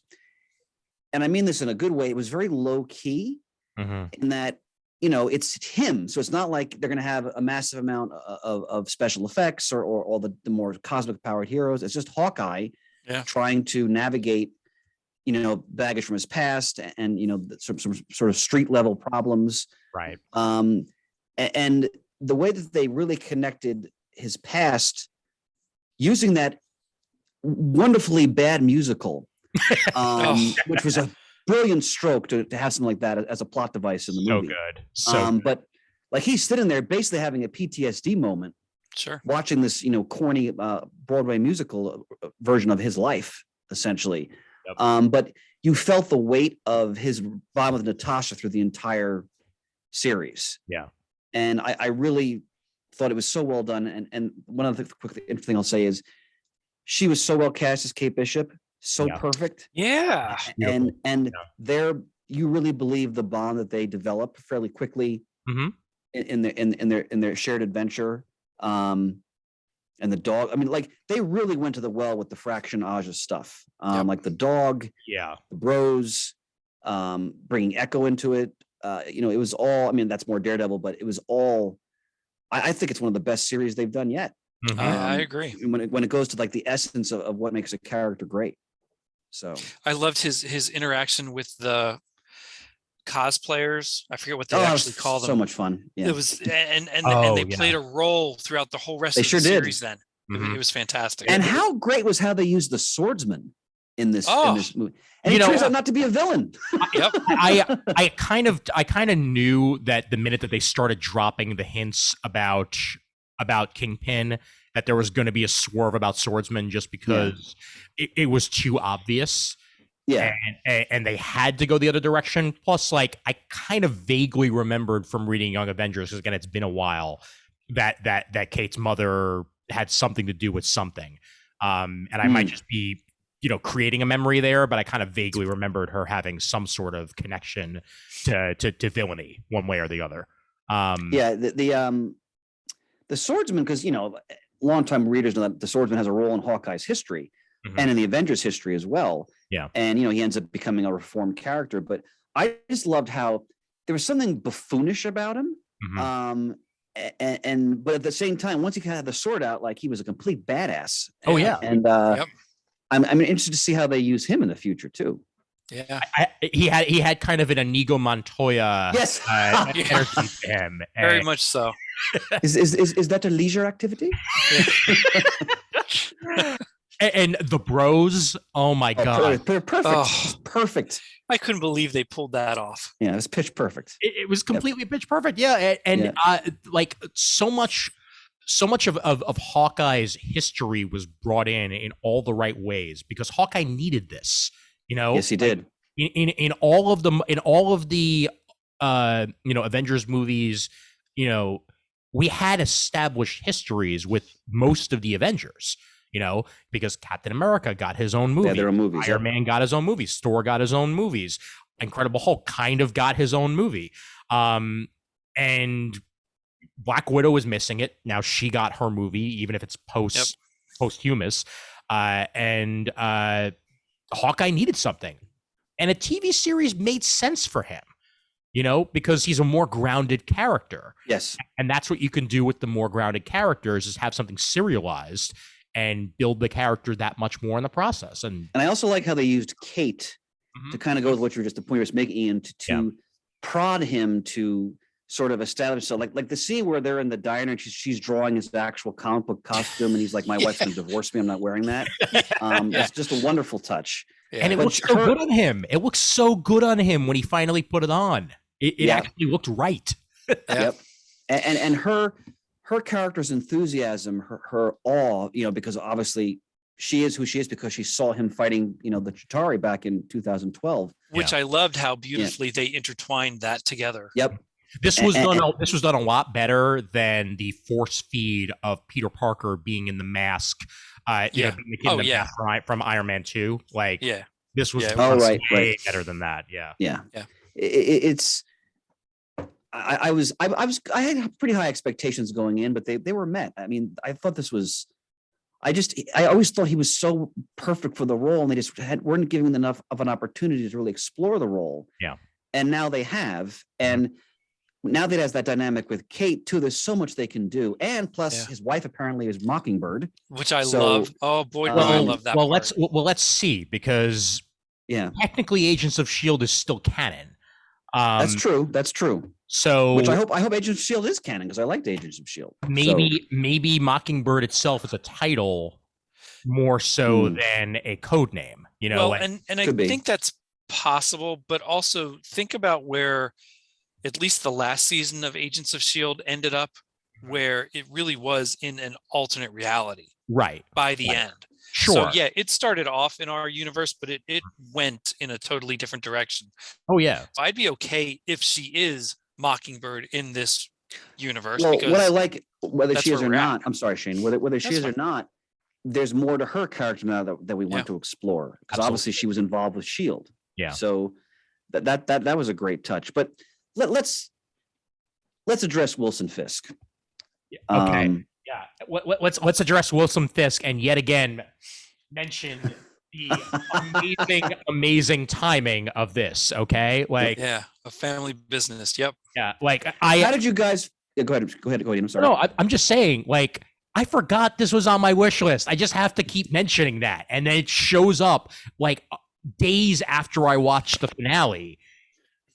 and I mean this in a good way, it was very low key in that, it's him. So it's not like they're going to have a massive amount of special effects or all the more cosmic powered heroes. It's just Hawkeye trying to navigate, baggage from his past and, some sort of street level problems. Right. And the way that they really connected his past using that wonderfully bad musical, which was a brilliant stroke to have something like that as a plot device in the movie. So good. But like he's sitting there basically having a PTSD moment, watching this, corny Broadway musical version of his life, essentially. Yep. But you felt the weight of his bond with Natasha through the entire series. Yeah. And I really thought it was so well done. And one of the quick thing I'll say is she was so well cast as Kate Bishop, so perfect. Yeah. And there you really believe the bond that they develop fairly quickly in their shared adventure. And the dog, I mean, like they really went to the well with the Fraction Aja stuff. Like the dog, the bros, bringing Echo into it. It was all, I mean, that's more Daredevil, but it was all, I think it's one of the best series they've done yet. I agree. When it goes to like the essence of what makes a character great. So I loved his interaction with the cosplayers. I forget what they actually call them. So much fun. Yeah. It was, and they played a role throughout the whole rest of the series. Then it was fantastic. And how great was how they used the swordsman in this movie, and he turns out not to be a villain. Yep. I kind of knew that the minute that they started dropping the hints about Kingpin, that there was going to be a swerve about swordsman, just because it was too obvious. Yeah. And they had to go the other direction. Plus, like, I kind of vaguely remembered from reading Young Avengers, because again, it's been a while, that Kate's mother had something to do with something. And I might just be, creating a memory there, but I kind of vaguely remembered her having some sort of connection to villainy one way or the other. The swordsman, because, longtime readers know that the swordsman has a role in Hawkeye's history and in the Avengers history as well. Yeah. And, he ends up becoming a reformed character. But I just loved how there was something buffoonish about him. But at the same time, once he kind of had the sword out, like he was a complete badass. Oh, yeah. And I'm interested to see how they use him in the future, too. Yeah. He had kind of an Inigo Montoya energy to him. Very much so. Is that a leisure activity? And the bros, oh my God. Perfect. Perfect. I couldn't believe they pulled that off. Yeah, it was pitch perfect. It was completely pitch perfect. Yeah. And like so much of Hawkeye's history was brought in all the right ways, because Hawkeye needed this, Yes, he did. In all of the Avengers movies, we had established histories with most of the Avengers, because Captain America got his own movie. Yeah, their own movies. Iron Man got his own movies. Thor got his own movies. Incredible Hulk kind of got his own movie. And Black Widow is missing it. Now she got her movie, even if it's posthumous. And Hawkeye needed something. And a TV series made sense for him. you know, because he's a more grounded character. Yes. And that's what you can do with the more grounded characters, is have something serialized and build the character that much more in the process. And I also like how they used Kate to kind of go with what you were just the point you were making, Ian, to prod him to sort of establish. So like the scene where they're in the diner and she's drawing his actual comic book costume and he's like, my wife's gonna divorce me, I'm not wearing that. It's just a wonderful touch. Yeah. And it looks so good on him. It looks so good on him when he finally put it on. It actually looked right. Yep. And her character's enthusiasm, her awe, you know, because obviously she is who she is because she saw him fighting, you know, the Chitauri back in 2012. Which I loved how beautifully they intertwined that together. Yep. This was done a lot better than the force feed of Peter Parker being in the mask. Mask from Iron Man 2. Like, this was way better than that. Yeah. It's. I had pretty high expectations going in, but they were met. I mean, I thought this was. I always thought he was so perfect for the role, and they just weren't giving him enough of an opportunity to really explore the role. Yeah. And now they have, and now that has that dynamic with Kate too. There's so much they can do, and plus his wife apparently is Mockingbird, which I love. Oh boy, I love that. Well, let's see, because technically, Agents of S.H.I.E.L.D. is still canon. That's true. So, which I hope Agents of S.H.I.E.L.D. is canon, because I liked Agents of S.H.I.E.L.D. Maybe Mockingbird itself is a title more so than a code name. You know, well, and I think that's possible, but also think about where at least the last season of Agents of S.H.I.E.L.D. ended up, where it really was in an alternate reality. Right. By the end. Sure. So it started off in our universe, but it went in a totally different direction. Oh yeah. So I'd be okay if she is Mockingbird in this universe. Well, because what I like, whether she is or not, at. I'm sorry, Shane, whether she is or not, there's more to her character now that we want to explore, because obviously she was involved with S.H.I.E.L.D. Yeah. So that was a great touch. But let's address Wilson Fisk. Okay. Let's address Wilson Fisk, and yet again mention the amazing timing of this. Okay, like a family business. Yep. Yeah, like how did you guys? Go ahead. I'm sorry. No, I'm just saying. Like, I forgot this was on my wish list. I just have to keep mentioning that, and then it shows up like days after I watched the finale,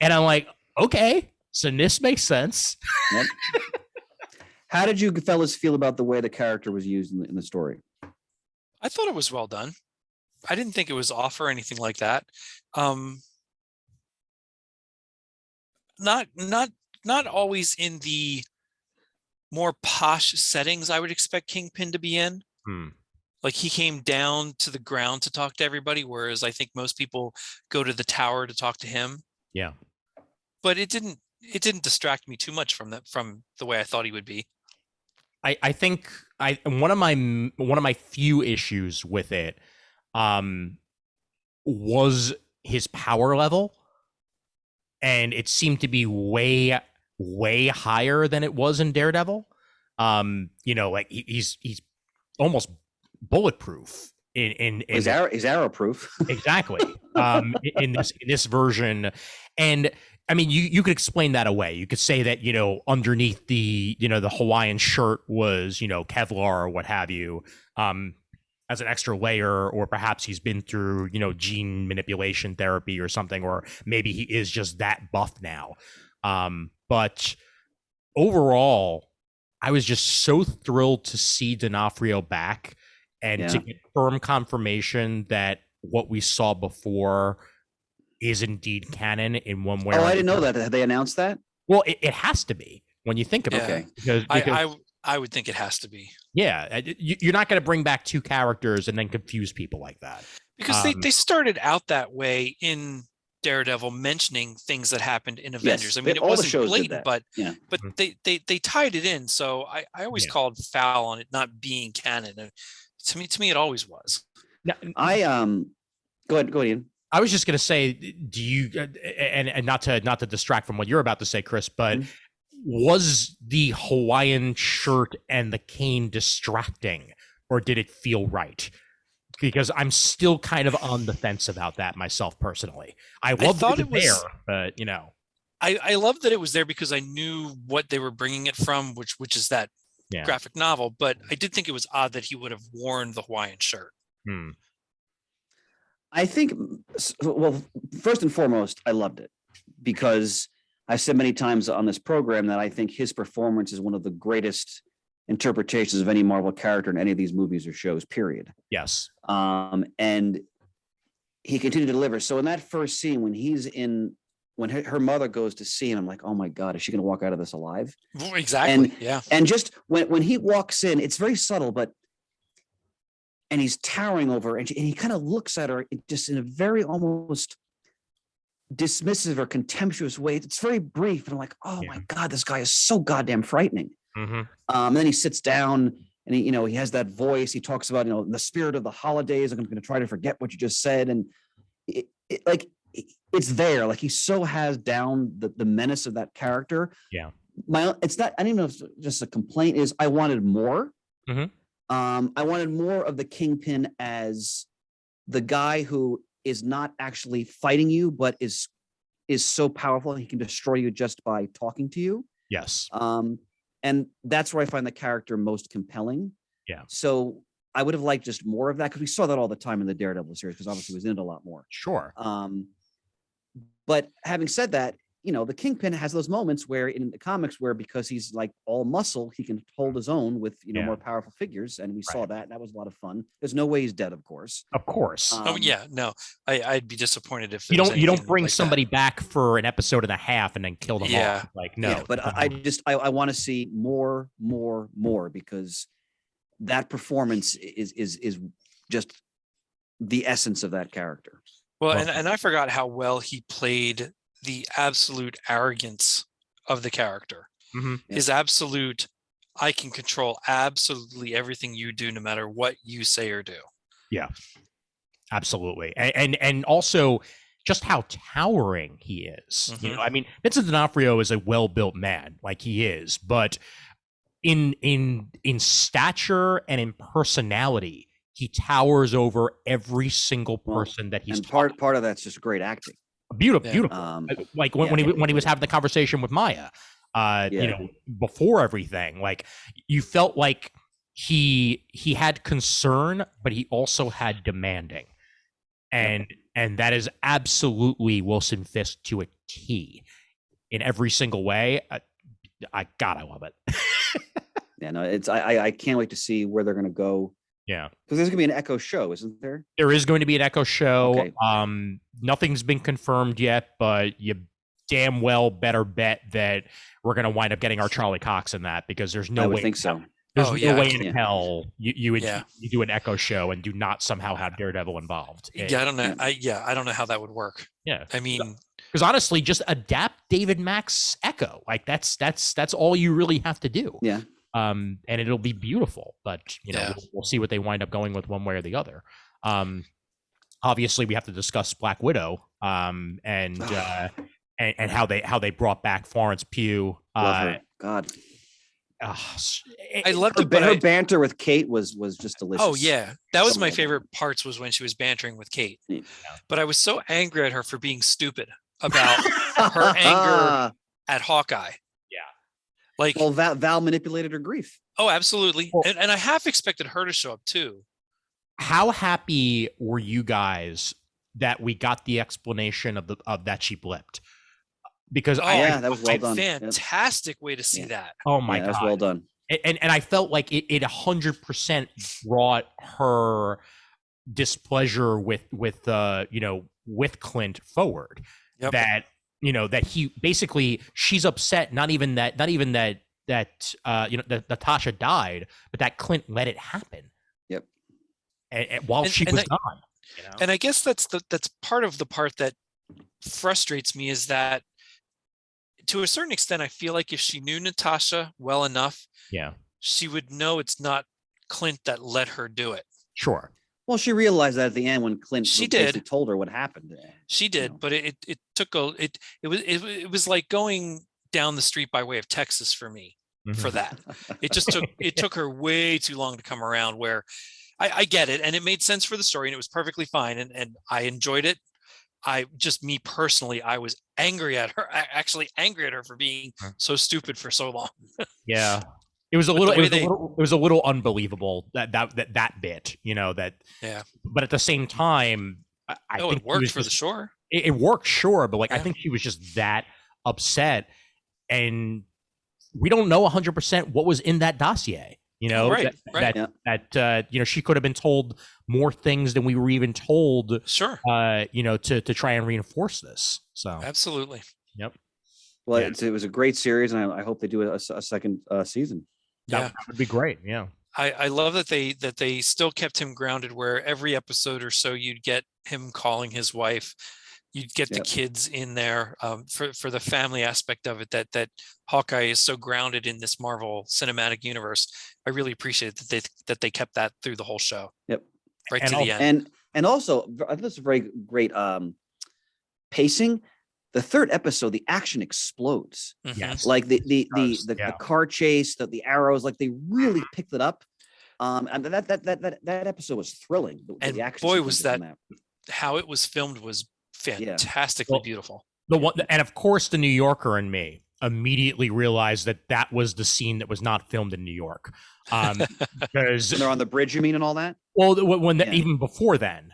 and I'm like, okay, so this makes sense. Yep. How did you fellas feel about the way the character was used in the story? I thought it was well done. I didn't think it was off or anything like that. Not always in the more posh settings I would expect Kingpin to be in. Like, he came down to the ground to talk to everybody, whereas I think most people go to the tower to talk to him. Yeah. But it didn't distract me too much from the way I thought he would be. I think one of my few issues with it was his power level, and it seemed to be way higher than it was in Daredevil. You know, like he's almost bulletproof in he's arrow proof. Exactly. In this version. And I mean, you could explain that away. You could say that, you know, underneath the Hawaiian shirt was, you know, Kevlar or what have you, as an extra layer, or perhaps he's been through, you know, gene manipulation therapy or something, or maybe he is just that buff now. But overall, I was just so thrilled to see D'Onofrio back, and to get firm confirmation that what we saw before is indeed canon in one way. Oh, I didn't know that. Have they announced that? Well, it has to be when you think about it. Because I would think it has to be. Yeah, you're not going to bring back two characters and then confuse people like that. Because they started out that way in Daredevil, mentioning things that happened in Avengers. Yes, I mean, it wasn't blatant, but mm-hmm. they tied it in. So I always called foul on it not being canon. And to me, it always was. Now, go ahead, Ian. I was just going to say, do you, and not to distract from what you're about to say, Chris, but was the Hawaiian shirt and the cane distracting, or did it feel right? Because I'm still kind of on the fence about that myself personally. I thought it was there, but you know. I love that it was there because I knew what they were bringing it from, which is that graphic novel. But I did think it was odd that he would have worn the Hawaiian shirt. I think, well, first and foremost, I loved it because I've said many times on this program that I think his performance is one of the greatest interpretations of any Marvel character in any of these movies or shows, period. Yes. And he continued to deliver. So in that first scene, when her mother goes to see him, I'm like, oh my God, is she going to walk out of this alive? Exactly. Yeah. And just when he walks in, it's very subtle, and he's towering over her, and he kind of looks at her just in a very almost dismissive or contemptuous way. It's very brief. And I'm like, oh my God, this guy is so goddamn frightening. And then he sits down and he has that voice. He talks about, the spirit of the holidays. I'm going to try to forget what you just said. And it's there. Like he so has down the menace of that character. Yeah. It's not, I don't even know if it's just a complaint is I wanted more. I wanted more of the Kingpin as the guy who is not actually fighting you, but is so powerful he can destroy you just by talking to you. Yes. And that's where I find the character most compelling. Yeah. So I would have liked just more of that because we saw that all the time in the Daredevil series because obviously he was in it a lot more. Sure. But having said that, the Kingpin has those moments where in the comics where because he's like all muscle, he can hold his own with, more powerful figures. And we saw that. That was a lot of fun. There's no way he's dead, of course. Of course. Oh yeah, no, I'd be disappointed if you don't bring somebody back for an episode and a half and then kill them off. Like, no. Yeah, but I want to see more because that performance is just the essence of that character. Well, and I forgot how well he played the absolute arrogance of the character. His absolute, I can control absolutely everything you do, no matter what you say or do. Yeah, absolutely. And also just how towering he is. I mean, Vincent D'Onofrio is a well-built man, like he is, but in stature and in personality, he towers over every single person that he's. And part of that's just great acting. Beautiful. Like when he was having the conversation with Maya, before everything, like you felt like he had concern, but he also had demanding, and that is absolutely Wilson Fisk to a T in every single way. I love it. Yeah, no, it's I can't wait to see where they're going to go. Yeah, because there's gonna be an Echo show, isn't there? There is going to be an Echo show. Okay. Nothing's been confirmed yet, but you damn well better bet that we're gonna wind up getting our Charlie Cox in that because there's no way. I would think so. There's no way in hell you would do an Echo show and do not somehow have Daredevil involved. Yeah, I don't know. I don't know how that would work. Yeah, I mean, because honestly, just adapt David Mack's Echo. Like that's all you really have to do. Yeah. And it'll be beautiful, but we'll see what they wind up going with one way or the other. Obviously we have to discuss Black Widow, and how they brought back Florence Pugh. God, I loved it. Her banter with Kate was just delicious. Oh yeah, that was my favorite parts was when she was bantering with Kate. Yeah. But I was so angry at her for being stupid about her anger at Hawkeye. Like, well, Val manipulated her grief. Oh, absolutely. Well, and I half expected her to show up too. How happy were you guys that we got the explanation of that she blipped? Because that was well done. Fantastic way to see that. Oh my God, that was well done. And I felt like it 100% brought her displeasure with Clint forward. Yep. That he basically she's upset not even that Natasha died, but that Clint let it happen. Yep. And while she was gone. And I guess that's part of the part that frustrates me is that to a certain extent I feel like if she knew Natasha well enough, she would know it's not Clint that let her do it. Sure. Well, she realized that at the end when Clint told her what happened. She did, but it was like going down the street by way of Texas for me for that. It took her way too long to come around where I get it. And it made sense for the story and it was perfectly fine. And I enjoyed it. me personally, I was angry at her, actually angry at her for being so stupid for so long. Yeah. It was a little unbelievable that bit, that. Yeah. But at the same time, I think it worked for the sure. It worked, sure, but Yeah. I think she was just that upset, and we don't know 100% what was in that dossier. Right. That she could have been told more things than we were even told. Sure. To try and reinforce this. So absolutely. Yep. Well, it was a great series, and I hope they do a second season. That would be great. Yeah. I love that they still kept him grounded, where every episode or so you'd get him calling his wife, you'd get the kids in there, for the family aspect of it, that Hawkeye is so grounded in this Marvel cinematic universe. I really appreciate that they kept that through the whole show. Yep. Right to the end. And also, I think it's a very great pacing. The third episode, the action explodes. Yes. Like the car chase, the arrows, like they really picked it up. And that episode was thrilling. And the action boy, was that in how it was filmed was fantastically beautiful. And of course, the New Yorker in me immediately realized that was the scene that was not filmed in New York. Because when they're on the bridge, you mean, and all that? Well, even before then,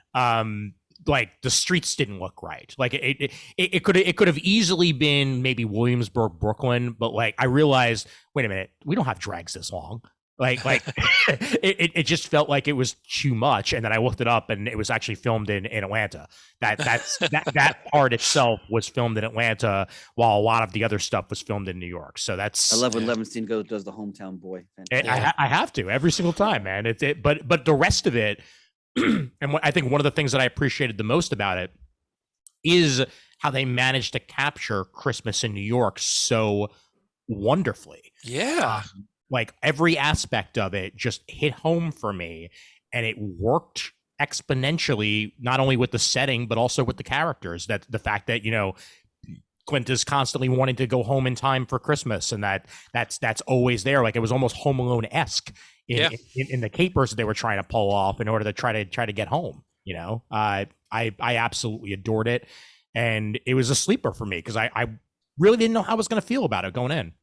like the streets didn't look right. Like it could have easily been maybe Williamsburg, Brooklyn, but like I realized, wait a minute, we don't have drags this long. Like it just felt like it was too much, and then I looked it up, and it was actually filmed in Atlanta. That part itself was filmed in Atlanta, while a lot of the other stuff was filmed in New York. So that's. I love when Levinstein does the hometown boy. I have to every single time, man. But the rest of it, and I think one of the things that I appreciated the most about it is how they managed to capture Christmas in New York so wonderfully. Yeah. Like every aspect of it just hit home for me, and it worked exponentially, not only with the setting, but also with the characters. That the fact that, Clint is constantly wanting to go home in time for Christmas, and that's always there. Like it was almost Home Alone-esque in the capers that they were trying to pull off in order to try to get home. I absolutely adored it, and it was a sleeper for me because I really didn't know how I was going to feel about it going in.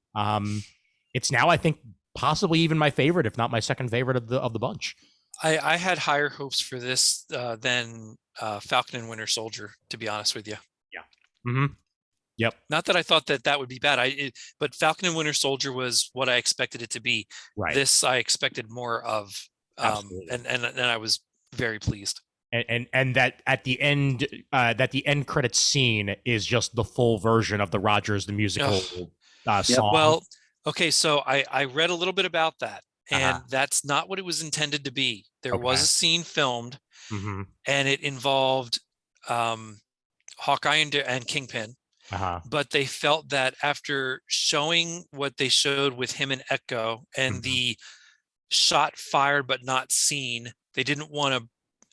It's now, I think, possibly even my favorite, if not my second favorite of the bunch. I had higher hopes for this than Falcon and Winter Soldier, to be honest with you. Yeah. Mm-hmm. Yep. Not that I thought that would be bad. But Falcon and Winter Soldier was what I expected it to be. Right. This I expected more of, and I was very pleased. And that at the end, the end credits scene is just the full version of the Rogers the Musical song. Well, okay, so I read a little bit about that, and that's not what it was intended to be. There was a scene filmed, and it involved Hawkeye and Kingpin. But they felt that after showing what they showed with him and Echo and the shot fired but not seen, they didn't want to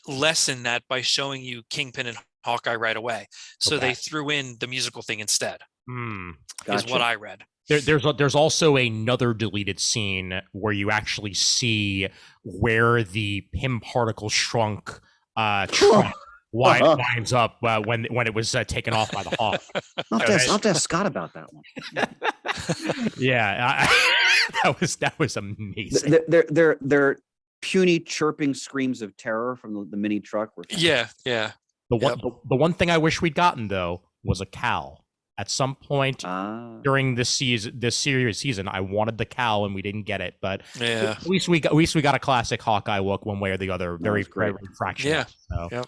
lessen that by showing you Kingpin and Hawkeye right away. So they threw in the musical thing instead. Is what I read. There's also another deleted scene where you actually see where the Pym particle shrunk truck winds up when it was taken off by the Hawk. I'll have to ask Scott about that one. Yeah, that was amazing. Their puny chirping screams of terror from the mini truck were fantastic. Yeah. The one thing I wish we'd gotten though was a cowl. At some point during this season, I wanted the cowl and we didn't get it. But at least we got a classic Hawkeye look one way or the other. Very fraction. Yeah. So,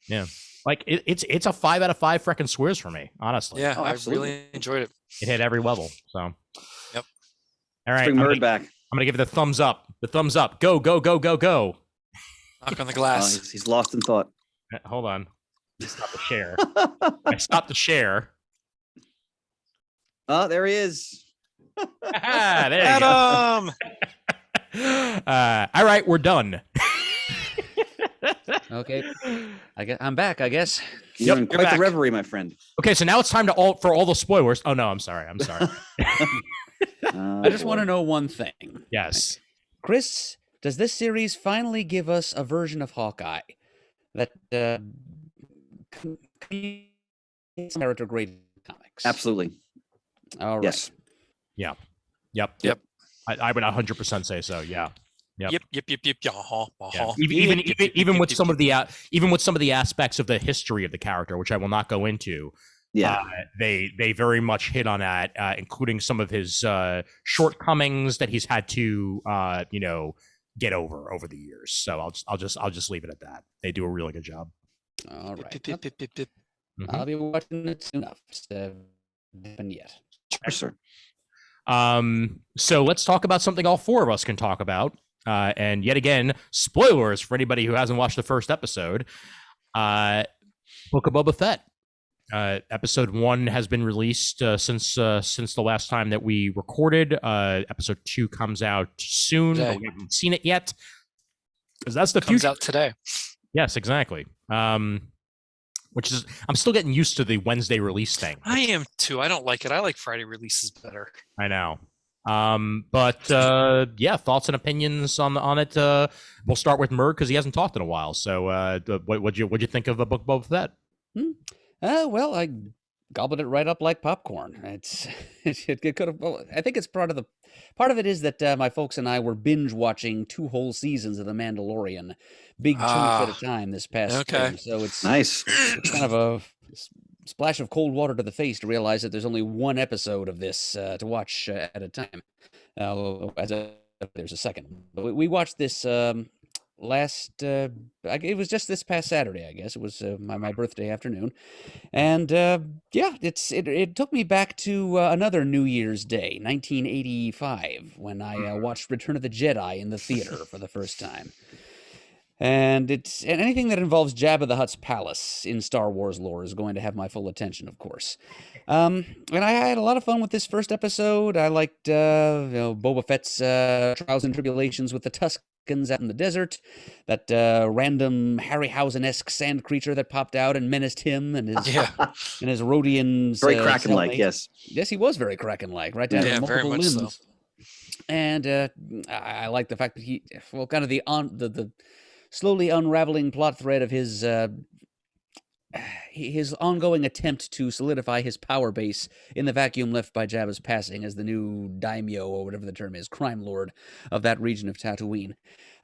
yeah. Like it's a 5 out of 5 freaking squares for me, honestly. Yeah, I really enjoyed it. It hit every level. So. Yep. All right. Bring Murd back. I'm gonna give it the thumbs up. The thumbs up. Go. Knock on the glass. He's lost in thought. Hold on. Stop the share. I stopped the share. Oh, there he is. There Adam! you go. All right, we're done. Okay, I'm back, I guess. You're in quite the reverie, my friend. Okay, so now it's time for all the spoilers. Oh no, I'm sorry. I just want to know one thing. Yes, Chris, does this series finally give us a version of Hawkeye that character great comics. Absolutely. All right. Yes. Yep. Yep. I would 100% say so. Yeah. Yep. Yep. Yeah. Yeah. Even with some of the aspects of the history of the character, which I will not go into. Yeah. They very much hit on that, including some of his shortcomings that he's had to get over the years. So I'll just leave it at that. They do a really good job. All right. Mm-hmm. I'll be watching it soon enough. Haven't yet. Sure. So let's talk about something all four of us can talk about. And yet again, spoilers for anybody who hasn't watched the first episode. Book of Boba Fett. Episode 1 has been released since the last time that we recorded. Episode 2 comes out soon, but we haven't seen it yet. Because that's the comes future. out today. Yes, exactly. Which is, I'm still getting used to the Wednesday release thing. I am too. I don't like it. I like Friday releases better. I know. But thoughts and opinions on it. We'll start with Murd because he hasn't talked in a while. So, what'd you think of a Book of Boba Fett? Well, I gobbled it right up like popcorn. It could have. Well, I think it's part of it is that my folks and I were binge watching 2 whole seasons of The Mandalorian, big chunks at a time this past spring. So it's nice. It's kind of a splash of cold water to the face to realize that there's only 1 episode of this to watch at a time. There's a second, but we watched this it was just this past Saturday, I guess. It was my birthday afternoon, and it took me back to another New Year's Day, 1985, when I watched Return of the Jedi in the theater for the first time. And anything that involves Jabba the Hutt's palace in Star Wars lore is going to have my full attention, of course. And I had a lot of fun with this first episode. I liked Boba Fett's trials and tribulations with the Tuskens out in the desert, that random Harryhausen-esque sand creature that popped out and menaced him and his and his Rhodians. Very Kraken-like, yes. Yes, he was very Kraken-like, right down to multiple very much limbs. So. And I like the fact that kind of the slowly unraveling plot thread of his ongoing attempt to solidify his power base in the vacuum left by Jabba's passing as the new daimyo, or whatever the term is, crime lord of that region of Tatooine.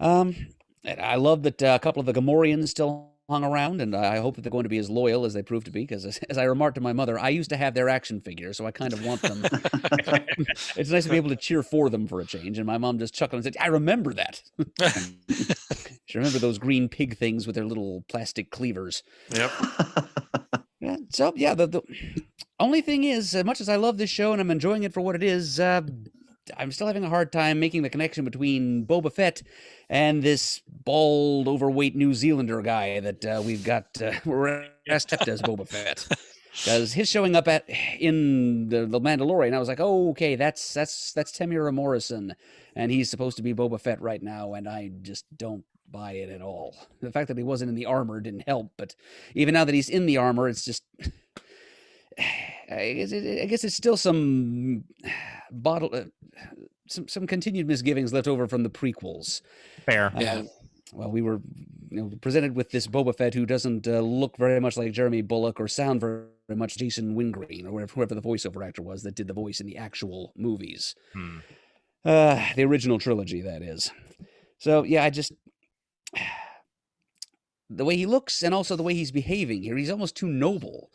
And I love that a couple of the Gamorreans still hung around, and I hope that they're going to be as loyal as they prove to be, because as I remarked to my mother, I used to have their action figures, so I kind of want them. It's nice to be able to cheer for them for a change, and my mom just chuckled and said, I remember that. She remembered those green pig things with their little plastic cleavers. Yep. The only thing is, as much as I love this show and I'm enjoying it for what it is, I'm still having a hard time making the connection between Boba Fett and this bald, overweight New Zealander guy that we've got kept as Boba Fett. Because his showing up in the Mandalorian, I was like, oh, okay, that's Temuera Morrison, and he's supposed to be Boba Fett right now, and I just don't buy it at all. The fact that he wasn't in the armor didn't help, but even now that he's in the armor, it's just... I guess it's still some some continued misgivings left over from the prequels. Fair. Well, we were presented with this Boba Fett who doesn't look very much like Jeremy Bulloch or sound very much Jason Wingreen or whoever the voiceover actor was that did the voice in the actual movies. The original trilogy, that is. So, yeah, the way he looks and also the way he's behaving here, he's almost too noble.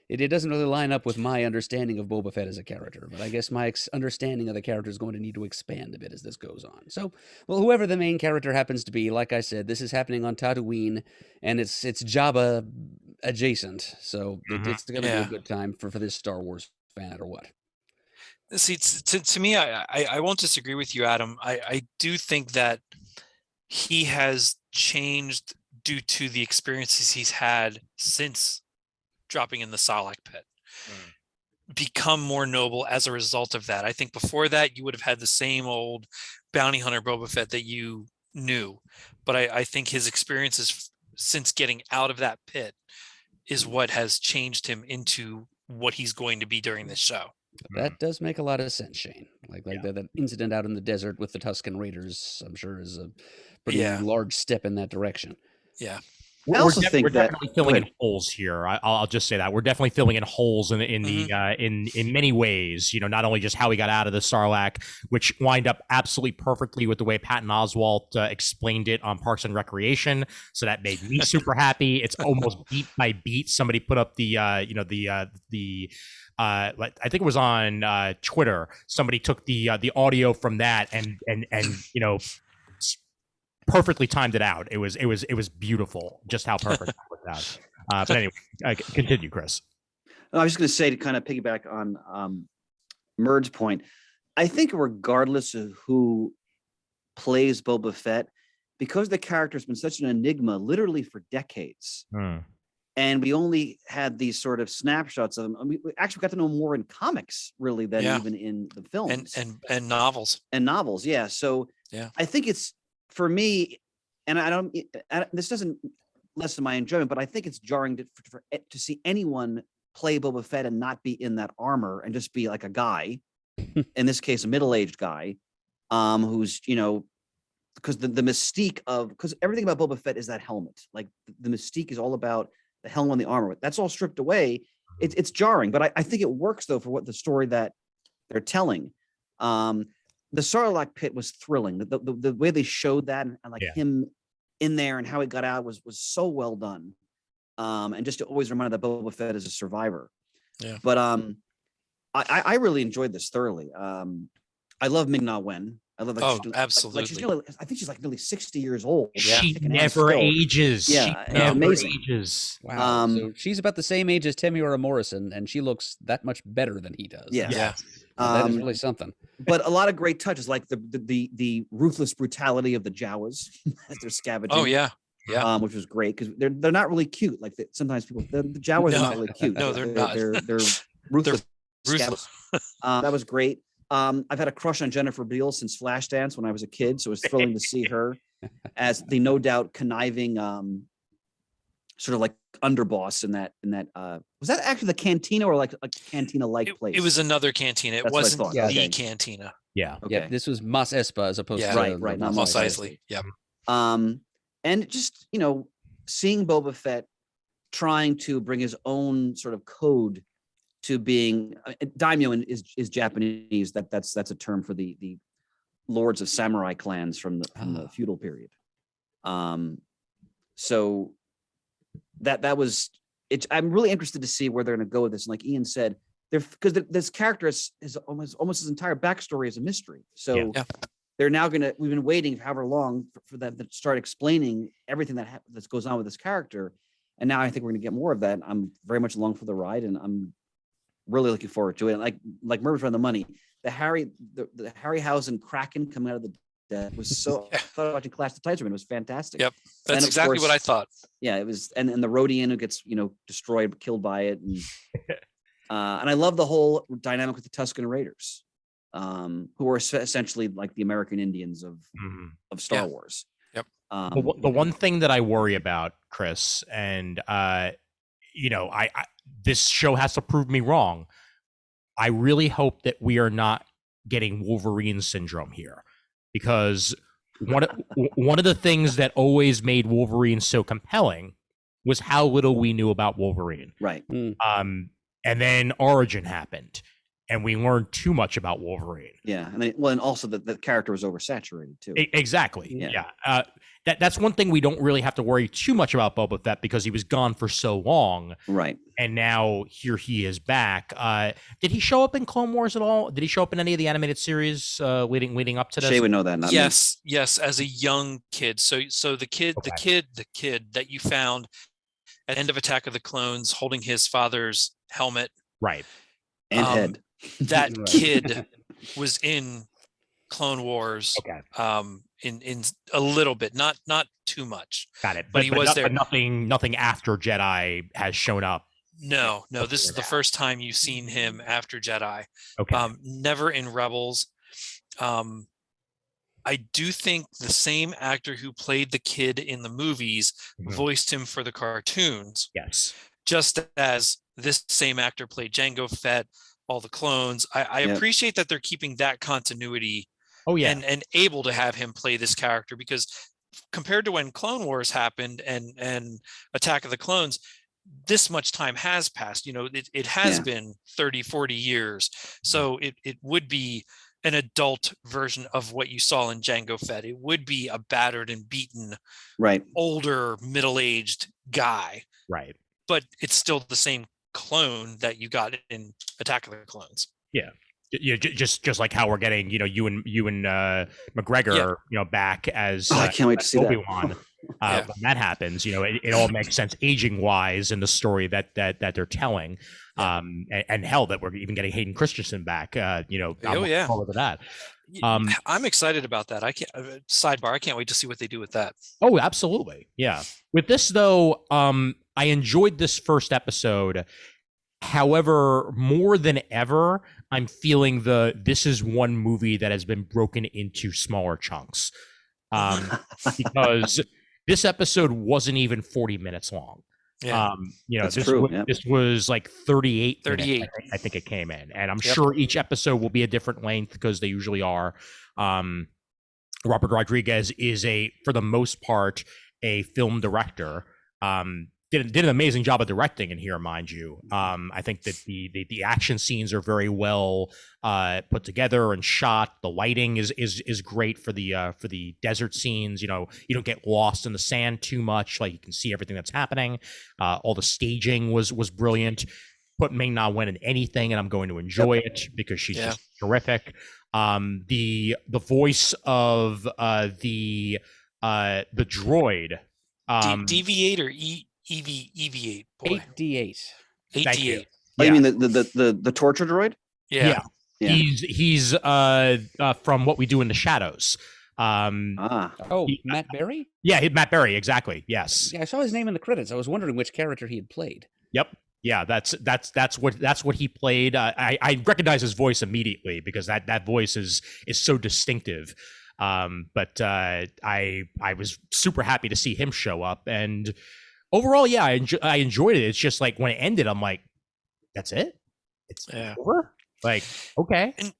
It doesn't really line up with my understanding of Boba Fett as a character, but I guess my understanding of the character is going to need to expand a bit as this goes on. So, well, whoever the main character happens to be, like I said, this is happening on Tatooine, and it's Jabba adjacent, so it's going to be a good time for this Star Wars fan or what. See, to me, I won't disagree with you, Adam. I do think that he has changed due to the experiences he's had since dropping in the Sarlacc pit, become more noble as a result of that. I think before that, you would have had the same old bounty hunter Boba Fett that you knew. But I think his experiences since getting out of that pit is what has changed him into what he's going to be during this show. That does make a lot of sense, Shane. Like that incident out in the desert with the Tusken Raiders, I'm sure is a pretty large step in that direction. Yeah. I also think we're that definitely filling in holes here. I'll just say that we're definitely filling in holes in many ways. You know, not only just how he got out of the Sarlacc, which wind up absolutely perfectly with the way Patton Oswalt explained it on Parks and Recreation. So that made me super happy. It's almost beat by beat. Somebody put up I think it was on Twitter. Somebody took the audio from that and perfectly timed it out. It was beautiful, just how perfect it worked out. But anyway, continue, Chris. I was just going to say, to kind of piggyback on Murd's point, I think regardless of who plays Boba Fett, because the character's been such an enigma literally for decades, and we only had these sort of snapshots of him. I mean, we actually got to know more in comics really than even in the films and novels. Yeah. So I think it's, for me, and this doesn't lessen my enjoyment, but I think it's jarring to see anyone play Boba Fett and not be in that armor and just be like a guy, in this case, a middle-aged guy, who's, because the mystique of, because everything about Boba Fett is that helmet. Like the mystique is all about the helmet and the armor. That's all stripped away. It's jarring, but I think it works though for what the story that they're telling. The Sarlacc pit was thrilling. The way they showed that and him in there and how he got out was so well done. And just to always remind that Boba Fett is a survivor. Yeah. But I really enjoyed this thoroughly. I love Ming-Na Wen. I love absolutely. I think she's like nearly 60 years old. She never ages. Yeah, she never amazing. ages. Wow. So she's about the same age as Temuera Morrison, and she looks that much better than he does. Yeah. That is really something. But a lot of great touches, like the ruthless brutality of the Jawas as they're scavenging. Oh yeah. Which was great because they're not really cute. Like sometimes people, the Jawas are not really cute. No, they're not. They're ruthless. They're ruthless. That was great. I've had a crush on Jennifer Beals since Flashdance when I was a kid, so it was thrilling to see her as the no doubt conniving, sort of like underboss in that. Was that actually the cantina or like a cantina-like place? It was another cantina. It wasn't the cantina. Yeah. Okay. Yeah. This was Mos Espa as opposed to right. Not Mos Eisley. Yep. And just seeing Boba Fett trying to bring his own sort of code to being daimyo is Japanese. That's a term for the lords of samurai clans from the feudal period. So that was it. I'm really interested to see where they're going to go with this. And like Ian said, because this character is almost his entire backstory is a mystery. So they're now we've been waiting however long for them to start explaining everything that goes on with this character. And now I think we're going to get more of that. I'm very much along for the ride, and I'm really looking forward to it. And like Murder's Around the Money, the Harryhausen Kraken coming out of the dead was so. I thought watching Clash of the Titans, it was fantastic. Yep, that's exactly what I thought. Yeah, it was, and the Rhodian who gets destroyed, killed by it, and and I love the whole dynamic with the Tusken Raiders, who are essentially like the American Indians of Star Wars. Yep. The one thing that I worry about, Chris, and I this show has to prove me wrong. I really hope that we are not getting Wolverine syndrome here, because one of the things that always made Wolverine so compelling was how little we knew about Wolverine. Right. And then Origin happened, and we learned too much about Wolverine. Yeah, and also the character was oversaturated too. Exactly. Yeah. That's one thing we don't really have to worry too much about Boba Fett, because he was gone for so long. Right. And now here he is back. Did he show up in Clone Wars at all? Did he show up in any of the animated series leading up to this? Shay would know that. Not yes, as a young kid. So the kid that you found at the end of Attack of the Clones holding his father's helmet. Right. And head. That kid was in Clone Wars. Okay. In a little bit, not too much. Got it. But he was there. But nothing after Jedi has shown up. No, this is the first time you've seen him after Jedi. Okay. Never in Rebels. I do think the same actor who played the kid in the movies voiced him for the cartoons. Yes. Just as this same actor played Jango Fett, all the clones. I appreciate that they're keeping that continuity. Oh yeah. And able to have him play this character, because compared to when Clone Wars happened and Attack of the Clones, this much time has passed. It has been 30, 40 years. So it would be an adult version of what you saw in Jango Fett. It would be a battered and beaten, older, middle-aged guy. Right. But it's still the same clone that you got in Attack of the Clones. Yeah. Yeah, just like how we're getting, you and McGregor, back as I can't wait to see Obi-Wan. When that happens, it all makes sense aging wise in the story that they're telling. And hell, that we're even getting Hayden Christensen back. I'm looking forward to that. I'm excited about that. I can't wait to see what they do with that. Oh, absolutely. Yeah. With this though, I enjoyed this first episode. However, more than ever, I'm feeling this is one movie that has been broken into smaller chunks. Because this episode wasn't even 40 minutes long. Yeah. This was like 38 minutes, I think it came in. And I'm sure each episode will be a different length because they usually are. Robert Rodriguez is for the most part, a film director. Did an amazing job of directing in here, mind you. I think that the action scenes are very well put together and shot. The lighting is great for the desert scenes. You don't get lost in the sand too much. Like you can see everything that's happening. All the staging was brilliant. Put Ming-Na Wen in anything, and I'm going to enjoy it because she's just terrific. The voice of the droid. DV8 or EV8, boy. 8D8. 8D8. Oh, you mean the torture droid? Yeah. He's from What We Do in the Shadows. Matt Berry? Yeah, Matt Berry, exactly. Yes. Yeah, I saw his name in the credits. I was wondering which character he had played. Yep. Yeah, that's what he played. I recognize his voice immediately because that voice is so distinctive. But I was super happy to see him show up, and overall, yeah, I enjoyed it. It's just like when it ended, I'm like, that's it? It's over? Like, okay. And,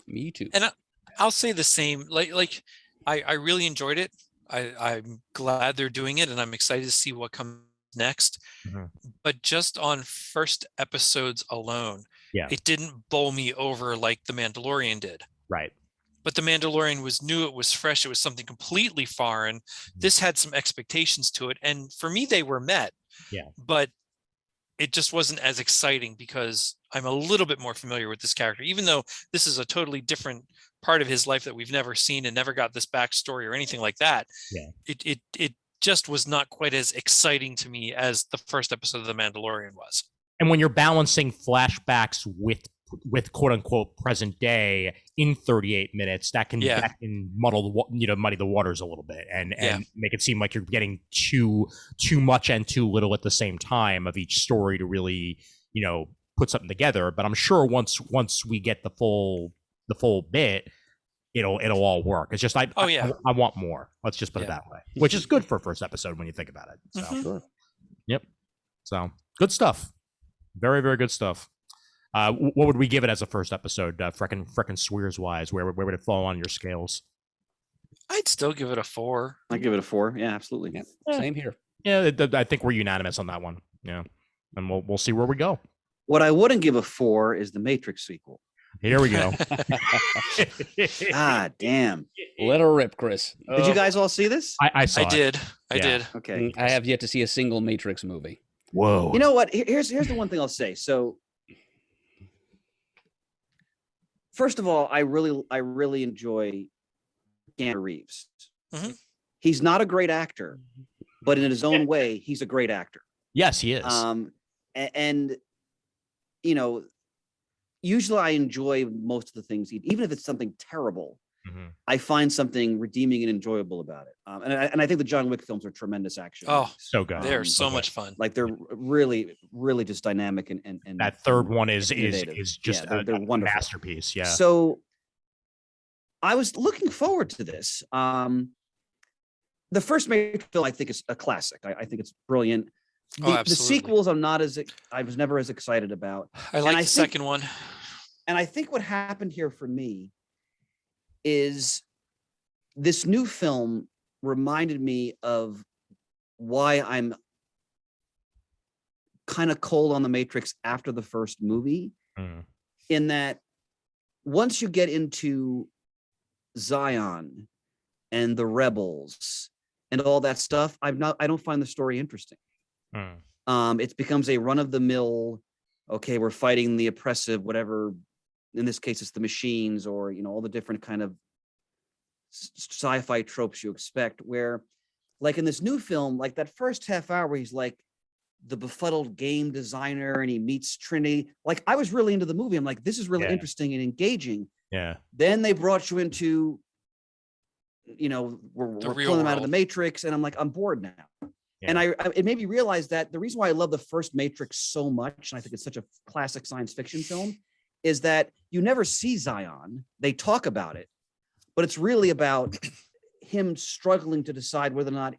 me too. And I'll say the same. Like I really enjoyed it. I'm glad they're doing it, and I'm excited to see what comes next. Mm-hmm. But just on first episodes alone, it didn't bowl me over like The Mandalorian did. Right. But The Mandalorian was new, it was fresh, it was something completely foreign. This had some expectations to it, and for me, they were met. Yeah. But it just wasn't as exciting because I'm a little bit more familiar with this character, even though this is a totally different part of his life that we've never seen and never got this backstory or anything like that. Yeah. It just was not quite as exciting to me as the first episode of The Mandalorian was. And when you're balancing flashbacks with quote unquote present day in 38 minutes, that can muddy the waters a little bit and make it seem like you're getting too much and too little at the same time of each story to really, put something together. But I'm sure once we get the full bit, it'll all work. It's just I want more. Let's just put it that way, which is good for a first episode when you think about it. So, Sure. Yep. So good stuff. Very, very good stuff. What would we give it as a first episode, frickin' Swears wise? Where would it fall on your scales? I'd still give it a 4. I'd give it a 4. Yeah, absolutely. Yeah. Same here. Yeah, I think we're unanimous on that one. Yeah, and we'll see where we go. What I wouldn't give a 4 is the Matrix sequel. Here we go. Ah, damn. Let her rip, Chris. Did you guys all see this? I saw it. I did. Okay. I have yet to see a single Matrix movie. Whoa. You know what? Here's the one thing I'll say. So, first of all, I really enjoy Keanu Reeves. Mm-hmm. He's not a great actor, but in his own way, he's a great actor. Yes, he is. And usually I enjoy most of the things, even if it's something terrible. Mm-hmm. I find something redeeming and enjoyable about it. And I think the John Wick films are tremendous action. Oh, so good. They're so much fun. Like they're really, really just dynamic and that third one is just they're a wonderful masterpiece. Yeah. So I was looking forward to this. The first Matrix film I think is a classic. I think it's brilliant. The sequels I was never as excited about. I like the second one. And I think what happened here for me is this new film reminded me of why I'm kind of cold on the Matrix after the first movie, in that once you get into Zion and the rebels and all that stuff, I don't find the story interesting. It becomes a run-of-the-mill, okay, we're fighting the oppressive, whatever, in this case it's the machines, or all the different kind of sci-fi tropes you expect, where like in this new film, like that first half hour where he's like the befuddled game designer and he meets Trinity, like I was really into the movie. I'm like, this is really interesting and engaging. Then they brought you into, we're pulling them out of the Matrix, and I'm like, I'm bored now. And it made me realize that the reason why I love the first Matrix so much, and I think it's such a classic science fiction film, is that you never see Zion. They talk about it, but it's really about him struggling to decide whether or not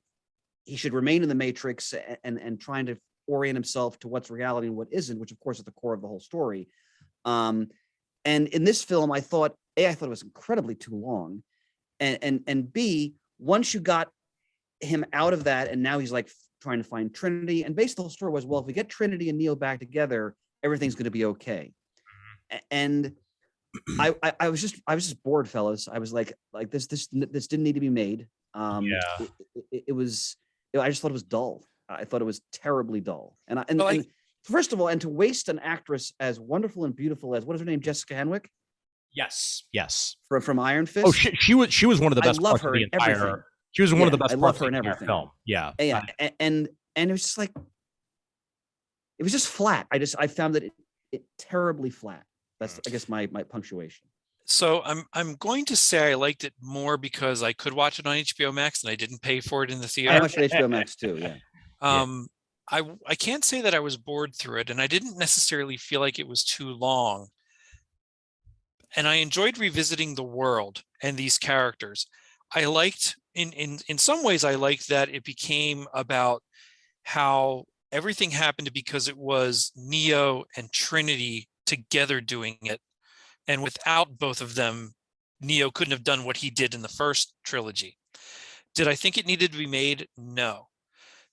he should remain in the Matrix and trying to orient himself to what's reality and what isn't, which of course is the core of the whole story. And in this film, I thought it was incredibly too long. And B, once you got him out of that, and now he's like trying to find Trinity, and basically the whole story was, well, if we get Trinity and Neo back together, everything's going to be okay. And I was just bored, fellas. I was like this didn't need to be made. It was, I just thought it was dull. I thought it was terribly dull. And first of all, and to waste an actress as wonderful and beautiful as, what is her name, Jessica Henwick? Yes. From Iron Fist. Oh, she was one of the best. I love her in everything. She was one of the best. I love her in everything. Film. Yeah. And it was just like, it was just flat. I found that it terribly flat. That's, I guess, my punctuation. So I'm going to say I liked it more because I could watch it on HBO Max and I didn't pay for it in the theater. I watched it HBO Max too. Yeah. I can't say that I was bored through it, and I didn't necessarily feel like it was too long. And I enjoyed revisiting the world and these characters. I liked, in some ways, I liked that it became about how everything happened because it was Neo and Trinity together doing it. And without both of them, Neo couldn't have done what he did in the first trilogy. Did I think it needed to be made? No.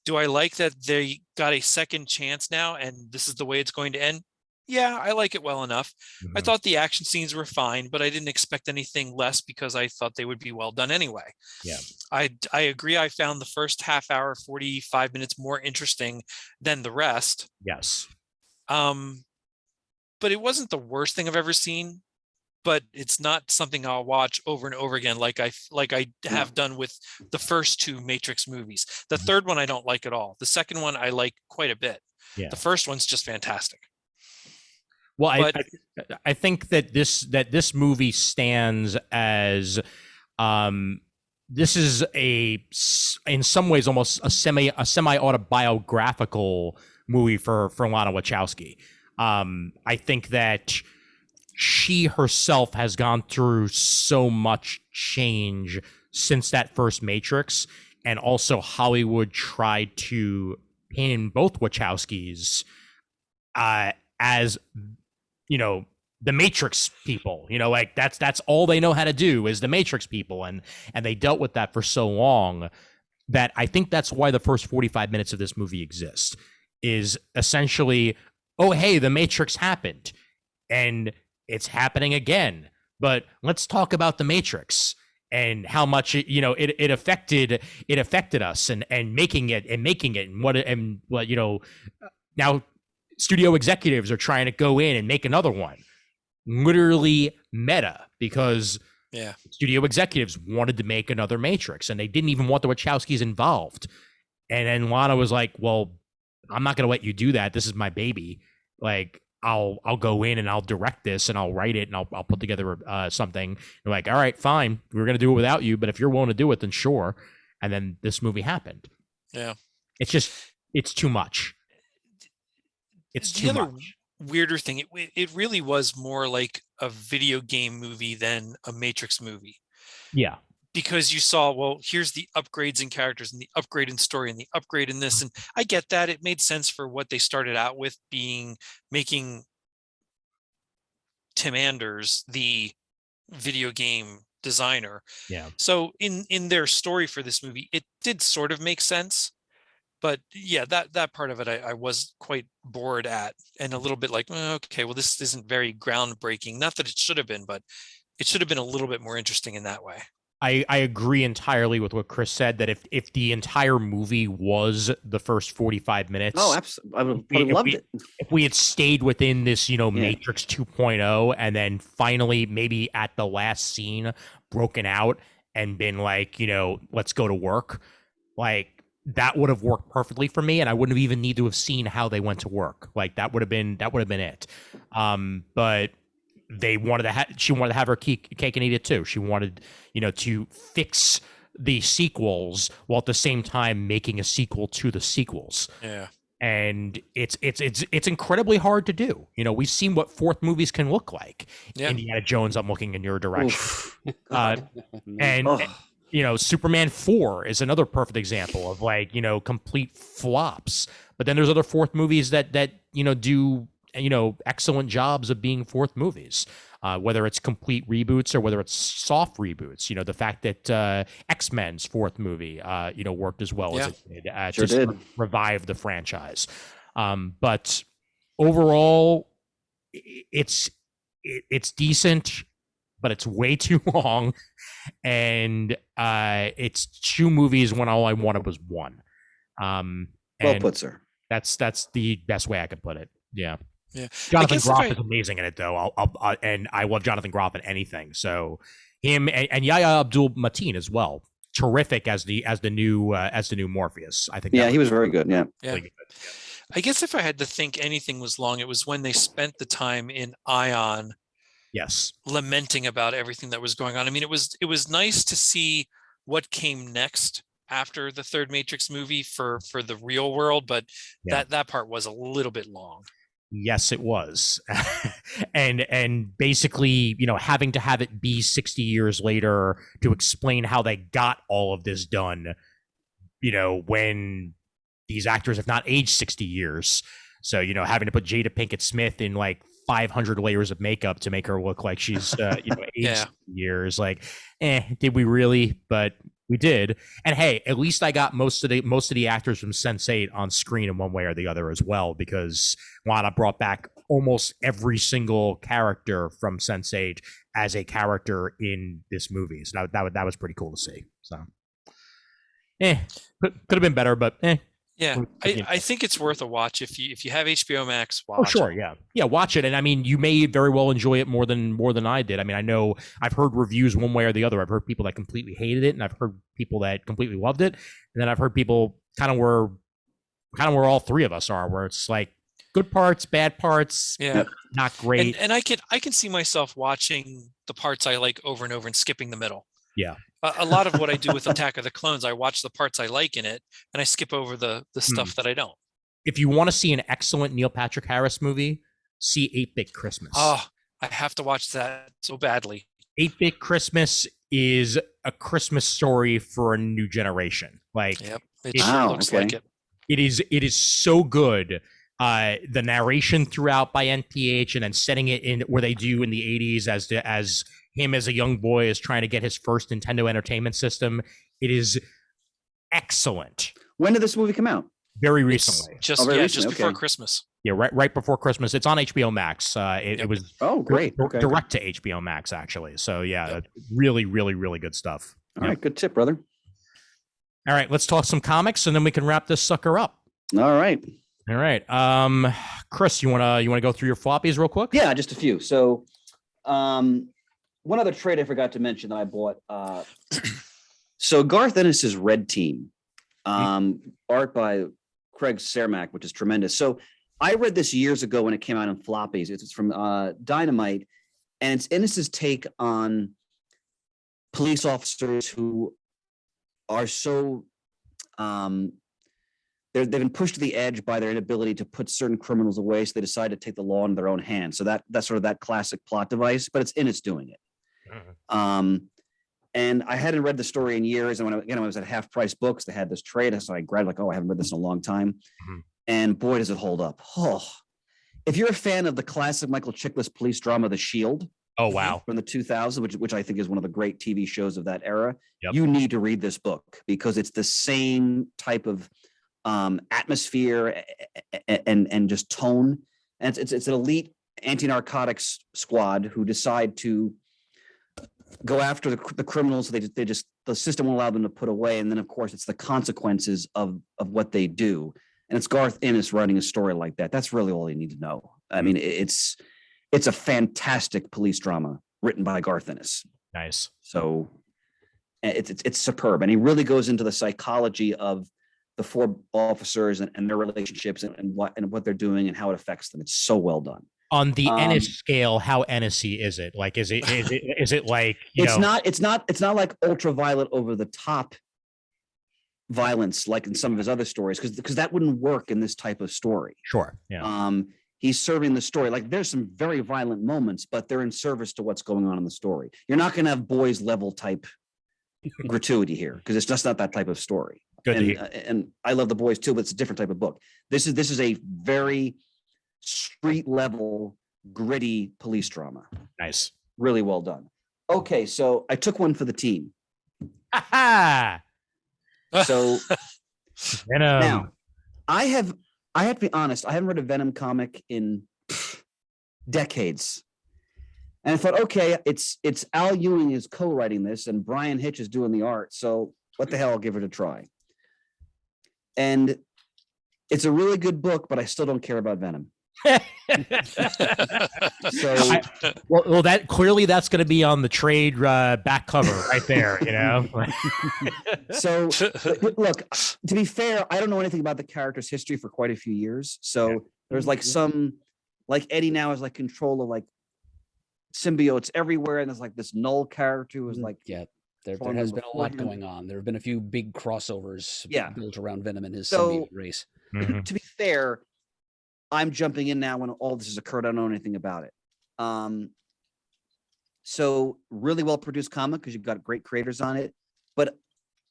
Do I like that they got a second chance now and this is the way it's going to end? Yeah, I like it well enough. I thought the action scenes were fine, but I didn't expect anything less because I thought they would be well done anyway. Yeah. I agree. I found the first half hour, 45 minutes more interesting than the rest. Yes. But it wasn't the worst thing I've ever seen, but it's not something I'll watch over and over again like I have done with the first two Matrix movies. The third one I don't like at all. The second one I like quite a bit. Yeah. The first one's just fantastic. Well, I think that this movie stands as this is in some ways almost a semi autobiographical movie for Lana Wachowski. I think that she herself has gone through so much change since that first Matrix, and also Hollywood tried to pin both Wachowskis as, the Matrix people, like that's all they know how to do is the Matrix people. And they dealt with that for so long that I think that's why the first 45 minutes of this movie exists, is essentially, oh, hey, the Matrix happened and it's happening again, but let's talk about the Matrix and how much it affected us and making it and what now studio executives are trying to go in and make another one, literally meta, because studio executives wanted to make another Matrix and they didn't even want the Wachowskis involved. And then Lana was like, well, I'm not going to let you do that. This is my baby. Like, I'll go in and I'll direct this and I'll write it and I'll put together something. You're like, all right, fine. We're going to do it without you. But if you're willing to do it, then sure. And then this movie happened. Yeah. It's too much. It's too much. Weirder thing, it really was more like a video game movie than a Matrix movie. Yeah. Because you saw, well, here's the upgrades in characters and the upgrade in story and the upgrade in this. And I get that. It made sense for what they started out with, making Tim Anders the video game designer. Yeah. So in their story for this movie, it did sort of make sense. But yeah, that part of it I was quite bored at, and a little bit like, okay, well, this isn't very groundbreaking. Not that it should have been, but it should have been a little bit more interesting in that way. I agree entirely with what Chris said, that if the entire movie was the first 45 minutes. Oh, absolutely. I would have loved it. If we had stayed within this, Matrix 2.0, and then finally maybe at the last scene broken out and been like, let's go to work. Like, that would have worked perfectly for me, and I wouldn't have even need to have seen how they went to work. Like, that would have been it. But she wanted to have her cake and eat it too. She wanted, to fix the sequels while at the same time making a sequel to the sequels. Yeah. And it's incredibly hard to do. We've seen what fourth movies can look like. Yeah. Indiana Jones, I'm looking in your direction. Superman 4 is another perfect example of complete flops. But then there's other fourth movies that do excellent jobs of being fourth movies, whether it's complete reboots or whether it's soft reboots. The fact that X-Men's fourth movie worked as well as it did Sure did. Revive the franchise. But overall, it's decent, but it's way too long, and it's two movies when all I wanted was one. Well put, sir. That's the best way I could put it. Yeah. Yeah. Jonathan Groff is amazing in it, though. And I love Jonathan Groff in anything. So him and Yahya Abdul-Mateen as well. Terrific as the new Morpheus. I think. Yeah, he was very good. Yeah. Really good. I guess if I had to think anything was long, it was when they spent the time in Ion. Yes. Lamenting about everything that was going on. I mean, it was nice to see what came next after the third Matrix movie for the real world, but that part was a little bit long. Yes, it was. and basically, having to have it be 60 years later to explain how they got all of this done, when these actors have not aged 60 years. So, having to put Jada Pinkett Smith in 500 layers of makeup to make her look like she's aged years. Did we really? But we did. And hey, at least I got most of the actors from Sense8 on screen in one way or the other as well, because Lana brought back almost every single character from Sense8 as a character in this movie. So that was pretty cool to see. So could have been better, but Yeah, I think it's worth a watch if you have HBO Max. Watch. Oh, sure, yeah, watch it, and I mean, you may very well enjoy it more than I did. I mean, I know I've heard reviews one way or the other. I've heard people that completely hated it, and I've heard people that completely loved it, and then I've heard people kind of where all three of us are, where it's like good parts, bad parts, not great. And I can see myself watching the parts I like over and over and skipping the middle. Yeah. A lot of what I do with Attack of the Clones, I watch the parts I like in it, and I skip over the stuff that I don't. If you want to see an excellent Neil Patrick Harris movie, see 8-Bit Christmas. Oh, I have to watch that so badly. 8-Bit Christmas is a Christmas story for a new generation. Yep, it sure looks like it. It is so good. The narration throughout by NPH, and then setting it in where they do in the 80s as him as a young boy is trying to get his first Nintendo Entertainment System. It is excellent. When did this movie come out? Very recently. Just before Christmas. Yeah, right before Christmas. It's on HBO Max. It was great. Direct to HBO Max, actually. So yeah, really, really, really good stuff. All right, good tip, brother. All right, let's talk some comics, and then we can wrap this sucker up. All right. Chris, you wanna go through your floppies real quick? Yeah, just a few. So, one other trade I forgot to mention that I bought. So Garth Ennis's Red Team, art by Craig Cermak, which is tremendous. So I read this years ago when it came out in floppies. It's from Dynamite, and it's Ennis's take on police officers who are so they've been pushed to the edge by their inability to put certain criminals away, so they decide to take the law in their own hands. So that's sort of that classic plot device, but it's Ennis doing it. And I hadn't read the story in years, and when I was at Half Price Books, they had this trade, so I grabbed I haven't read this in a long time. And boy, does it hold up. If you're a fan of the classic Michael Chiklis police drama, The Shield, Oh, wow. From the 2000s, which I think is one of the great TV shows of that era. Yep. You need to read this book because it's the same type of atmosphere and just tone. And it's an elite anti-narcotics squad who decide to go after the criminals. They just the system won't allow them to put away. And then of course it's the consequences of what they do. And it's Garth Ennis writing a story like that. That's really all you need to know. I mean, it's a fantastic police drama written by Garth Ennis. Nice. So it's superb. And he really goes into the psychology of the four officers and their relationships and what they're doing and how it affects them. It's so well done. On the Ennis scale, how Ennis-y is it? Like, is it like, it's not like ultraviolet over the top violence like in some of his other stories, because that wouldn't work in this type of story. Sure. Yeah. He's serving the story. Like there's some very violent moments, but they're in service to what's going on in the story. You're not going to have boys level type gratuity here because it's just not that type of story. Good to hear. And I love The Boys too, but it's a different type of book. This is a very street level, gritty police drama. Nice. Really well done. Okay, so I took one for the team. Ha So Venom. now I have to be honest, I haven't read a Venom comic in decades. And I thought, okay, it's Al Ewing is co-writing this and Brian Hitch is doing the art. So what the hell, I'll give it a try. And it's a really good book, but I still don't care about Venom. So well, that clearly that's going to be on the trade back cover right there, you know. So look, to be fair, I don't know anything about the character's history for quite a few years. So there's like some, like Eddie now has like control of like symbiotes everywhere, and there's like this Null character who was like, there has been a lot going on. There have been a few big crossovers built around Venom and his symbiote race. To be fair, I'm jumping in now when all this has occurred. I don't know anything about it. So really well produced comic because you've got great creators on it, but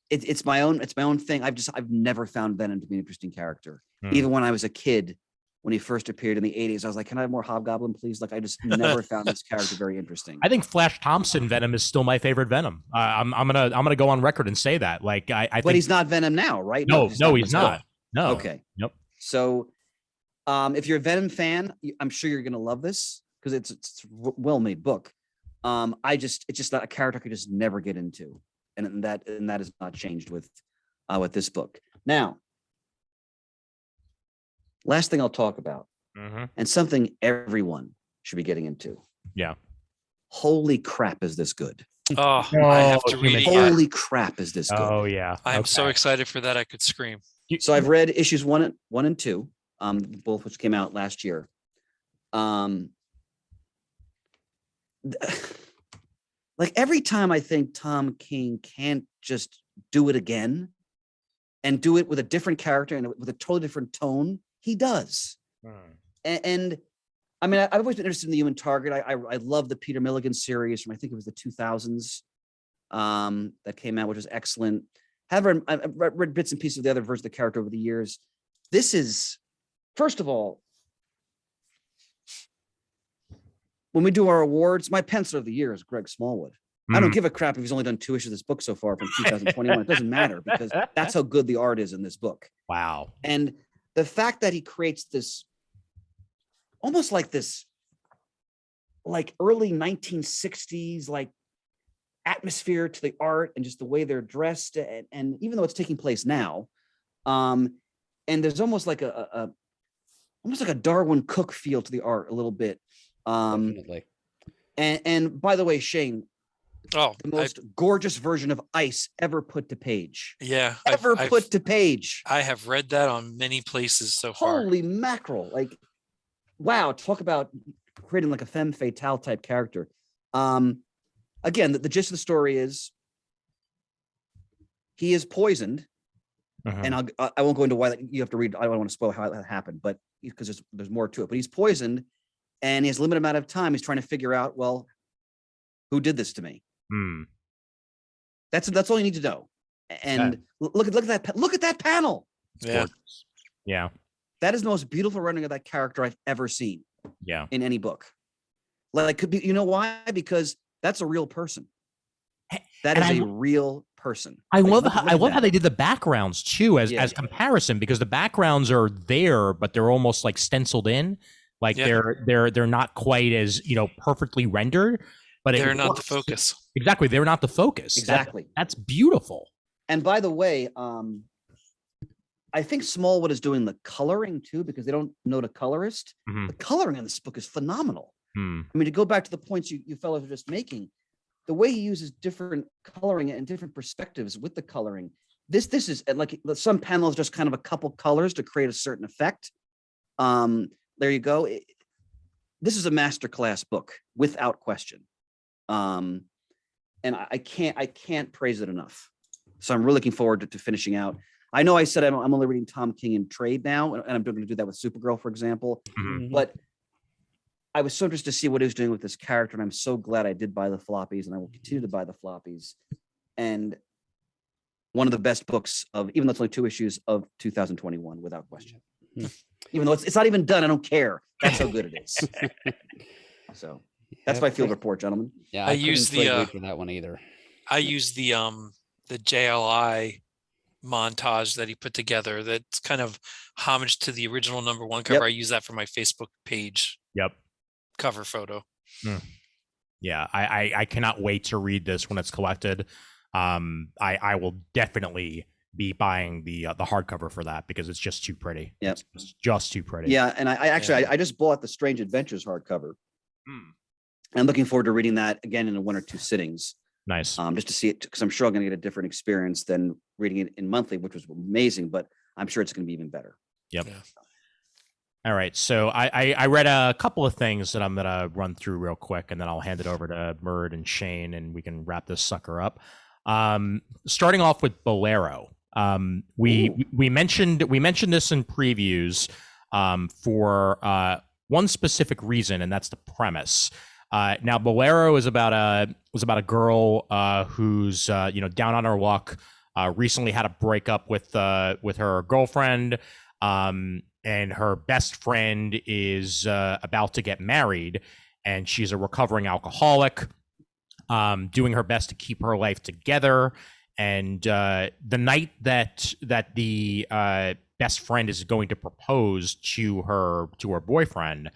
it's my own thing. I've never found Venom to be an interesting character. Even when I was a kid, when he first appeared in the 80s, I was like, can I have more Hobgoblin, please? Like, I just never found this character very interesting. I think Flash Thompson Venom is still my favorite Venom. I'm gonna go on record and say that. Like, I but think he's not Venom now, right? No, he's not. No. Okay. Yep. So, if you're a Venom fan, I'm sure you're gonna love this because it's a well-made book. It's just not a character I could just never get into, and that has not changed with this book. Now, last thing I'll talk about, and something everyone should be getting into. Yeah. Holy crap, is this good? Oh, I have to read it. Holy crap, is this good? Oh yeah. I'm so excited for that I could scream. So I've read issues 1 and 2, both which came out last year. Like every time I think Tom King can't just do it again and do it with a different character and with a totally different tone, he does. And I mean, I've always been interested in the Human Target. I love the Peter Milligan series from, I think it was the 2000s that came out, which was excellent. I've read bits and pieces of the other versions of the character over the years. This is, first of all, when we do our awards, my penciler of the year is Greg Smallwood. I don't give a crap if he's only done 2 issues of this book so far from 2021. It doesn't matter because that's how good the art is in this book. Wow. And the fact that he creates this, almost like this, like early 1960s, like atmosphere to the art and just the way they're dressed. And even though it's taking place now, and there's almost like a Darwin Cook feel to the art a little bit. Definitely. And by the way, Shane, the most gorgeous version of Ice ever put to page. Yeah. Put to page. I have read that on many places so far. Holy mackerel. Like, wow. Talk about creating like a femme fatale type character. Again, the gist of the story is he is poisoned. And I won't go into why you have to read. I don't want to spoil how that happened, but because there's more to it, but he's poisoned and he has a limited amount of time. He's trying to figure out, well, who did this to me? That's all you need to know. And look at that panel. Yeah. Yeah. That is the most beautiful rendering of that character I've ever seen. Yeah. In any book. Like, could be, you know why? Because that's a real person. That And is a real person. I Like, love look how at they did the backgrounds too as Yeah. comparison, because the backgrounds are there, but they're almost like stenciled in. Like Yeah. they're not quite as, perfectly rendered, but They're not the works. focus. Exactly. They're not the focus. Exactly. That's beautiful. And by the way, I think Smallwood is doing the coloring too, because they don't know the colorist. Mhm. The coloring in this book is phenomenal. Hmm. I mean, to go back to the points you fellows are just making, the way he uses different coloring and different perspectives with the coloring. This is like some panels, just kind of a couple colors to create a certain effect. There you go. This is a masterclass book without question. And I can't praise it enough. So I'm really looking forward to finishing out. I know I said I'm only reading Tom King in trade now, and I'm going to do that with Supergirl, for example. Mhm. But I was so interested to see what he was doing with this character, and I'm so glad I did buy the floppies, and I will continue to buy the floppies. And one of the best books of, even though it's only 2 issues, of 2021, without question. Even though it's not even done, I don't care. That's how good it is. So that's my field report, gentlemen. Yeah, I couldn't use quite the, wait for that one either. I use the JLI montage that he put together. That's kind of homage to the original #1 cover. Yep. I use that for my Facebook page Yep. cover photo. Yeah. I cannot wait to read this when it's collected. I will definitely be buying the hardcover for that, because it's just too pretty. Yep. It's just too pretty. Yeah, and I actually I just bought the Strange Adventures hardcover. I'm looking forward to reading that again in 1 or 2 sittings. Nice. Just to see it, because I'm sure I'm going to get a different experience than reading it in monthly, which was amazing, but I'm sure it's going to be even better. Yep. Yeah. All right. So I read a couple of things that I'm going to run through real quick, and then I'll hand it over to Murd and Shane, and we can wrap this sucker up. Starting off with Bolero. We mentioned this in previews for one specific reason, and that's the premise. Now, Bolero was about a girl who's down on her luck. Recently had a breakup with her girlfriend, and her best friend is about to get married, and she's a recovering alcoholic, doing her best to keep her life together. And the night that the best friend is going to propose to her boyfriend,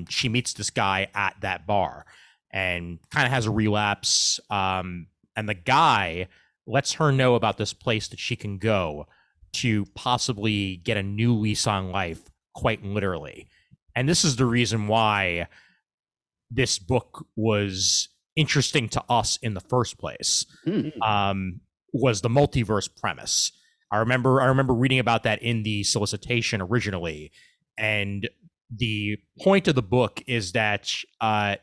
she meets this guy at that bar and kind of has a relapse. And the guy lets her know about this place that she can go to possibly get a new lease on life, quite literally. And this is the reason why this book was interesting to us in the first place. Was the multiverse premise. I remember reading about that in the solicitation originally, and the point of the book is that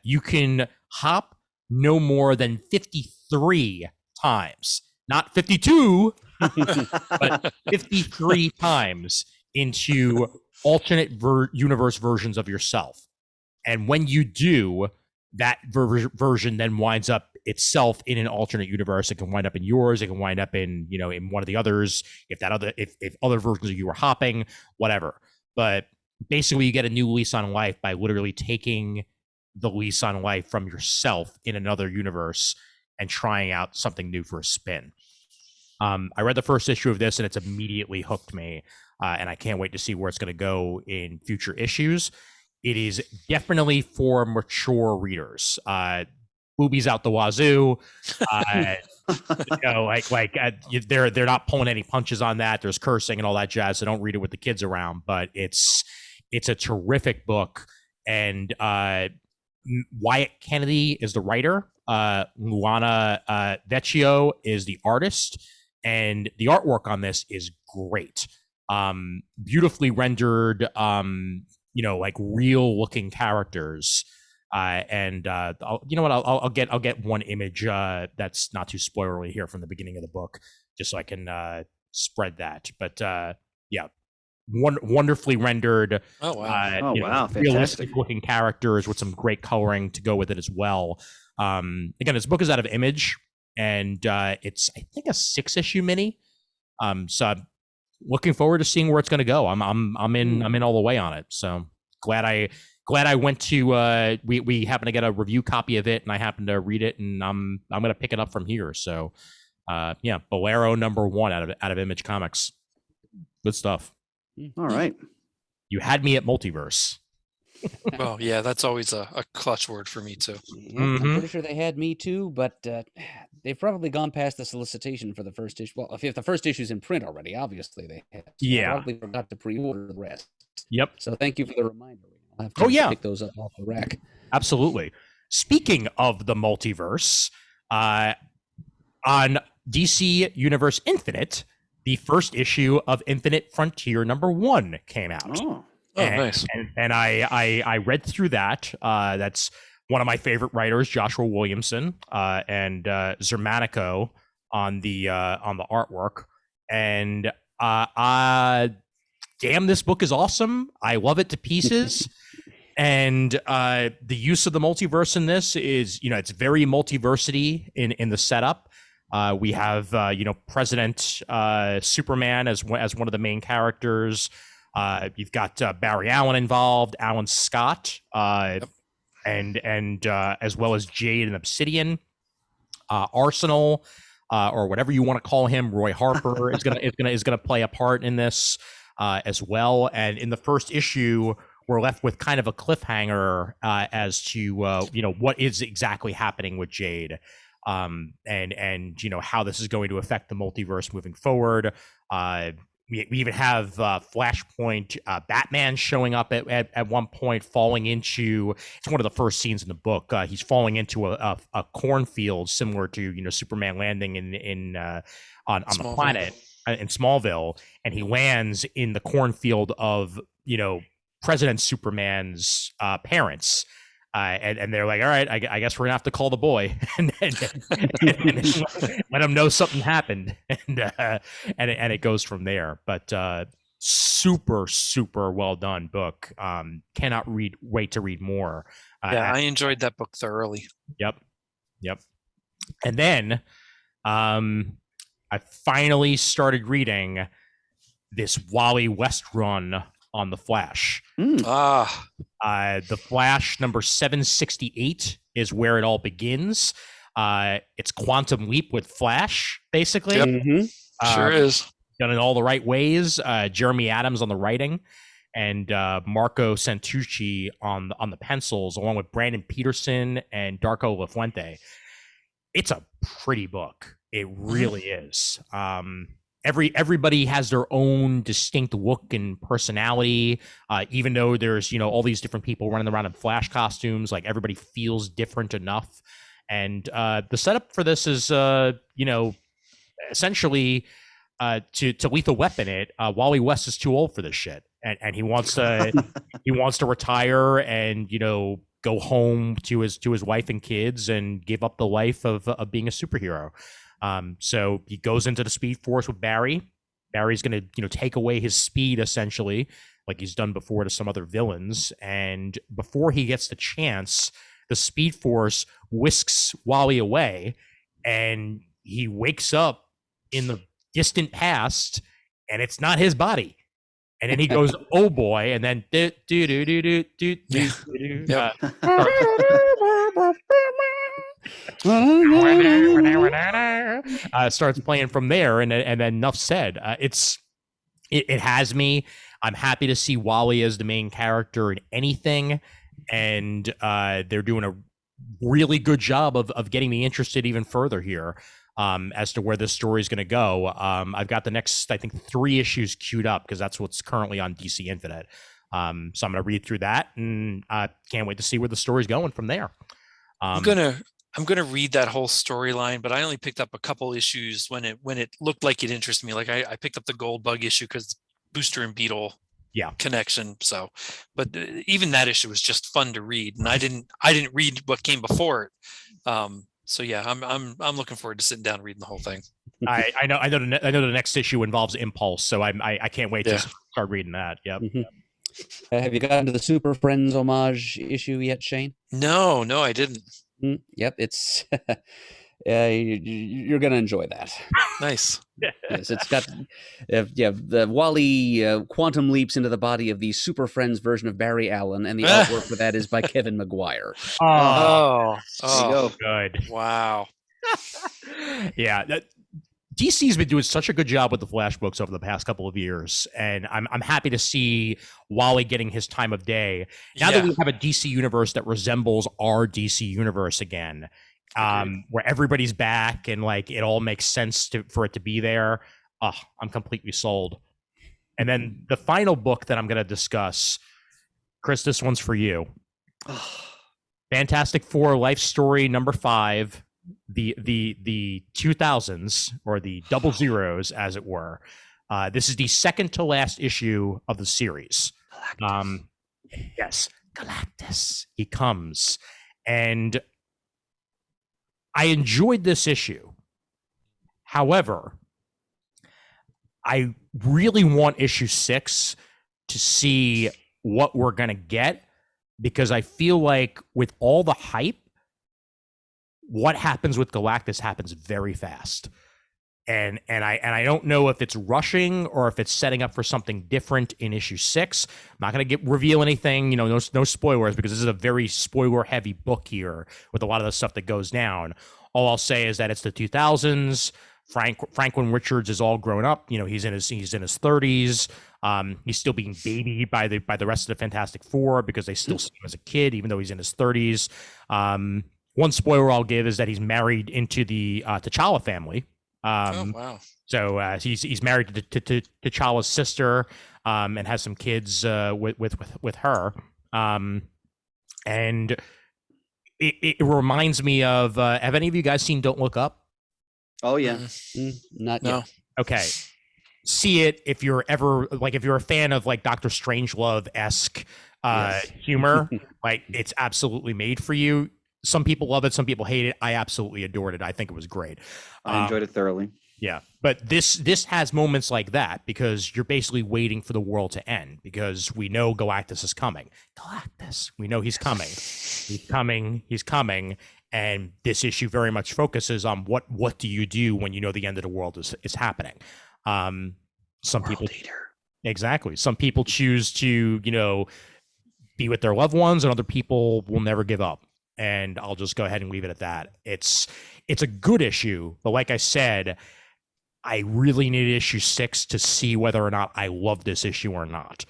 you can hop no more than 53 times, not 52, but 53 times into alternate universe versions of yourself. And when you do, that version then winds up itself in an alternate universe. It can wind up in yours. It can wind up in in one of the others. If other versions of you are hopping, whatever. But basically, you get a new lease on life by literally taking the lease on life from yourself in another universe and trying out something new for a spin. I read the first issue of this, and it's immediately hooked me, and I can't wait to see where it's going to go in future issues. It is definitely for mature readers. Boobies out the wazoo. They're not pulling any punches on that. There's cursing and all that jazz. So don't read it with the kids around. But it's a terrific book. And Wyatt Kennedy is the writer. Luana Vecchio is the artist, and the artwork on this is great. Beautifully rendered. Real looking characters. I'll get one image that's not too spoilery here from the beginning of the book, just so I can spread that. But wonderfully rendered. Oh wow! Wow, fantastic! Realistic looking characters with some great coloring to go with it as well. Again, this book is out of Image, and it's I think a 6-issue mini. So I'm looking forward to seeing where it's going to go. I'm in all the way on it. So glad I glad I went to we happened to get a review copy of it, and I happened to read it, and I'm gonna pick it up from here. So yeah, Bolero #1 out of Image Comics. Good stuff. All right. You had me at multiverse. Well, yeah, that's always a clutch word for me too. Yeah, I'm pretty sure they had me too, but they've probably gone past the solicitation for the first issue. Well, if the first issue's in print already, obviously they have. So Yeah. I probably forgot to pre-order the rest. Yep. So thank you for the reminder. I'll have to pick those up off the rack. Absolutely. Speaking of the multiverse, on DC Universe Infinite, the first issue of Infinite Frontier #1 came out. Oh, and, nice. And I read through that. That's one of my favorite writers, Joshua Williamson, and Zermanico on the artwork. And damn, this book is awesome. I love it to pieces. And the use of the multiverse in this is, it's very multiversity in the setup. We have, President Superman as one of the main characters. You've got Barry Allen involved, Alan Scott, and as well as Jade and Obsidian, Arsenal, or whatever you want to call him. Roy Harper is gonna play a part in this as well. And in the first issue, we're left with kind of a cliffhanger as to what is exactly happening with Jade, and how this is going to affect the multiverse moving forward. We even have Flashpoint Batman showing up at one point, falling into, it's one of the first scenes in the book. He's falling into a cornfield similar to Superman landing on the planet in Smallville, and he lands in the cornfield of President Superman's parents. And they're like, all right, I guess we're gonna have to call the boy and let him know something happened, and it goes from there. But super well done book. Cannot wait to read more. I enjoyed that book thoroughly. Yep. And then I finally started reading this Wally West run on the Flash. The Flash number 768 is where it all begins. It's Quantum Leap with Flash, basically. Yep. Sure is. Done in all the right ways. Jeremy Adams on the writing, and Marco Santucci on the pencils, along with Brandon Peterson and Darko LaFuente. It's a pretty book. It really is. Everybody has their own distinct look and personality. Even though there's all these different people running around in Flash costumes, like everybody feels different enough. And the setup for this is essentially to Lethal Weapon it. Wally West is too old for this shit, and he wants to retire and go home to his wife and kids and give up the life of being a superhero. So he goes into the Speed Force with Barry. Barry's going to, take away his speed, essentially, like he's done before to some other villains. And before he gets the chance, the Speed Force whisks Wally away, and he wakes up in the distant past, and it's not his body. And then he goes, "Oh boy!" And then starts playing from there, and then enough said. It has me. I'm happy to see Wally as the main character in anything, and they're doing a really good job of getting me interested even further here as to where this story is going to go. I've got the next, I think, 3 issues queued up because that's what's currently on DC Infinite. So I'm going to read through that, and I can't wait to see where the story's going from there. I'm gonna read that whole storyline, but I only picked up a couple issues when it looked like it interested me. Like I picked up the Gold Bug issue because Booster and Beetle connection. So, but even that issue was just fun to read, and I didn't read what came before it. So yeah, I'm looking forward to sitting down and reading the whole thing. I know the next issue involves Impulse, so I can't wait to start reading that. Yep. Have you gotten to the Super Friends homage issue yet, Shane? No, I didn't. Yep, it's you're going to enjoy that. Nice. Yes, it's got the Wally quantum leaps into the body of the Super Friends version of Barry Allen, and the artwork for that is by Kevin Maguire. Oh, There you go. Good. wow. Yeah. DC's been doing such a good job with the Flash books over the past couple of years, and I'm happy to see Wally getting his time of day. Now that we have a DC universe that resembles our DC universe again, where everybody's back and like it all makes sense for it to be there, I'm completely sold. And then the final book that I'm going to discuss, Chris, this one's for you. Fantastic Four Life Story number 5. The 2000s, or the 00s, as it were. This is the second to last issue of the series. Yes, Galactus. He comes, and I enjoyed this issue. However, I really want issue 6 to see what we're gonna get, because I feel like with all the hype, what happens with Galactus happens very fast. And I don't know if it's rushing or if it's setting up for something different in issue 6. I'm not going to reveal anything, no spoilers, because this is a very spoiler heavy book here with a lot of the stuff that goes down. All I'll say is that it's the 2000s. Franklin Richards is all grown up. He's in his 30s. He's still being babied by the rest of the Fantastic Four because they still see him as a kid, even though he's in his 30s. One spoiler I'll give is that he's married into the T'Challa family. Oh, wow. So he's married to T'Challa's sister, and has some kids with her. And it reminds me of, have any of you guys seen Don't Look Up? Oh yeah. Not No. yet. Okay. See it if you're a fan of like Dr. Strangelove-esque humor. Like, it's absolutely made for you. Some people love it, some people hate it. I absolutely adored it. I think it was great. I enjoyed it thoroughly. Yeah, but this has moments like that because you're basically waiting for the world to end, because we know Galactus is coming. Galactus, we know he's coming. He's coming. And this issue very much focuses on what do you do when you know the end of the world is happening. Some World people Eater. Exactly. Some people choose to, be with their loved ones, and other people will never give up. And I'll just go ahead and leave it at that. It's a good issue, but like I said, I really need issue 6 to see whether or not I love this issue or not,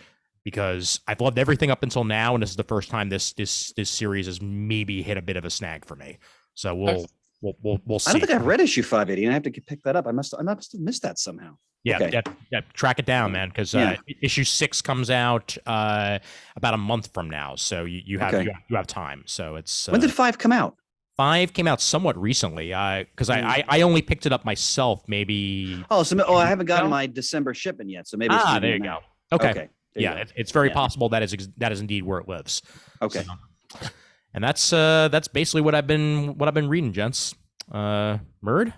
because I've loved everything up until now, and this is the first time this series has maybe hit a bit of a snag for me. So we'll see. I don't think I've read issue 580, and I have to pick that up. I must have missed that somehow. Yeah, Okay. yeah, track it down, man, because issue 6 comes out about a month from now, so you have time. So it's When did 5 come out? 5 came out somewhat recently, because I only picked it up myself, maybe. I haven't gotten my December shipment yet, so maybe. It's There you go. Okay. Yeah, it's very possible that is indeed where it lives. Okay. So, and that's basically what I've been reading, gents. Murd?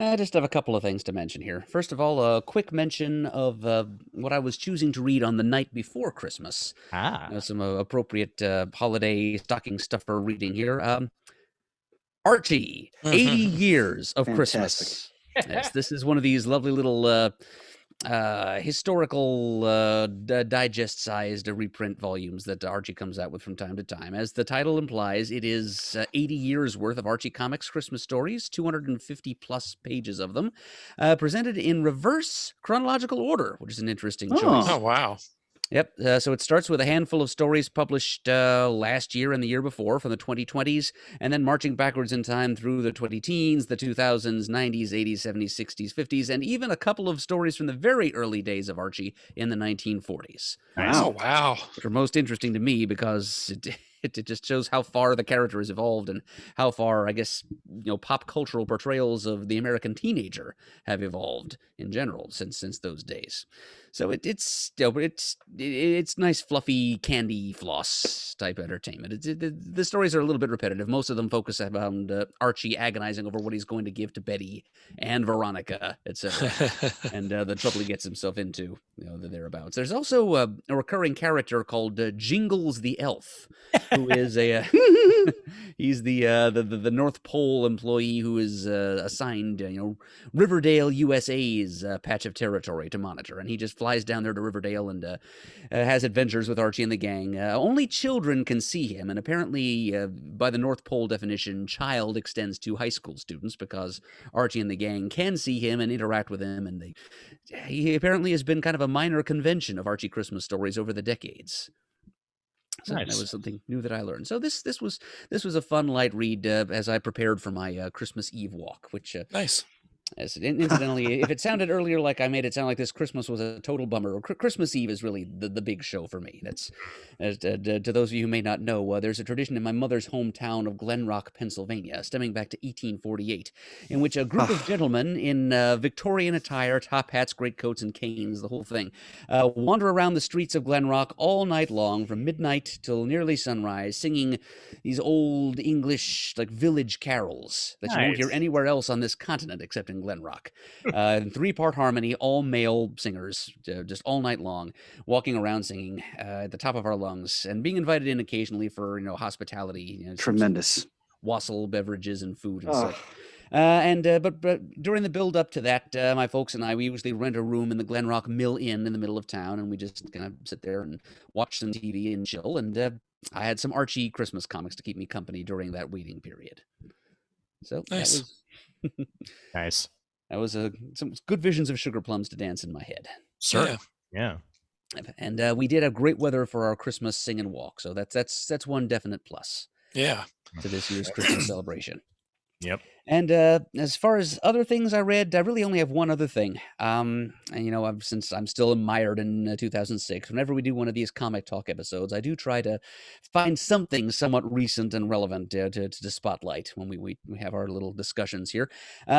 I just have a couple of things to mention here. First of all, a quick mention of what I was choosing to read on the night before Christmas. Some appropriate holiday stocking stuffer reading here. Archie, 80 years of Fantastic. Christmas. Yes, this is one of these lovely little historical digest-sized reprint volumes that Archie comes out with from time to time. As the title implies, it is 80 years worth of Archie Comics Christmas stories, 250 plus pages of them, presented in reverse chronological order, which is an interesting choice. Oh, wow. Yep. So it starts with a handful of stories published last year and the year before from the 2020s, and then marching backwards in time through the 20-teens, the 2000s, 90s, 80s, 70s, 60s, 50s, and even a couple of stories from the very early days of Archie in the 1940s. Oh, wow. Which are most interesting to me because it just shows how far the character has evolved and how far, I guess, pop cultural portrayals of the American teenager have evolved in general since those days. So it's nice, fluffy candy floss type entertainment. The stories are a little bit repetitive. Most of them focus around Archie agonizing over what he's going to give to Betty and Veronica, etc., and the trouble he gets himself into, thereabouts. There's also a recurring character called Jingles the Elf. who is a he's the North Pole employee who is assigned Riverdale, USA's patch of territory to monitor, and he just flies down there to Riverdale and has adventures with Archie and the gang. Only children can see him, and apparently, by the North Pole definition, child extends to high school students because Archie and the gang can see him and interact with him, and he apparently has been kind of a minor convention of Archie Christmas stories over the decades. So Nice. that was something new that I learned. So this was a fun light read as I prepared for my Christmas Eve walk, which Nice. Yes, incidentally, if it sounded earlier like I made it sound like this Christmas was a total bummer, Christmas Eve is really the big show for me. That's to those of you who may not know, there's a tradition in my mother's hometown of Glen Rock, Pennsylvania, stemming back to 1848, in which a group of gentlemen in Victorian attire, top hats, greatcoats, and canes, the whole thing, wander around the streets of Glen Rock all night long, from midnight till nearly sunrise, singing these old English village carols that you won't hear anywhere else on this continent except in Glen Rock. 3-part harmony, all male singers, just all night long, walking around singing at the top of our lungs, and being invited in occasionally for hospitality. Tremendous. Wassail beverages and food and such. But during the build up to that, my folks and we usually rent a room in the Glen Rock Mill Inn in the middle of town, and we just kind of sit there and watch some TV and chill. And I had some Archie Christmas comics to keep me company during that waiting period. So Nice. that was Nice. That was some good visions of sugar plums to dance in my head. Sure. Yeah. And we did have great weather for our Christmas sing and walk, so that's one definite plus. Yeah. To this year's Christmas celebration. Yep. And as far as other things I read, I really only have one other thing. And since I'm still mired in 2006, whenever we do one of these comic talk episodes, I do try to find something somewhat recent and relevant to spotlight when we have our little discussions here.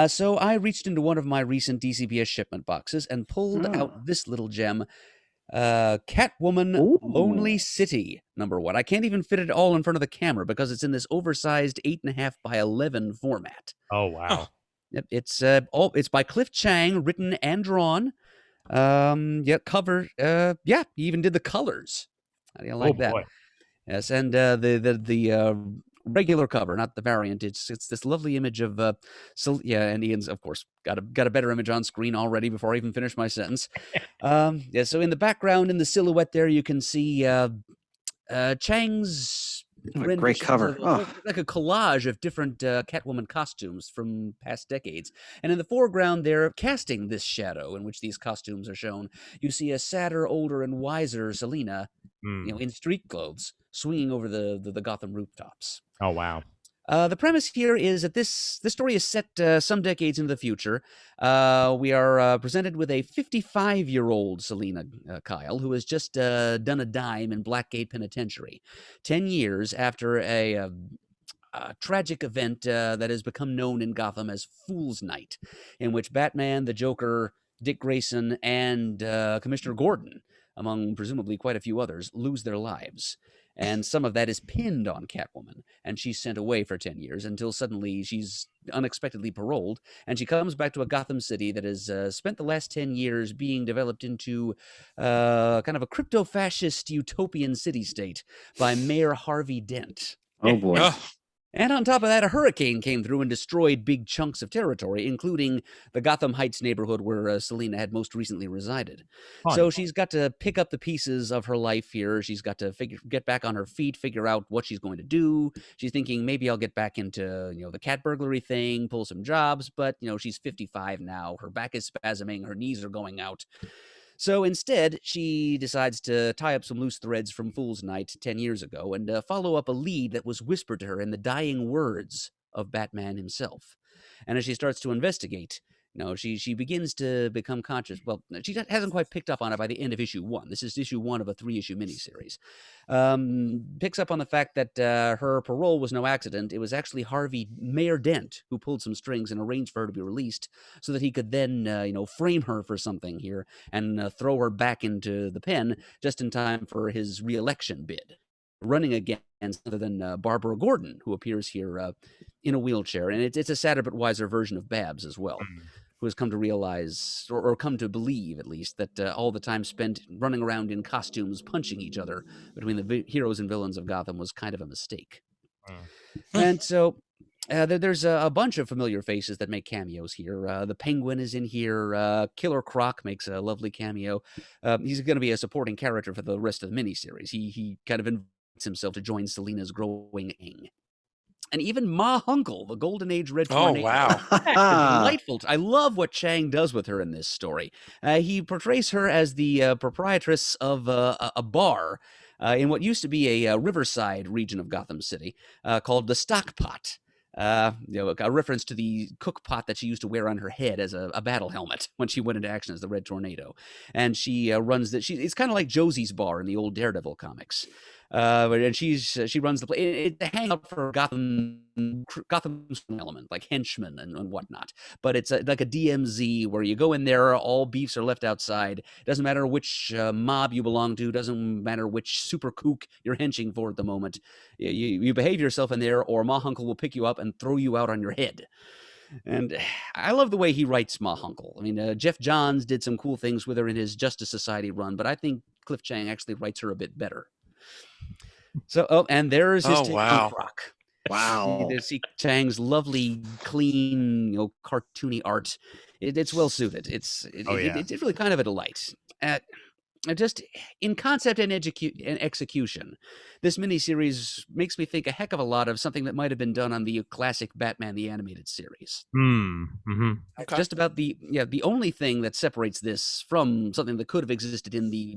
So I reached into one of my recent DCBS shipment boxes and pulled out this little gem. Catwoman Lonely City #1. I can't even fit it all in front of the camera because it's in this oversized 8.5 by 11 format. Oh wow. Yep, it's by Cliff Chang, written and drawn. Cover. He even did the colors. How do you like that? Boy. Yes, and the regular cover, not the variant. It's this lovely image of and Ian's of course got a better image on screen already before I even finish my sentence. So in the background, in the silhouette there, you can see Chang's great cover. Like a collage of different Catwoman costumes from past decades. And in the foreground there, casting this shadow in which these costumes are shown, you see a sadder, older, and wiser Selina, in street clothes, swinging over the Gotham rooftops. Oh wow. The premise here is that this story is set some decades into the future. We are presented with a 55-year-old Selina Kyle who has just done a dime in Blackgate Penitentiary, 10 years after a tragic event that has become known in Gotham as Fool's Night, in which Batman, the Joker, Dick Grayson, and Commissioner Gordon, among presumably quite a few others, lose their lives. And some of that is pinned on Catwoman, and she's sent away for 10 years until suddenly she's unexpectedly paroled, and she comes back to a Gotham City that has spent the last 10 years being developed into kind of a crypto-fascist utopian city-state by Mayor Harvey Dent. Oh, boy. And on top of that, a hurricane came through and destroyed big chunks of territory, including the Gotham Heights neighborhood where Selina had most recently resided. Fun. So she's got to pick up the pieces of her life here. She's got to get back on her feet, figure out what she's going to do. She's thinking, maybe I'll get back into, the cat burglary thing, pull some jobs. But, she's 55 now. Her back is spasming. Her knees are going out. So instead, she decides to tie up some loose threads from Fool's Night 10 years ago and follow up a lead that was whispered to her in the dying words of Batman himself. And as she starts to investigate, she begins to become conscious. Well, she hasn't quite picked up on it by the end of issue 1. This is issue 1 of a 3-issue miniseries. Picks up on the fact that her parole was no accident. It was actually Mayor Dent, who pulled some strings and arranged for her to be released so that he could then, frame her for something here and throw her back into the pen just in time for his re-election bid. Running against other than Barbara Gordon, who appears here in a wheelchair. And it's a sadder but wiser version of Babs as well, who has come to realize, or come to believe at least, that all the time spent running around in costumes punching each other between the heroes and villains of Gotham was kind of a mistake. And so there's a bunch of familiar faces that make cameos here. The Penguin is in here. Killer Croc makes a lovely cameo. He's going to be a supporting character for the rest of the miniseries. He kind of invites himself to join Selina's growing gang. And even Ma Hunkle, the Golden Age Red Tornado. Oh, wow. Delightful. I love what Chang does with her in this story. He portrays her as the proprietress of a bar in what used to be a riverside region of Gotham City called the Stock Pot. A reference to the cook pot that she used to wear on her head as a battle helmet when she went into action as the Red Tornado. And she runs that. It's kind of like Josie's Bar in the old Daredevil comics. And she runs the place. It's a hangout for Gotham's element, like henchmen and whatnot. But it's like a DMZ where you go in there, all beefs are left outside. Doesn't matter which mob you belong to. Doesn't matter which super kook you're henching for at the moment. You behave yourself in there, or Ma Hunkle will pick you up and throw you out on your head. And I love the way he writes Ma Hunkle. I mean, Jeff Johns did some cool things with her in his Justice Society run, but I think Cliff Chiang actually writes her a bit better. So, and there's his take on Croc. Wow. See Chang's lovely, clean, cartoony art. It's well suited. It's really kind of a delight. Just in concept and execution, this miniseries makes me think a heck of a lot of something that might have been done on the classic Batman the Animated Series. Okay. Just about the only thing that separates this from something that could have existed in the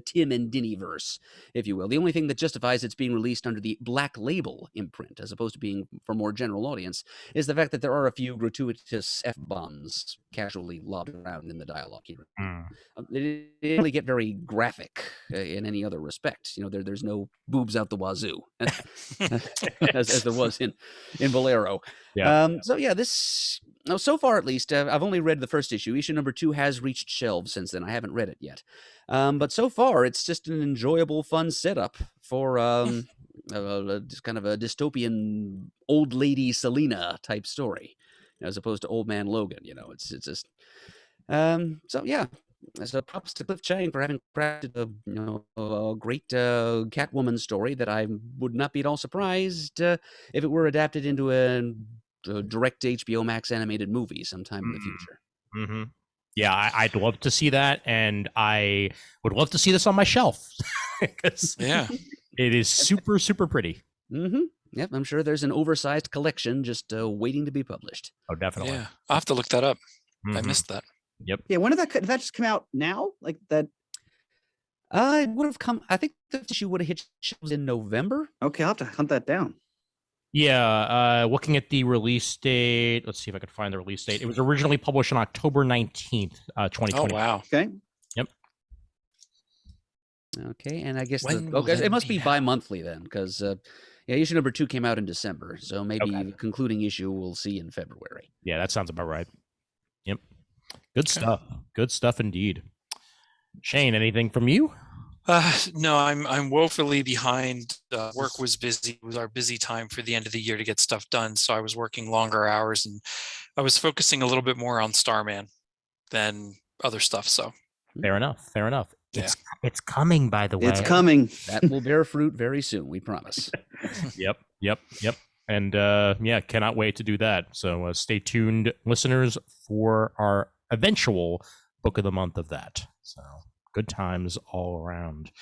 Tim and Dinny verse, if you will. The only thing that justifies its being released under the Black Label imprint, as opposed to being for more general audience, is the fact that there are a few gratuitous F-bombs casually lobbed around in the dialogue here. They didn't really get very graphic in any other respect. There's no boobs out the wazoo, as there was in Bolero. This. So far, at least, I've only read the first issue. Issue number 2 has reached shelves since then. I haven't read it yet. But so far, it's just an enjoyable, fun setup for just kind of a dystopian old lady Selina type story, as opposed to old man Logan. It's just So props to Cliff Chiang for having crafted a great Catwoman story that I would not be at all surprised if it were adapted into a direct HBO Max animated movie sometime in the future. Yeah, I'd love to see that, and I would love to see this on my shelf. It is super, super pretty. Yep, I'm sure there's an oversized collection just waiting to be published. Oh, definitely. Yeah, I'll have to look that up. I missed that. Yep. Yeah, when did that just come out now? Like that? It would have come. I think the issue would have hit shelves in November. Okay, I'll have to hunt that down. Yeah, looking at the release date. Let's see if I could find the release date. It was originally published on October 19th, 2020. Oh, wow. Okay. Yep. Okay, and I guess it must be bi-monthly then, because issue number 2 came out in December, so maybe the concluding issue we'll see in February. Yeah, that sounds about right. Yep. Good stuff. Good stuff indeed. Shane, anything from you? No, I'm woefully behind. Work was busy. It was our busy time for the end of the year to get stuff done. So I was working longer hours, and I was focusing a little bit more on Starman than other stuff. So fair enough. Yeah. It's coming, by the way. It's coming. That will bear fruit very soon, we promise. Yep. And cannot wait to do that. So stay tuned, listeners, for our eventual book of the month of that. So good times all around.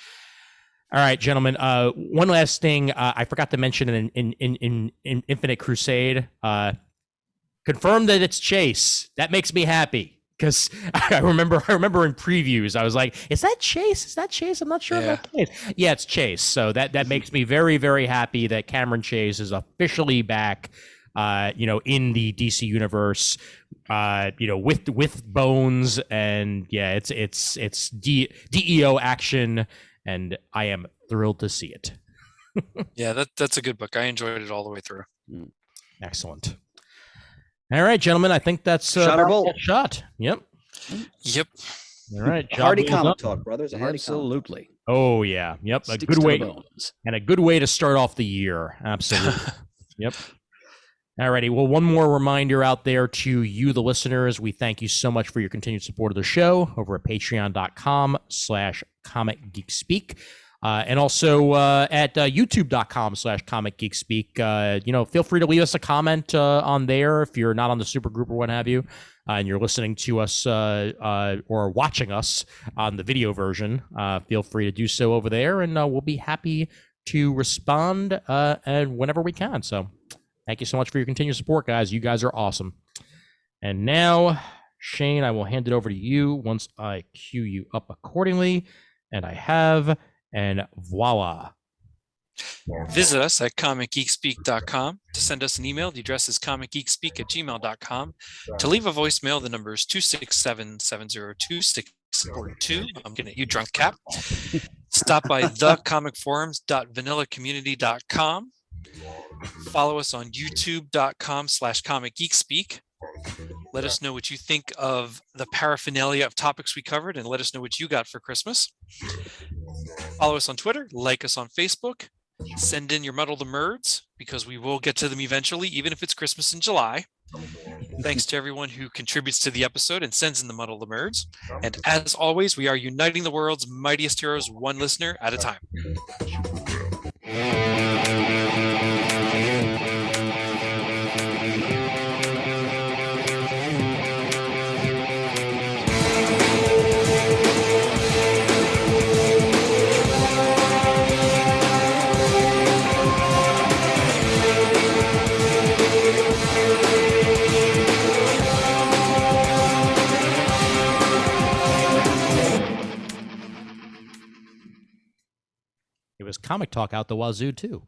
All right, gentlemen. One last thing I forgot to mention in Infinite Crusade. Confirmed that it's Chase. That makes me happy. Because I remember in previews, I was like, is that Chase? Is that Chase? I'm not sure if that's Chase. Yeah, it's Chase. So that makes me very, very happy that Cameron Chase is officially back, in the DC universe, with Bones. And yeah, it's DEO action, and I am thrilled to see it. Yeah, that's a good book. I enjoyed it all the way through. Excellent. All right, gentlemen. I think that's Shot or bolt. Shot. Yep. All right. Hardy comic talk, brothers. Absolutely. Oh yeah. Yep. Sticks a good to way the bones. and a good way to start off the year. Absolutely. Yep. Alrighty. Well, one more reminder out there to you, the listeners. We thank you so much for your continued support of the show over at patreon.com/comicgeekspeak. And also at youtube.com/comicgeekspeak. Feel free to leave us a comment on there if you're not on the super group or what have you, and you're listening to us or watching us on the video version. Feel free to do so over there, and we'll be happy to respond and whenever we can. So thank you so much for your continued support, guys. You guys are awesome. And now, Shane, I will hand it over to you once I cue you up accordingly. And I have, and voila. Visit us at comicgeekspeak.com. To send us an email, the address is comicgeekspeak@gmail.com. To leave a voicemail, the number is 267-702-642. I'm getting at you, drunk cap. Stop by thecomicforums.vanillacommunity.com. Follow us on youtube.com/comicgeekspeak. Let us know what you think of the paraphernalia of topics we covered, and let us know what you got for Christmas. Follow us on Twitter, like us on Facebook, send in your Muddle the Merds, because we will get to them eventually, even if it's Christmas in July. Thanks to everyone who contributes to the episode and sends in the Muddle the Merds. And as always, we are uniting the world's mightiest heroes, one listener at a time. It was comic talk out the wazoo, too.